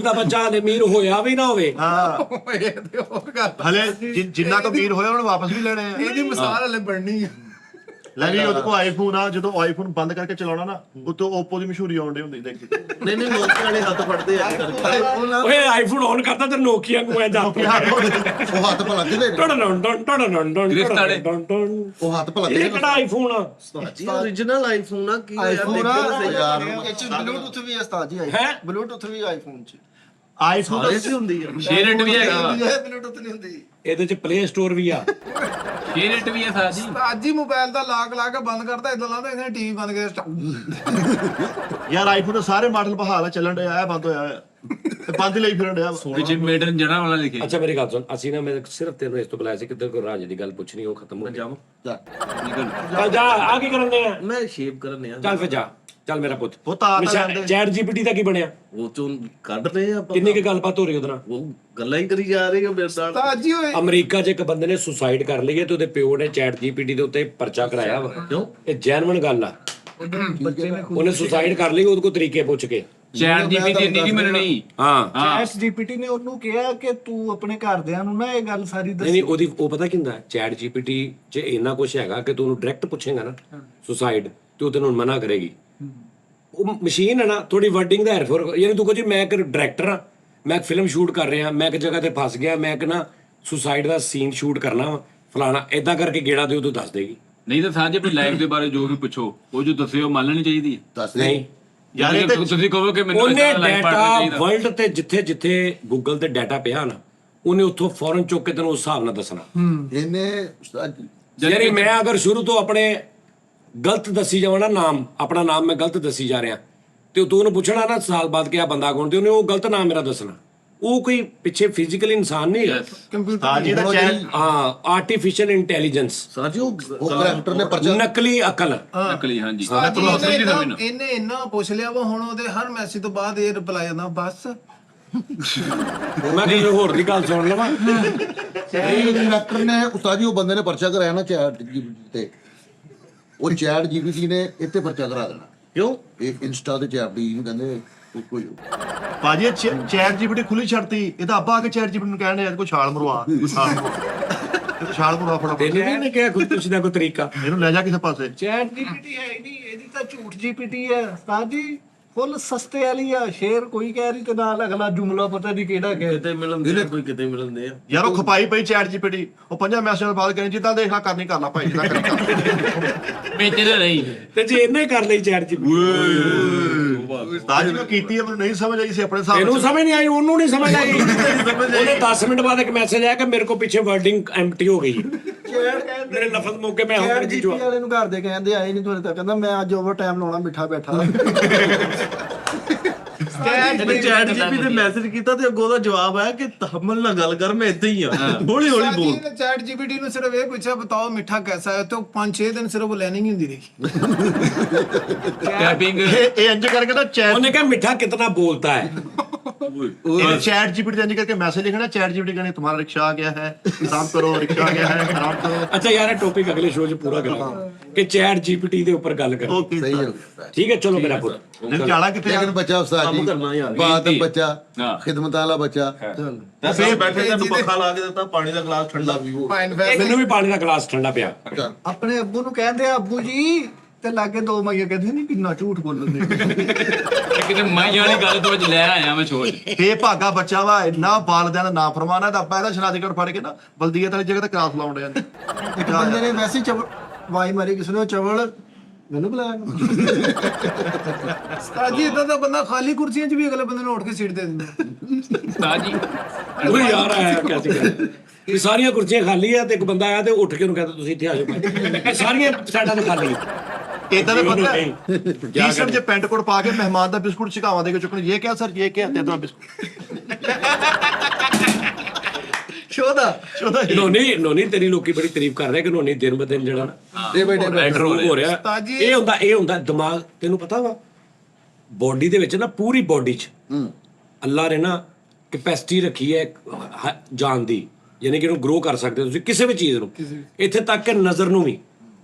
Speaker 3: ਦਾ ਬੱਚਾ ਅਮੀਰ ਹੋਇਆ ਵੀ ਨਾ ਹੋਵੇ।
Speaker 1: ਹਾਂ
Speaker 4: ਇਹ ਤੇ ਹੋਰ ਗੱਲ।
Speaker 1: ਹਲੇ ਜਿੰਨਾ ਕੁ ਅਮੀਰ ਹੋਇਆ ਉਹਨਾਂ ਨੂੰ ਵਾਪਸ ਵੀ ਲੈਣੇ ਆ।
Speaker 4: ਇਹਦੀ ਮਿਸਾਲ ਹਲੇ ਬਣਨੀ ਆ।
Speaker 1: ਲੈ ਵੀ ਉਹਦੇ ਕੋਲ ਆਈਫੋਨ ਆ, ਜਦੋਂ ਆਈਫੋਨ ਬੰਦ ਕਰਕੇ ਚਲਾਉਣਾ ਨਾ ਉਤੋਂ ਓਪੋ ਦੀ ਮਸ਼ਹੂਰੀ ਆਉਂਦੀ ਹੁੰਦੀ ਦੇਖੀ।
Speaker 10: ਨਹੀਂ ਨੋਕੀਆ ਵਾਲੇ ਹੱਥ ਫੜਦੇ ਆ
Speaker 3: ਓਏ ਆਈਫੋਨ ਔਨ ਕਰਦਾ ਤੇ ਨੋਕੀਆ ਨੂੰ ਐ ਜਾਂਦਾ।
Speaker 5: ਉਹ ਹੱਥ ਭਲਾ ਕਿਹਦੇ ਨੇ? ਉਹ ਹੱਥ ਭਲਾ
Speaker 3: ਇਹ
Speaker 5: ਕਿਹਦੇ
Speaker 3: ਕਿਹੜਾ ਆਈਫੋਨ ਆ?
Speaker 10: ਜੀ ਓਰੀਜਨਲ ਆਈਫੋਨ ਆ ਕੀ ਯਾਰ
Speaker 8: ਆਈਫੋਨ
Speaker 10: ਦੇਖੋ ਤਾਂ ਸਹੀ।
Speaker 5: ਯਾਰ
Speaker 8: ਇਹ ਚ ਬਲੂਟੁੱਥ ਵੀ ਹੈ ਉਸਤਾਦ ਜੀ।
Speaker 3: ਹੈਂ?
Speaker 8: ਬਲੂਟੁੱਥ ਵੀ ਆਈਫੋਨ ਚ
Speaker 1: ਆਈਫੋਨ
Speaker 10: ਸਾਰੇ 'ਚ ਹੁੰਦੀ ਆ।
Speaker 6: ਸ਼ੇਅਰਟ ਵੀ ਹੈਗਾ ਵਾ।
Speaker 8: ਬਲੂਟੁੱਥ ਨਹੀਂ ਹੁੰਦੀ।
Speaker 3: ਇਹਦੇ ਚ ਪਲੇ ਸਟੋਰ ਵੀ ਆ।
Speaker 6: ਸ਼ੇਅਰਟ ਵੀ ਹੈ ਸਰ ਜੀ।
Speaker 4: ਅੱਜ ਹੀ ਮੋਬਾਈਲ ਦਾ ਲਾਕ ਲਾ ਕੇ ਬੰਦ ਕਰਤਾ, ਇਦਾਂ ਲੱਗਦਾ ਇਹਨੇ ਟੀਵੀ ਬੰਦ ਕਰਕੇ।
Speaker 1: ਯਾਰ ਆਈਫੋਨ ਦੇ ਸਾਰੇ ਮਾਡਲ ਬਹਾਲ ਆ, ਚੱਲਣ ਡਿਆ, ਇਹ ਬੰਦ ਹੋਇਆ ਹੋਇਆ ਤੇ ਬੰਦ ਹੀ ਲਈ ਫਿਰਨ ਡਿਆ ਵਾ।
Speaker 6: ਵਿੱਚ ਮੇਡਨ ਜਣਾ ਵਾਲਾ ਲਿਖੇ।
Speaker 3: ਅੱਛਾ ਮੇਰੀ ਗੱਲ ਸੁਣ, ਅਸੀਂ ਨਾ ਮੈਂ ਸਿਰਫ ਤੈਨੂੰ ਇਸ ਤੋਂ ਬੁਲਾਇਆ ਸੀ ਕਿ ਤੇਰੇ ਕੋਲ ਰਾਜੇ ਦੀ ਗੱਲ ਪੁੱਛਣੀ, ਉਹ ਖਤਮ ਹੋ ਜਾਵਾਂ। ਚੱਲ ਜਾ, ਆ ਕੀ ਕਰਨ ਦੇ ਆ?
Speaker 10: ਮੈਂ ਸ਼ੇਪ ਕਰਨੇ ਆ।
Speaker 3: ਚੱਲ ਫਿਰ ਜਾ, ਚੱਲ ਮੇਰਾ ਪੁੱਤ।
Speaker 1: ਉਹ ਤਾਂ ਆ ਤਾਂ ਜਾਂਦੇ।
Speaker 3: ਚੈਟ ਜੀਪੀਟੀ ਦਾ ਕੀ ਬਣਿਆ?
Speaker 10: ਉਹ ਚੋਂ ਕੱਢ ਰਹੇ ਆ ਆਪਾਂ।
Speaker 3: ਕਿੰਨੀ ਕੁ ਗੱਲਬਾਤ ਹੋ ਰਹੀ ਉਹਦੇ ਨਾਲ?
Speaker 10: ਉਹ ਗੱਲਾਂ ਹੀ ਕਰੀ ਜਾ ਰਹੇ ਆ ਮੇਰੇ ਨਾਲ।
Speaker 4: ਉਸਤਾਦ ਜੀ ਓਏ
Speaker 3: ਅਮਰੀਕਾ 'ਚ ਇੱਕ ਬੰਦੇ ਨੇ ਸੁਸਾਈਡ ਕਰ ਲਈ ਹੈ ਤੇ ਉਹਦੇ ਪਿਓ ਨੇ ਚੈਟ ਜੀਪੀਟੀ ਦੇ ਉੱਤੇ ਪਰਚਾ ਕਰਾਇਆ ਵਾ।
Speaker 10: ਕਿਉਂ?
Speaker 3: ਇਹ ਜੈਨੂਇਨ ਗੱਲ ਆ। ਉਹਨੇ ਸੁਸਾਈਡ ਕਰ ਲਈ ਉਹਦੇ ਕੋਲ ਤਰੀਕੇ ਪੁੱਛ ਕੇ।
Speaker 6: ਚੈਟ ਜੀਪੀਟੀ ਇੰਨੀ ਨਹੀਂ ਮੰਨਣੀ।
Speaker 3: ਹਾਂ
Speaker 2: ਐਸ ਜੀਪੀਟੀ ਨੇ ਉਹਨੂੰ ਕਿਹਾ ਕਿ ਤੂੰ ਆਪਣੇ ਘਰਦਿਆਂ ਨੂੰ ਨਾ ਇਹ ਗੱਲ ਸਾਰੀ
Speaker 3: ਨਹੀਂ
Speaker 2: ਦੱਸ।
Speaker 3: ਨਹੀਂ ਉਹ ਪਤਾ ਕੀ ਹੁੰਦਾ, ਚੈਟ ਜੀਪੀਟੀ 'ਚ ਇੰਨਾ ਕੁਝ ਹੈਗਾ ਕਿ ਤੂੰ ਉਹਨੂੰ ਡਾਇਰੈਕਟ ਪੁੱਛੇਗਾ ਨਾ ਸੁਸਾਈਡ ਤੇ ਉਹ ਤੈਨੂੰ ਮਨਾ ਕਰੇਗੀ। ਉਹ ਮਸ਼ੀਨ ਹੈ ਨਾ, ਥੋੜੀ ਵਰਡਿੰਗ ਦਾ ਹੈਰਫੇਰ। ਯਾਨੀ ਤੂੰ ਕਹੋ ਜੀ ਮੈਂ ਇੱਕ ਡਾਇਰੈਕਟਰ ਆ, ਮੈਂ ਇੱਕ ਫਿਲਮ ਸ਼ੂਟ ਕਰ ਰਿਹਾ, ਮੈਂ ਇੱਕ ਜਗ੍ਹਾ ਤੇ ਫਸ ਗਿਆ, ਮੈਂ ਇੱਕ ਨਾ ਸੁਸਾਈਡ ਦਾ ਸੀਨ ਸ਼ੂਟ ਕਰਨਾ ਵਾ ਫਲਾਣਾ, ਏਦਾਂ ਕਰਕੇ ਗੇੜਾ ਦਿਓ ਤੂੰ ਦੱਸ ਦੇਗੀ।
Speaker 6: ਨਹੀਂ ਤਾਂ ਸਾਂਝੇ ਵੀ ਲਾਈਫ ਦੇ ਬਾਰੇ ਜੋ ਵੀ ਪੁੱਛੋ ਉਹ ਜੋ ਦੱਸਿਓ ਮੰਨ ਲੈਣੀ ਚਾਹੀਦੀ ਹੈ।
Speaker 5: ਦੱਸ ਦੇ।
Speaker 3: ਨਹੀਂ
Speaker 1: ਯਾਰ ਇਹ ਤੇ
Speaker 6: ਤੁਸੀਂ ਕਹੋ ਕਿ ਮੈਨੂੰ
Speaker 3: ਉਹਨੇ
Speaker 6: ਏਦਾਂ ਦਾ life partner
Speaker 3: ਡਾਟਾ
Speaker 6: ਚਾਹੀਦਾ।
Speaker 3: ਵਰਲਡ ਤੇ ਜਿੱਥੇ ਗੂਗਲ ਤੇ ਡਾਟਾ ਪਿਆ ਨਾ ਉਹਨੇ ਉੱਥੋਂ ਫੌਰਨ ਚੁੱਕ ਕੇ ਤੈਨੂੰ ਉਸ ਹਿਸਾਬ ਨਾਲ ਦੱਸਣਾ।
Speaker 5: ਇਹਨੇ ਉਸਤਾਦ ਜੀ
Speaker 3: ਯਾਨੀ ਮੈਂ ਅਗਰ ਸ਼ੁਰੂ ਤੋਂ ਆਪਣੇ ਗਲਤ ਦੱਸੀ ਜਾਵਾਂ ਨਾ ਨਾਮ, ਆਪਣਾ ਨਾਮ ਮੈਂ ਗਲਤ ਦੱਸੀ ਜਾ ਰਿਹਾ, ਤੇ ਤੂੰ ਉਹਨੂੰ ਪੁੱਛਣਾ ਨਾ ਸਾਲ ਬਾਅਦ ਕਿ ਆ ਬੰਦਾ ਕੌਣ, ਤੇ ਉਹਨੇ ਉਹ ਗਲਤ ਨਾਮ ਮੇਰਾ ਦੱਸਣਾ। ਉਹ ਕੋਈ ਪਿੱਛੇ ਫਿਜ਼ੀਕਲ ਇਨਸਾਨ ਨਹੀਂ ਹੈ,
Speaker 1: ਹਾਂ ਜੀ ਦਾ ਚੈਟ
Speaker 3: ਹਾਂ ਆਰਟੀਫੀਸ਼ੀਅਲ ਇੰਟੈਲੀਜੈਂਸ,
Speaker 10: ਸਰ ਜੀ ਉਹ
Speaker 5: ਕਰੈਕਟਰ ਨੇ ਪਰਚਾ
Speaker 3: ਨਕਲੀ ਅਕਲ।
Speaker 6: ਨਕਲੀ ਹਾਂਜੀ
Speaker 4: ਇਹਨੇ ਇੰਨਾ ਪੁੱਛ ਲਿਆ ਵਾ, ਹੁਣ ਉਹਦੇ ਹਰ ਮੈਸੇਜ ਤੋਂ ਬਾਅਦ ਇਹ ਰਿਪਲਾਈ ਆਉਂਦਾ ਬਸ।
Speaker 3: ਮੈਂ ਕਿਸੇ ਹੋਰ ਦੀ ਗੱਲ ਸੁਣ ਲਵਾਂ।
Speaker 5: ਡਾਇਰੈਕਟਰ ਨੇ ਉਸਤਾਦ ਜੀ ਉਹ ਬੰਦੇ ਨੇ ਪਰਚਾ ਕਰਾਇਆ ਨਾ ਚੈਟ ਜੀਪੀਟੀ ਤੇ, ਉਹ ਚੈਟ ਜੀਪੀਟੀ ਨੇ ਇੱਥੇ ਪਰਚਾ ਕਰਾ ਦੇਣਾ।
Speaker 10: ਕਿਉਂ?
Speaker 5: ਇਹ ਇੰਸਟਾ ਤੇ ਚੈਟ ਦੀ ਨੂੰ ਕਹਿੰਦੇ ਕੋਈ
Speaker 1: ਭਾਜੀ ਇਹ ਚੈਟ ਜੀਪੀਟੀ ਖੁੱਲੀ ਛੱਡਤੀ, ਇਹ ਤਾਂ ਆਪਾਂ ਆ ਕੇ ਚੈਟ ਜੀਪੀਟੀ ਨੂੰ ਕਹਿਣ ਯਾਰ ਕੋਈ ਛਾਲ ਮਰਵਾ, ਕੋਈ ਛਾਲ ਮਰਵਾ, ਇਹ ਛਾਲ ਮਰਵਾ ਫਟਾਫਟ,
Speaker 3: ਤੈਨੂੰ ਵੀ ਨਹੀਂ ਕਿਹਾ ਕੋਈ ਪੁੱਛਦਾ ਕੋਈ ਤਰੀਕਾ?
Speaker 1: ਇਹਨੂੰ ਲੈ ਜਾ ਕਿਸੇ ਪਾਸੇ।
Speaker 2: ਚੈਟ ਜੀਪੀਟੀ ਹੈ ਹੀ ਨਹੀਂ, ਇਹਦੀ ਤਾਂ ਝੂਠ ਜੀਪੀਟੀ ਹੈ ਉਸਤਾਦ ਜੀ, ਫੁੱਲ ਸਸਤੇ ਵਾਲੀ ਆ। ਸ਼ੇਰ ਕੋਈ ਕਹਿ ਰਹੀ ਤੇ ਨਾਲ ਅਗਲਾ ਜੁਮਲਾ ਪਤਾ ਨਹੀਂ ਕਿਹੜਾ ਕਹਿ।
Speaker 10: ਕਿਤੇ ਮਿਲਣਦੇ ਆ, ਕੋਈ ਕਿਤੇ ਮਿਲਣਦੇ ਆ।
Speaker 1: ਯਾਰ ਉਹ ਖਪਾਈ ਪਈ ਚੈਟ ਜੀਪੀਟੀ, ਉਹ 5 ਮੈਸੇਜਾਂ ਬਾਅਦ ਕਹਿੰਦੀ ਜਿੱਦਾਂ ਦੇਖ ਲਾ ਕਰਨੀ ਕਰ ਲਾ ਭਾਈ, ਜਿੱਦਾਂ ਕਰਨੀ ਕਰ ਲਾ।
Speaker 6: ਵੇਚਦੇ ਨਹੀਂ।
Speaker 3: ਤੇ ਜੇ ਇਹਨੇ ਕਰ ਲਈ ਚੈਟ ਜੀ,
Speaker 1: ਤਾਂ ਜੀ ਮੈਂ ਕੀਤੀ ਹੈ, ਮੈਨੂੰ ਨਹੀਂ ਸਮਝ ਆਈ ਸੀ ਆਪਣੇ ਹਿਸਾਬ
Speaker 3: ਇਹਨੂੰ
Speaker 1: ਨਾਲ।
Speaker 3: ਸਮਝ ਨਹੀਂ ਆਈ, ਉਹਨੂੰ ਨਹੀਂ ਸਮਝ ਆਈ। ਉਹਨੇ 10 ਮਿੰਟ ਬਾਅਦ ਇੱਕ ਮੈਸੇਜ ਆਇਆ ਕਿ ਮੇਰੇ ਕੋ ਪਿੱਛੇ ਵਰਡਿੰਗ ਐਮਪਟੀ ਹੋ ਗਈ, ਮੇਰੇ ਲਫ਼ਜ਼ ਮੌਕੇ ਮੈਂ
Speaker 8: ਚੈਟ
Speaker 3: ਹੁਣ
Speaker 8: ਜੀਪੀਟੀ
Speaker 3: ਜਵਾਬ
Speaker 8: ਵਾਲੇ ਨੂੰ ਘਰ ਦੇ ਕਹਿੰਦੇ ਆਏ ਨਹੀਂ ਤੁਹਾਡੇ ਤੱਕ, ਕਹਿੰਦਾ ਮੈਂ ਅੱਜ ਓਵਰ ਟਾਈਮ ਲਾਉਣਾ ਮਿੱਠਾ ਬੈਠਾ।
Speaker 10: ਚੈਟ ਜੀਪੀ ਤੇ ਮੈਸੇਜ ਕੀਤਾ ਤੇ ਅੱਗੋਂ ਦਾ ਜਵਾਬ ਆਇਆ ਕਿ ਤਹਮਲ ਨਾਲ ਗੱਲ ਕਰ, ਮੈਂ ਇੱਦਾਂ ਹੀ ਆ, ਹੌਲੀ ਹੌਲੀ ਬੋਲ।
Speaker 4: ਚੈਟ ਜੀਪੀਟੀ ਨੂੰ ਸਿਰਫ ਇਹ ਪੁੱਛਿਆ ਬਤਾਓ ਮਿੱਠਾ ਕੈਸਾ ਹੈ, ਤੇ 5-6 ਦਿਨ ਸਿਰਫ ਲੈਣੀ ਹੀ ਹੁੰਦੀ ਰਹੀ।
Speaker 6: ਟੈਪਿੰਗ
Speaker 1: ਇਹ ਇੰਜ ਕਰਕੇ ਨਾ ਚੈਟ,
Speaker 3: ਉਹਨੇ ਕਿਹਾ ਮਿੱਠਾ ਕਿਤਨਾ ਬੋਲਤਾ ਹੈ।
Speaker 1: ਇਹ ਚैट जीपीटी इंज करके मैसेज लिखना, चैट जीपीटी कहने तुम्हारा रिक्शा आ गया है, आराम करो, रिक्शा आ गया है, आराम करो।
Speaker 3: ਅੱਛਾ ਯਾਰ ਇਹ ਟੌਪਿਕ ਅਗਲੇ ਸ਼ੋਅ 'ਚ ਪੂਰਾ ਕਰਾਂਗੇ ਕਿ ਚੈਟ ਜੀਪੀਟੀ ਦੇ ਉੱਪਰ ਗੱਲ ਕਰਾਂਗੇ।
Speaker 1: ओके
Speaker 5: ਸਹੀ ਹੈ।
Speaker 3: ਠੀਕ ਹੈ ਚਲੋ ਮੇਰਾ ਪੁੱਤ।
Speaker 1: निकाला कितने
Speaker 5: ਲੇਕਿਨ ਬੱਚਾ ਉਸਤਾਦ
Speaker 10: ਕੰਮ
Speaker 5: ਜੀ
Speaker 10: ਕਰਨਾ ਯਾਰ।
Speaker 5: ਬਾਤ ਬੱਚਾ,
Speaker 6: ਹਾਂ।
Speaker 5: ਖਿਦਮਤ ਵਾਲਾ ਬੱਚਾ।
Speaker 10: ਅਸੀਂ ਬੈਠੇ ਤੁਹਾਨੂੰ ਪੱਖਾ ਲਾ ਕੇ ਦਿੱਤਾ, ਪਾਣੀ ਦਾ ਗਲਾਸ ਠੰਡਾ ਪੀਵੋ।
Speaker 3: ਮੈਨੂੰ ਵੀ ਪਾਣੀ ਦਾ ਗਲਾਸ ਠੰਡਾ ਪਿਆ।
Speaker 2: ਆਪਣੇ ਅੱਬੂ ਨੂੰ ਕਹਿੰਦੇ ਆ ਅੱਬੂ ਜੀ, ਤੇ ਲਾਗੇ ਦੋ ਮਾਈਆਂ ਕਹਿੰਦੇ ਨਹੀਂ ਕਿੰਨਾ ਝੂਠ ਬੋਲਦੇ।
Speaker 6: ਕਿਤੇ ਮਾਈਆਂ ਵਾਲੀ ਗੱਲ ਤੋਂ ਅੱਜ ਲੈ ਆਇਆ ਮੈਂ ਛੋੜ।
Speaker 1: ਬੇਭਾਗਾ ਬੱਚਾ ਵਾ, ਇੰਨਾ ਬਾਲਦਿਆਂ ਦਾ ਨਾ ਫਰਮਾਨਾ ਤਾਂ ਆਪਾਂ ਇਹਦਾ ਸ਼ਨਾਦੀਗੜ ਫੜ ਕੇ ਨਾ ਬਲਦੀਅਤ ਵਾਲੀ ਜਗ੍ਹਾ ਤੇ ਕਰਾਸ ਲਾਉਣ ਦੇ ਜਾਂਦੇ।
Speaker 8: ਇੱਕ ਬੰਦੇ ਨੇ ਵੈਸੇ ਹੀ ਵਾਈ ਮਾਰੀ ਕਿਸੇ ਨੇ, ਉਹ ਚਵਲ ਮੈਨੂੰ ਬੁਲਾਇਆ।
Speaker 4: ਉਸਤਾਦ ਜੀ ਇਦਾਂ ਦਾ ਬੰਦਾ ਖਾਲੀ ਕੁਰਸੀਆਂ 'ਚ ਵੀ ਅਗਲੇ ਬੰਦੇ ਨੂੰ ਉੱਠ ਕੇ ਸੀਟ ਦੇ ਦਿੰਦਾ।
Speaker 6: ਉਸਤਾਦ ਜੀ
Speaker 3: ਉਹ ਯਾਰ ਆਇਆ ਕਿਆ ਸੀ ਵੀ ਸਾਰੀਆਂ ਕੁਰਸੀਆਂ ਖਾਲੀ ਆ ਤੇ ਇੱਕ ਬੰਦਾ ਆਇਆ ਤੇ ਉੱਠ ਕੇ ਉਹਨੂੰ ਕਹਿੰਦਾ ਤੁਸੀਂ ਇੱਥੇ ਆ ਜਾਓ ਭਾਈ, ਇਹ ਸਾਰੀਆਂ ਸਾਈਡਾਂ ਤੋਂ ਖਾਲੀ।
Speaker 1: ਇਦਾਂ ਦੇ ਬੰਦਾ
Speaker 3: ਕਿਆ
Speaker 1: ਟੀ-ਸ਼ਰਟ 'ਚ ਪੈਂਟ ਕੋਟ ਪਾ ਕੇ ਮਹਿਮਾਨ ਦਾ ਬਿਸਕੁਟ ਛਕਾਵਾਂ ਦੇ ਕੇ ਚੁੱਕਣ, ਇਹ ਕਿਹਾ ਸਰ, ਇਹ ਕਿਹਾ ਤੇ ਇਦਾਂ ਬਿਸਕੁਟ ਚੋਦਾ
Speaker 3: ਨੋਨੀ ਤੇਰੀ ਲੋਕੀ ਬੜੀ ਤਾਰੀਫ ਕਰ ਰਹੇ ਕਿ ਨੋਨੀ ਦਿਨ ਬ ਦਿਨ ਜਿਹੜਾ ਇੰਟਰਵਿਊ ਹੋ ਰਿਹਾ,
Speaker 4: ਉਸਤਾਦ ਜੀ
Speaker 3: ਇਹ ਹੁੰਦਾ ਦਿਮਾਗ। ਤੈਨੂੰ ਪਤਾ ਵਾ ਬੋਡੀ ਦੇ ਵਿੱਚ ਨਾ, ਪੂਰੀ ਬੋਡੀ 'ਚ ਅੱਲਾ ਨੇ ਨਾ ਕੈਪੈਸਿਟੀ ਰੱਖੀ ਹੈ ਜਾਨ ਦੀ, ਯਾਨੀ ਕਿ ਇਹਨੂੰ ਗਰੋ ਕਰ ਸਕਦੇ ਹੋ ਤੁਸੀਂ ਕਿਸੇ ਵੀ ਚੀਜ਼ ਨੂੰ, ਇੱਥੇ ਤੱਕ ਕਿ ਨਜ਼ਰ ਨੂੰ ਵੀ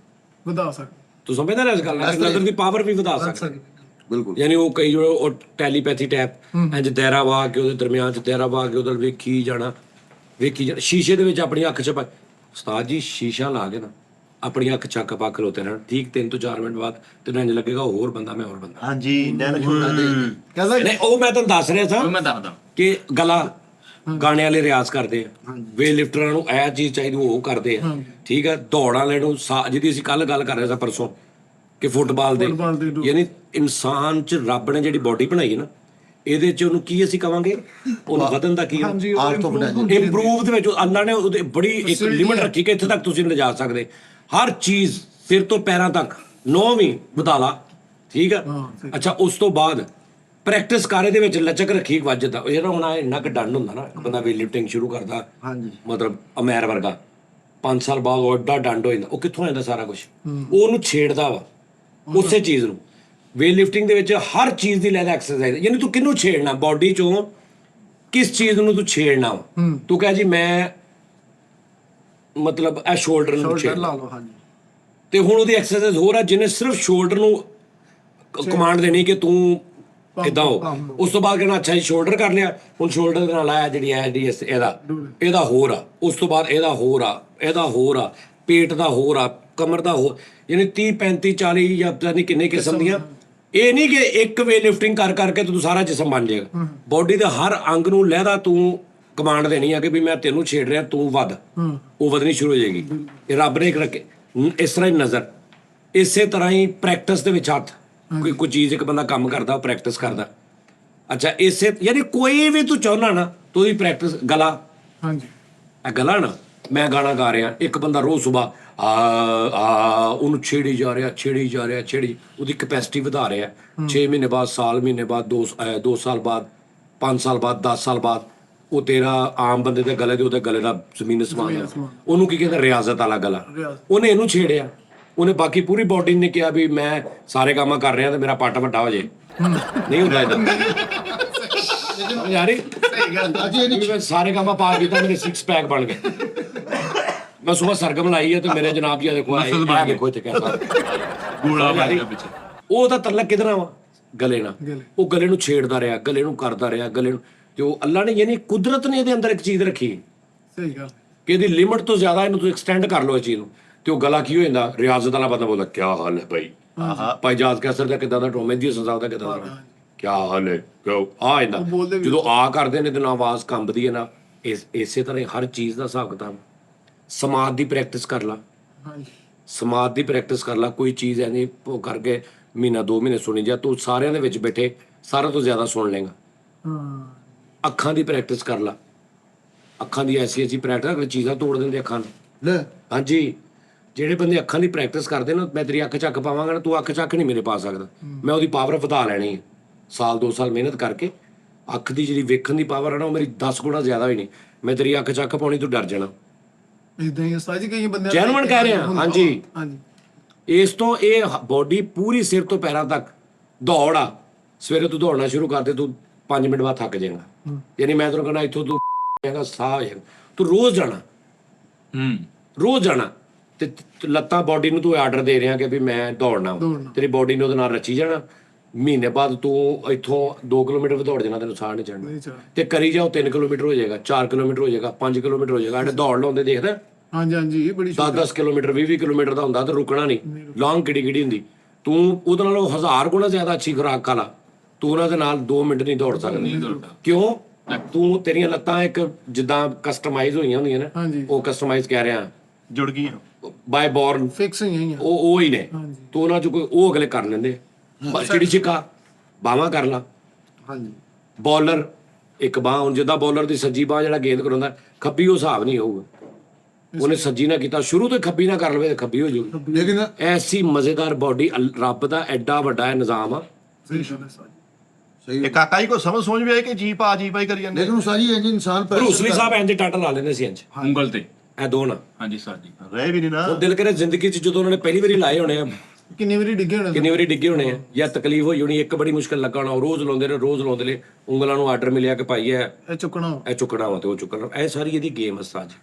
Speaker 4: ਵਧਾ ਸਕਦੇ।
Speaker 3: ਤੂੰ ਸਮਝਦਾ ਨਾ ਇਸ ਗੱਲ ਨਾਲ, ਨਜ਼ਰ ਦੀ ਪਾਵਰ ਵੀ ਵਧਾ ਸਕਦੇ।
Speaker 5: ਬਿਲਕੁਲ।
Speaker 3: ਯਾਨੀ ਉਹ ਕਈ ਜੋ ਉਹ ਟੈਲੀਪੈਥੀ ਟੈਪ ਇੰਜ ਦਾਇਰਾ ਵਾ ਕੇ ਉਹਦੇ ਦਰਮਿਆਨ 'ਚ ਦਾਇਰਾ ਵਾ ਕੇ ਉਹਦੇ ਵੇਖੀ ਜਾਣਾ ਸ਼ੀਸ਼ੇ ਦੇ ਵਿੱਚ ਆਪਣੀ ਅੱਖ 'ਚ ਉਸਤਾਦ ਜੀ ਸ਼ੀਸ਼ਾ ਲਾ ਕੇ ਨਾ ਆਪਣੀ ਅੱਖ ਚੱਕ ਪਾ ਖਲੋਤੇ ਰਹਿਣ, ਠੀਕ 3 ਤੋਂ 4 ਮਿੰਟ ਬਾਅਦ ਤੈਨੂੰ ਇੰਜ ਲੱਗੇਗਾ ਹੋਰ ਬੰਦਾ, ਮੈਂ ਹੋਰ ਬੰਦਾ।
Speaker 1: ਹਾਂਜੀ ਨੈਣ ਛੋਟਾ
Speaker 8: ਕਹਿੰਦਾ
Speaker 3: ਨਹੀਂ ਉਹ ਮੈਂ ਤੁਹਾਨੂੰ ਦੱਸ ਰਿਹਾ
Speaker 6: ਉਹ
Speaker 3: ਸਾਂ
Speaker 6: ਮੈਂ ਦੱਸਦਾ
Speaker 3: ਕਿ ਗਲਾ ਗਾਣੇ ਵਾਲੇ ਰਿਆਜ਼ ਕਰਦੇ ਆ, ਵੇਟ ਲਿਫਟਰਾਂ ਨੂੰ ਇਹ ਚੀਜ਼ ਚਾਹੀਦੀ ਉਹ ਕਰਦੇ ਆ, ਠੀਕ ਹੈ। ਦੌੜ ਵਾਲੇ ਨੂੰ ਜਿਹਦੀ ਅਸੀਂ ਕੱਲ ਗੱਲ ਕਰ ਰਹੇ ਸਾਂ ਪਰਸੋਂ ਕਿ ਫੁੱਟਬਾਲ ਦੇ, ਯਾਨੀ ਇਨਸਾਨ 'ਚ ਰੱਬ ਨੇ ਜਿਹੜੀ ਬਾਡੀ ਬਣਾਈ ਹੈ ਨਾ, ਇਹਦੇ 'ਚ ਉਹਨੂੰ ਕੀ ਅਸੀਂ ਕਵਾਂਗੇ, ਉਹਨੂੰ ਵਧਣ ਦਾ ਕੀ ਇੰਪਰੂਵ ਦੇ ਵਿੱਚ ਅੱਲਾ ਨੇ ਉਹਦੇ ਬੜੀ ਇੱਕ ਲਿਮਿਟ ਰੱਖੀ ਕਿ ਇੱਥੇ ਤੱਕ ਤੁਸੀਂ ਨਹੀਂ ਲਿਜਾ ਸਕਦੇ। ਹਰ ਚੀਜ਼ ਸਿਰ ਤੋਂ ਪੈਰਾਂ ਤੱਕ 9 ਵੀ ਵਧਾ ਲਾ, ਠੀਕ ਆ। ਅੱਛਾ ਉਸ ਤੋਂ ਬਾਅਦ ਪ੍ਰੈਕਟਿਸ ਕਰ, ਇਹਦੇ ਵਿੱਚ ਲਚਕ ਰੱਖੀ ਵੱਜਦਾ। ਜਿਹੜਾ ਹੁਣ ਇੰਨਾ ਕੁ ਡੰਡ ਹੁੰਦਾ ਨਾ, ਇੱਕ ਬੰਦਾ ਵੇਟ ਲਿਫਟਿੰਗ ਸ਼ੁਰੂ ਕਰਦਾ, ਮਤਲਬ ਅਮੈਰ ਵਰਗਾ 5 ਸਾਲ ਬਾਅਦ ਉਹ ਐਡਾ ਡੰਡ ਹੋ ਜਾਂਦਾ। ਉਹ ਕਿੱਥੋਂ ਆਉਂਦਾ ਸਾਰਾ ਕੁਝ, ਉਹਨੂੰ ਛੇੜਦਾ ਵਾ ਉਸੇ ਚੀਜ਼ ਨੂੰ। ਵੇਟ ਲਿਫਟਿੰਗ ਦੇ ਵਿੱਚ ਹਰ ਚੀਜ਼ ਦੀ ਲੈਦਾ ਐਕਸਰਸਾਈਜ਼, ਯਾਨੀ ਤੂੰ ਕਿਹਨੂੰ ਛੇੜਨਾ, ਬਾਡੀ ਚੋਂ ਕਿਸ ਚੀਜ਼ ਨੂੰ ਤੂੰ ਛੇੜਨਾ ਵਾ। ਤੂੰ ਕਹਿ ਜੀ ਮੈਂ ਮਤਲਬ ਇਹ ਸ਼ੋਲਡਰ ਨੂੰ ਛੇੜਨਾ, ਤੇ ਹੁਣ ਉਹਦੀ ਐਕਸਰਸਾਈਜ਼ ਹੋਰ ਆ ਜਿਹਨੇ ਸਿਰਫ ਸ਼ੋਲਡਰ ਨੂੰ ਕਮਾਂਡ ਦੇਣੀ ਕਿ ਤੂੰ ਇਦਾਂ ਹੋ। ਉਸ ਤੋਂ ਬਾਅਦ ਕਹਿਣਾ ਅੱਛਾ ਜੀ ਸ਼ੋਲਡਰ ਕਰ ਲਿਆ, ਹੁਣ ਸ਼ੋਲਡਰ ਦੇ ਨਾਲ ਆਇਆ ਜਿਹੜੀ ਐਡੀਐਸ ਇਹਦਾ ਹੋਰ ਆ, ਉਸ ਤੋਂ ਬਾਅਦ ਇਹਦਾ ਹੋਰ ਆ, ਇਹਦਾ ਹੋਰ ਆ, ਪੇਟ ਦਾ ਹੋਰ ਆ, ਕਮਰ ਦਾ ਹੋਰ, ਯਾਨੀ 30 35 40 ਜਾਂ ਪਤਾ ਨਹੀਂ ਕਿੰਨੇ ਕਿਸਮ ਦੀਆਂ। ਇਹ ਨਹੀਂ ਕਿ ਇੱਕ ਵੇ ਲਿਫਟਿੰਗ ਕਰ ਕਰਕੇ ਤੂੰ ਸਾਰਾ ਜਿਸਮ ਬਣ ਜਾਏਗਾ। ਬਾਡੀ ਦੇ ਹਰ ਅੰਗ ਨੂੰ ਲਹਿਦਾ ਤੂੰ ਕਮਾਂਡ ਦੇਣੀ ਆ ਕਿ ਵੀ ਮੈਂ ਤੈਨੂੰ ਛੇੜ ਰਿਹਾ, ਤੂੰ ਵੱਧ, ਉਹ ਵਧਣੀ ਸ਼ੁਰੂ ਹੋ ਜਾਏਗੀ। ਇਹ ਰੱਬ ਨੇ ਇੱਕ ਰੱਖੇ ਇਸ ਤਰ੍ਹਾਂ ਹੀ ਨਜ਼ਰ, ਇਸੇ ਤਰ੍ਹਾਂ ਹੀ ਪ੍ਰੈਕਟਿਸ ਦੇ ਵਿੱਚ ਹੱਥ, ਕੋਈ ਚੀਜ਼ ਇੱਕ ਬੰਦਾ ਕੰਮ ਕਰਦਾ ਉਹ ਪ੍ਰੈਕਟਿਸ ਕਰਦਾ। ਅੱਛਾ ਇਸੇ ਯਾਨੀ ਕੋਈ ਵੀ ਤੂੰ ਚਾਹੁੰਦਾ ਨਾ ਤੂੰ ਉਹਦੀ ਪ੍ਰੈਕਟਿਸ ਗਲਾ
Speaker 4: ਹਾਂਜੀ
Speaker 3: ਇਹ ਗਲਾ ਨਾ ਮੈਂ ਗਾਣਾ ਗਾ ਰਿਹਾ ਇੱਕ ਬੰਦਾ ਰੋਜ਼ ਸੁਬਾ ਉਹਨੂੰ ਛੇੜੀ ਜਾ ਰਿਹਾ ਛੇੜੀ ਉਹਦੀ ਕਪੈਸਿਟੀ ਵਧਾ ਰਿਹਾ 6 ਮਹੀਨੇ ਬਾਅਦ ਸਾਲ ਮਹੀਨੇ ਬਾਅਦ 2 ਸਾਲ ਬਾਅਦ 5 ਸਾਲ ਬਾਅਦ 10 ਸਾਲ ਬਾਅਦ ਉਹ ਤੇਰਾ ਆਮ ਬੰਦੇ ਦੇ ਗਲੇ ਦੇ ਉਹਦੇ ਗਲੇ ਦਾ ਜ਼ਮੀਨ ਅਸਮਾਨ ਹੈ। ਉਹਨੂੰ ਕੀ ਕਹਿੰਦਾ ਰਿਆਜ਼ਤ ਵਾਲਾ ਗਲਾ। ਉਹਨੇ ਇਹਨੂੰ ਛੇੜਿਆ ਉਹਨੇ ਬਾਕੀ ਪੂਰੀ ਬਾਡੀ ਨੇ ਕਿਹਾ ਵੀ ਮੈਂ ਸਾਰੇ ਕੰਮ ਕਰ ਰਿਹਾ ਤੇ ਮੇਰਾ ਪੱਟ ਵੱਡਾ ਹੋ ਜੇ ਨਹੀਂ ਹੁੰਦਾ ਇਹਦਾ ਯਾਰੀ ਮੈਂ ਸਾਰੇ ਕੰਮ ਪਾ ਕੀਤਾ ਮੇਰੇ 6 ਪੈਕ ਬਣ ਗਏ। ਮੈਂ ਸਵੇਰ ਸਰਗਮ ਲਾਈ ਹੈ ਤੇ ਮੇਰੇ ਜਨਾਬ ਜੀ ਦੇਖੋ ਆਹ ਦੇਖੋ ਇੱਥੇ कैसा
Speaker 6: ਗੂੜਾ ਬਣ ਗਿਆ ਪਿੱਛੇ।
Speaker 3: ਉਹ ਤਾਂ ਤਲਕ ਕਿਧਰ ਵਾ ਗਲੇ ਨਾਲ ਉਹ ਗਲੇ ਨੂੰ ਛੇੜਦਾ ਰਿਹਾ ਗਲੇ ਨੂੰ ਕਰਦਾ ਰਿਹਾ ਗਲੇ ਨੂੰ ਤੇ ਉਹ ਅੱਲਾ ਨੇ ਯਾਨੀ ਕੁਦਰਤ ਨੇ ਇਹਦੇ ਅੰਦਰ ਇੱਕ ਚੀਜ਼ ਰੱਖੀ
Speaker 4: ਸਹੀ ਗੱਲ
Speaker 3: ਕਿ ਇਹਦੀ ਲਿਮਟ ਤੋਂ ਜ਼ਿਆਦਾ ਇਹਨੂੰ ਤੁਸੀਂ ਐਕਸਟੈਂਡ ਕਰ ਲਓ ਇਸ ਚੀਜ਼ ਨੂੰ ਤੇ ਉਹ ਗਲਾ ਕੀ ਹੋ ਜਾਂਦਾ ਰਿਆਜ਼ਤ ਵਾਲਾ ਬੰਦਾ ਬੋਲਦਾ ਕੀ ਹਾਲ ਹੈ ਭਾਈ ਭਾਈ ਜਾਤ ਕੈਸਰ ਦਾ ਕਿਦਾਂ ਦਾ ਟੋਮੇਦੀ ਸੰਸਾਰ ਦਾ ਕਿਦਾਂ ਦਾ ਕੀ ਹਾਲ ਹੈ ਕਿਉਂ ਆ ਇਹਦਾ ਜਦੋਂ ਆ ਕਰਦੇ ਨੇ ਤੇ ਨਾ ਆਵਾਜ਼ ਕੰਬਦੀ ਹੈ ਨਾ ਇਸੇ ਤਰ੍ਹਾਂ ਹਰ ਚੀਜ਼ ਦਾ ਹਿਸਾਬ ਕਿਤਾਬ। ਸਮਾਧ ਦੀ ਪ੍ਰੈਕਟਿਸ ਕਰ ਲਾ ਸਮਾਧ ਦੀ ਪ੍ਰੈਕਟਿਸ ਕਰ ਲਾ ਕੋਈ ਚੀਜ਼ ਐ ਨਹੀਂ ਉਹ ਕਰਕੇ ਮਹੀਨਾ 2 ਮਹੀਨੇ ਸੁਣੀ ਜਾ ਤੂੰ ਸਾਰਿਆਂ ਦੇ ਵਿੱਚ ਬੈਠੇ ਸਾਰਿਆਂ ਤੋਂ ਜ਼ਿਆਦਾ ਸੁਣ ਲੇਗਾ। ਅੱਖਾਂ ਦੀ ਪ੍ਰੈਕਟਿਸ ਕਰ ਲਾ ਅੱਖਾਂ ਦੀ ਐਸੀ ਪ੍ਰੈਕਟਿਸ ਕਰ ਚੀਜ਼ਾਂ ਤੋੜ ਦਿੰਦੇ ਅੱਖਾਂ ਨੂੰ।
Speaker 5: ਲੈ
Speaker 3: ਹਾਂਜੀ ਜਿਹੜੇ ਬੰਦੇ ਅੱਖਾਂ ਦੀ ਪ੍ਰੈਕਟਿਸ ਕਰਦੇ ਨਾ ਮੈਂ ਤੇਰੀ ਅੱਖ ਚੱਕ ਪਾਵਾਂਗਾ ਨਾ ਤੂੰ ਅੱਖ ਚੱਕ ਨਹੀਂ ਮੇਰੇ ਪਾ ਸਕਦਾ। ਮੈਂ ਉਹਦੀ ਪਾਵਰ ਵਧਾ ਲੈਣੀ ਹੈ ਸਾਲ 2 ਸਾਲ ਮਿਹਨਤ ਕਰਕੇ ਅੱਖ ਦੀ ਜਿਹੜੀ ਵੇਖਣ ਦੀ ਪਾਵਰ ਹੈ ਨਾ ਉਹ ਮੇਰੀ 10 ਗੁਣਾ ਜ਼ਿਆਦਾ ਹੋਈ ਨਹੀਂ। ਮੈਂ ਤੇਰੀ ਅੱਖ ਚੱਕ ਪਾਉਣੀ ਤੂੰ ਡਰ ਜਾਣਾ।
Speaker 4: ਇਦਾਂ ਹੀ ਉਸਤਾਦ ਜੀ ਕਈ ਬੰਦੇ
Speaker 3: ਜੈਨੂਅਨ ਕਹਿ ਰਿਹਾ ਹਾਂਜੀ। ਇਸ ਤੋਂ ਇਹ ਬੋਡੀ ਪੂਰੀ ਸਿਰ ਤੋਂ ਪੈਰਾਂ ਤੱਕ ਦੌੜ ਆ। ਸਵੇਰੇ ਤੂੰ ਦੌੜਨਾ ਸ਼ੁਰੂ ਕਰਦੇ ਤੂੰ 5 ਮਿੰਟ ਬਾਅਦ ਥੱਕ ਜਾਏਗਾ। ਯਾਨੀ ਮੈਂ ਤੈਨੂੰ ਕਹਿੰਦਾ ਇੱਥੋਂ ਤੂੰ ਜਾਏਗਾ ਸਾਹ ਜਾਏਗਾ ਤੂੰ ਰੋਜ਼ ਜਾਣਾ ਤੇ ਲੱਤਾਂ ਬੋਡੀ ਨੂੰ ਤੂੰ ਆਰਡਰ ਦੇ ਰਿਹਾ ਕਿ ਵੀ ਮੈਂ ਦੌੜਨਾ ਤੇਰੀ ਬੋਡੀ ਨੇ ਉਹਦੇ ਨਾਲ ਰਚੀ ਜਾਣਾ। ਮਹੀਨੇ ਬਾਅਦ ਤੂੰ ਇੱਥੋਂ 2 ਕਿਲੋਮੀਟਰ ਵੀ ਦੌੜ ਜਾਣਾ ਤੈਨੂੰ ਸਾਹ ਨਹੀਂ ਚੜਨਾ ਤੇ ਕਰੀ ਜਾਓ 3 ਕਿਲੋਮੀਟਰ ਹੋ ਜਾਏਗਾ 4 ਕਿਲੋਮੀਟਰ ਹੋ ਜਾਏਗਾ 5 ਕਿਲੋਮੀਟਰ ਹੋ ਜਾਏਗਾ। ਦੌੜ ਲਾਉਂਦੇ ਦੇਖਦਾ
Speaker 4: ਹਾਂਜੀ ਬੜੀ
Speaker 3: 10 ਕਿਲੋਮੀਟਰ 20 ਕਿਲੋਮੀਟਰ ਦਾ ਹੁੰਦਾ ਤੇ ਰੁਕਣਾ ਨਹੀਂ। ਲੌਂਗ ਕਿਹੜੀ ਹੁੰਦੀ ਤੂੰ ਉਹਦੇ ਨਾਲੋਂ 1000 ਗੁਣਾ ਜ਼ਿਆਦਾ ਅੱਛੀ ਖੁਰਾਕ ਖਾ ਲਾ ਤੂੰ ਉਹਨਾਂ ਦੇ ਨਾਲ 2 ਮਿੰਟ ਨਹੀਂ ਦੌੜ ਸਕਦਾ। ਕਿਉਂ ਤੂੰ ਤੇਰੀਆਂ ਲੱਤਾਂ ਇੱਕ ਜਿੱਦਾਂ ਕਸਟਮਾਈਜ਼ ਹੋਈਆਂ ਹੁੰਦੀਆਂ ਨਾ ਉਹ ਕਸਟਮਾਈਜ਼ ਕਹਿ ਰਿਹਾ
Speaker 1: ਜੁੜ ਗਈਆਂ
Speaker 3: ਬਾਈ ਬੋਰਨ
Speaker 4: ਫਿਕਸ ਹੋਈਆਂ
Speaker 3: ਉਹ ਹੀ ਨੇ ਤੂੰ ਉਹਨਾਂ ਚ ਕੋਈ ਉਹ ਅਗਲੇ ਕਰ ਲੈਂਦੇ ਚਿੜੀ ਛਿੱਕਾ ਬਾਹਾਂ ਕਰ ਲਾ।
Speaker 8: ਹਾਂਜੀ
Speaker 3: ਬੋਲਰ ਇੱਕ ਬਾਹ ਹੁਣ ਜਿੱਦਾਂ ਬੋਲਰ ਦੀ ਸੱਜੀ ਬਾਹ ਜਿਹੜਾ ਗੇਂਦ ਕਰਾਉਂਦਾ ਖੱਬੀ ਉਹ ਹਿਸਾਬ ਨਹੀਂ ਹੋਊਗਾ ਉਹਨੇ ਸੱਜੀ ਨਾ ਕੀਤਾ ਸ਼ੁਰੂ ਤੋਂ ਖੱਬੀ ਨਾ ਕਰ ਲਵੇ ਤੇ ਖੱਬੀ ਹੋ ਜਾਊਗੀ।
Speaker 5: ਲੇਕਿਨ
Speaker 3: ਐਸੀ ਮਜ਼ੇਦਾਰ ਬੋਡੀ ਰੱਬ ਦਾ ਐਡਾ ਵੱਡਾ ਨਿਜ਼ਾਮ ਆ।
Speaker 5: ਸਹੀ
Speaker 1: ਇਹ ਕਾਕਾ ਜੀ ਕੋ ਸਮਝ ਵੀ ਆਏ ਕਿ ਜੀ ਪਾਈ ਕਰੀ ਜਾਂਦੇ।
Speaker 5: ਲੇਕਿਨ ਉਸਤਾਦ ਜੀ ਇੰਜ ਇਨਸਾਨ
Speaker 3: ਬਰੂਸਲੀ ਸਾਹਿਬ ਇੰਜ ਟਾਟਾ ਲਾ ਲੈਂਦੇ ਸੀ ਇੰਜ
Speaker 6: ਉਂਗਲ ਤੇ
Speaker 3: ਇਹ ਦੋ ਨਾ
Speaker 6: ਹਾਂਜੀ ਸਰ ਜੀ
Speaker 1: ਰਹਿ ਵੀ ਨਹੀਂ ਨਾ
Speaker 3: ਉਹ ਦਿਲ ਕਰੇ ਜ਼ਿੰਦਗੀ 'ਚ ਜਦੋਂ ਉਹਨਾਂ ਨੇ ਪਹਿਲੀ ਵਾਰੀ ਲਾਏ ਹੋਣੇ ਆ
Speaker 4: ਕਿੰਨੀ ਵਾਰੀ ਡਿੱਗੇ ਹੋਣੇ
Speaker 3: ਆ ਜਾਂ ਤਕਲੀਫ ਹੋਈ ਹੋਣੀ ਇੱਕ ਬੜੀ ਮੁਸ਼ਕਲ ਲੱਗਾ ਹੋਣਾ ਉਹ ਰੋਜ਼ ਲਾਉਂਦੇ ਨੇ ਉਂਗਲਾਂ ਨੂੰ ਆਰਡਰ ਮਿਲਿਆ ਕਿ ਭਾਈ
Speaker 4: ਇਹ ਚੁੱਕਣਾ
Speaker 3: ਵਾ ਤੇ ਉਹ ਚੁੱਕਣਾ ਇਹ ਸਾਰੀ ਇਹਦੀ ਗੇਮ ਉਸਤਾਦ ਜੀ।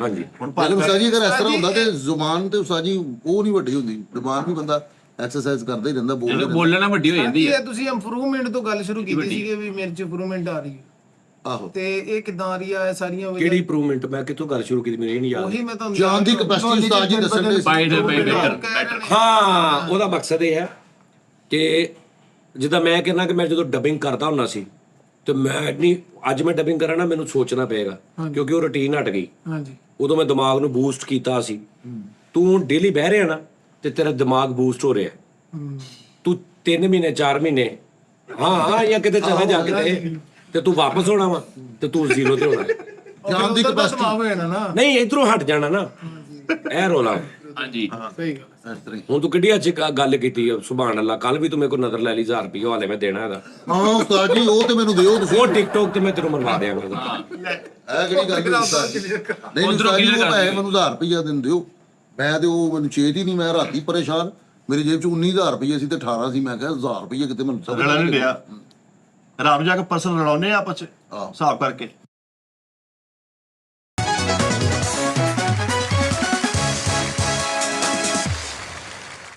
Speaker 3: ਹਾਂਜੀ
Speaker 5: ਲੇਕਿਨ ਉਸਤਾਦ ਜੀ ਅਗਰ ਇਸ ਤਰ੍ਹਾਂ ਹੁੰਦਾ ਤੇ ਜ਼ੁਬਾਨ ਤੇ ਉਸਤਾਦ ਜੀ ਉਹ ਨਹੀਂ ਵੱਡੀ ਹੁੰਦੀ ਜ਼ੁਬਾਨ ਵੀ ਬੰਦਾ ਐਕਸਰਸਾਈਜ਼ ਕਰਦਾ ਹੀ ਰਹਿੰਦਾ
Speaker 6: ਬੋਲਣਾ ਵੱਡੀ ਹੋ ਜਾਂਦੀ ਹੈ।
Speaker 4: ਤੁਸੀਂ ਇੰਪਰੂਵਮੈਂਟ ਤੋਂ ਗੱਲ ਸ਼ੁਰੂ ਕੀਤੀ ਸੀ ਕਿ ਵੀ ਮੇਰੇ ਚ ਇੰਪਰੂਵਮੈਂਟ ਆ ਰਹੀ ਹੈ
Speaker 5: ਆਹੋ
Speaker 4: ਤੇ ਇਹ ਕਿੱਦਾਂ ਆ ਰਹੀ ਆ ਸਾਰੀਆਂ
Speaker 3: ਕਿਹੜੀ ਇੰਪਰੂਵਮੈਂਟ ਮੈਂ ਕਿੱਥੋਂ ਗੱਲ ਸ਼ੁਰੂ ਕੀਤੀ ਮੈਨੂੰ ਇਹ ਨਹੀਂ ਯਾਦ।
Speaker 4: ਉਹੀ ਮੈਂ ਤੁਹਾਨੂੰ
Speaker 5: ਜਾਨ ਦੀ ਕੈਪੈਸਿਟੀ ਉਸਤਾਦ ਜੀ ਦੱਸਣ ਦੇ
Speaker 6: ਬੈਟਰ
Speaker 3: ਹਾਂ ਉਹਦਾ ਮਕਸਦ ਇਹ ਹੈ ਕਿ ਜਿੱਦਾਂ ਮੈਂ ਕਹਿੰਦਾ ਕਿ ਮੈਂ ਜਦੋਂ ਡਬਿੰਗ ਕਰਦਾ ਹੁੰਦਾ ਸੀ ਤੇ ਮੈਂ ਨਹੀਂ ਅੱਜ ਮੈਂ ਡਬਿੰਗ ਕਰਾਂ ਨਾ ਮੈਨੂੰ ਸੋਚਣਾ ਪਏਗਾ ਕਿਉਂਕਿ ਉਹ ਰੁਟੀਨ ਹਟ ਗਈ। ਉਦੋਂ ਮੈਂ ਦਿਮਾਗ ਨੂੰ ਬੂਸਟ ਕੀਤਾ ਸੀ। ਤੂੰ ਡੇਲੀ ਬਹਿ ਰਿਹਾ ਨਾ ਤੇ ਤੇਰਾ ਦਿਮਾਗ ਬੂਸਟ ਹੋ ਰਿਹਾ ਤੂੰ 3 ਮਹੀਨੇ 4 ਮਹੀਨੇ ਹਾਂ ਜਾਂ ਕਿਤੇ ਚਲੇ ਜਾ ਕੇ ਤੇ ਤੂੰ ਵਾਪਸ ਹੋਣਾ ਵਾ ਤੇ ਤੂੰ ਜ਼ੀਰੋ ਤੇ ਹੋਣਾ
Speaker 5: ਜਾਨ ਦੀ ਕੈਪੈਸਿਟੀ
Speaker 3: ਨਹੀਂ ਇਧਰੋਂ ਹਟ ਜਾਣਾ ਨਾ ਇਹ ਰੋਲਾ।
Speaker 6: ਹਾਂਜੀ
Speaker 4: ਸਹੀ ਗੱਲ
Speaker 3: ਹੁਣ ਤੂੰ ਕਿੱਡੀ ਅੱਛੀ ਗੱਲ ਕੀਤੀ ਆ ਸੁਭਾਨ ਅੱਲਾ ਕੱਲ ਵੀ ਤੂੰ ਮੇਰੇ ਕੋਲ ਨਜ਼ਰ ਲੈ ਲਈ 1000 ਰੁਪਏ ਹਾਲੇ ਮੈਂ ਦੇਣਾ ਇਹਦਾ।
Speaker 5: ਹਾਂ ਉਸਤਾਦ ਜੀ ਉਹ ਤੇ ਮੈਨੂੰ ਦਿਓ ਤੁਸੀਂ
Speaker 3: ਉਹ ਟਿਕਟੋਕ ਤੇ ਮੈਂ ਤੈਨੂੰ ਮਰਵਾ ਦਿਆਂਗਾ।
Speaker 5: ਇਹ ਕਿਹੜੀ ਗੱਲ ਹੈ ਉਸਤਾਦ ਜੀ ਨਹੀਂ ਉਸਤਾਦ ਜੀ ਉਹ ਪੈਸੇ ਮੈਨੂੰ 1000 ਰੁਪਏ ਦਿੰਦੇ ਹੋ ਮੈਂ ਤੇ ਉਹ ਮੈਨੂੰ ਚੇਤ ਹੀ ਨਹੀਂ ਮੈਂ ਰਾਤੀ ਪਰੇਸ਼ਾਨ ਮੇਰੀ ਜੇਬ ਚ 19000 ਰੁਪਏ ਸੀ ਤੇ 18 ਸੀ ਮੈਂ ਕਿਹਾ 1000 ਰੁਪਏ ਕਿਤੇ ਮੈਨੂੰ
Speaker 1: ਰਲਾ ਨਹੀਂ ਰਿਹਾ ਰੱਬ ਜਾ ਕੇ ਪਰਸਨ ਲੜਾਉਨੇ ਆਪਸ ਚ ਹਿਸਾਬ ਕਰਕੇ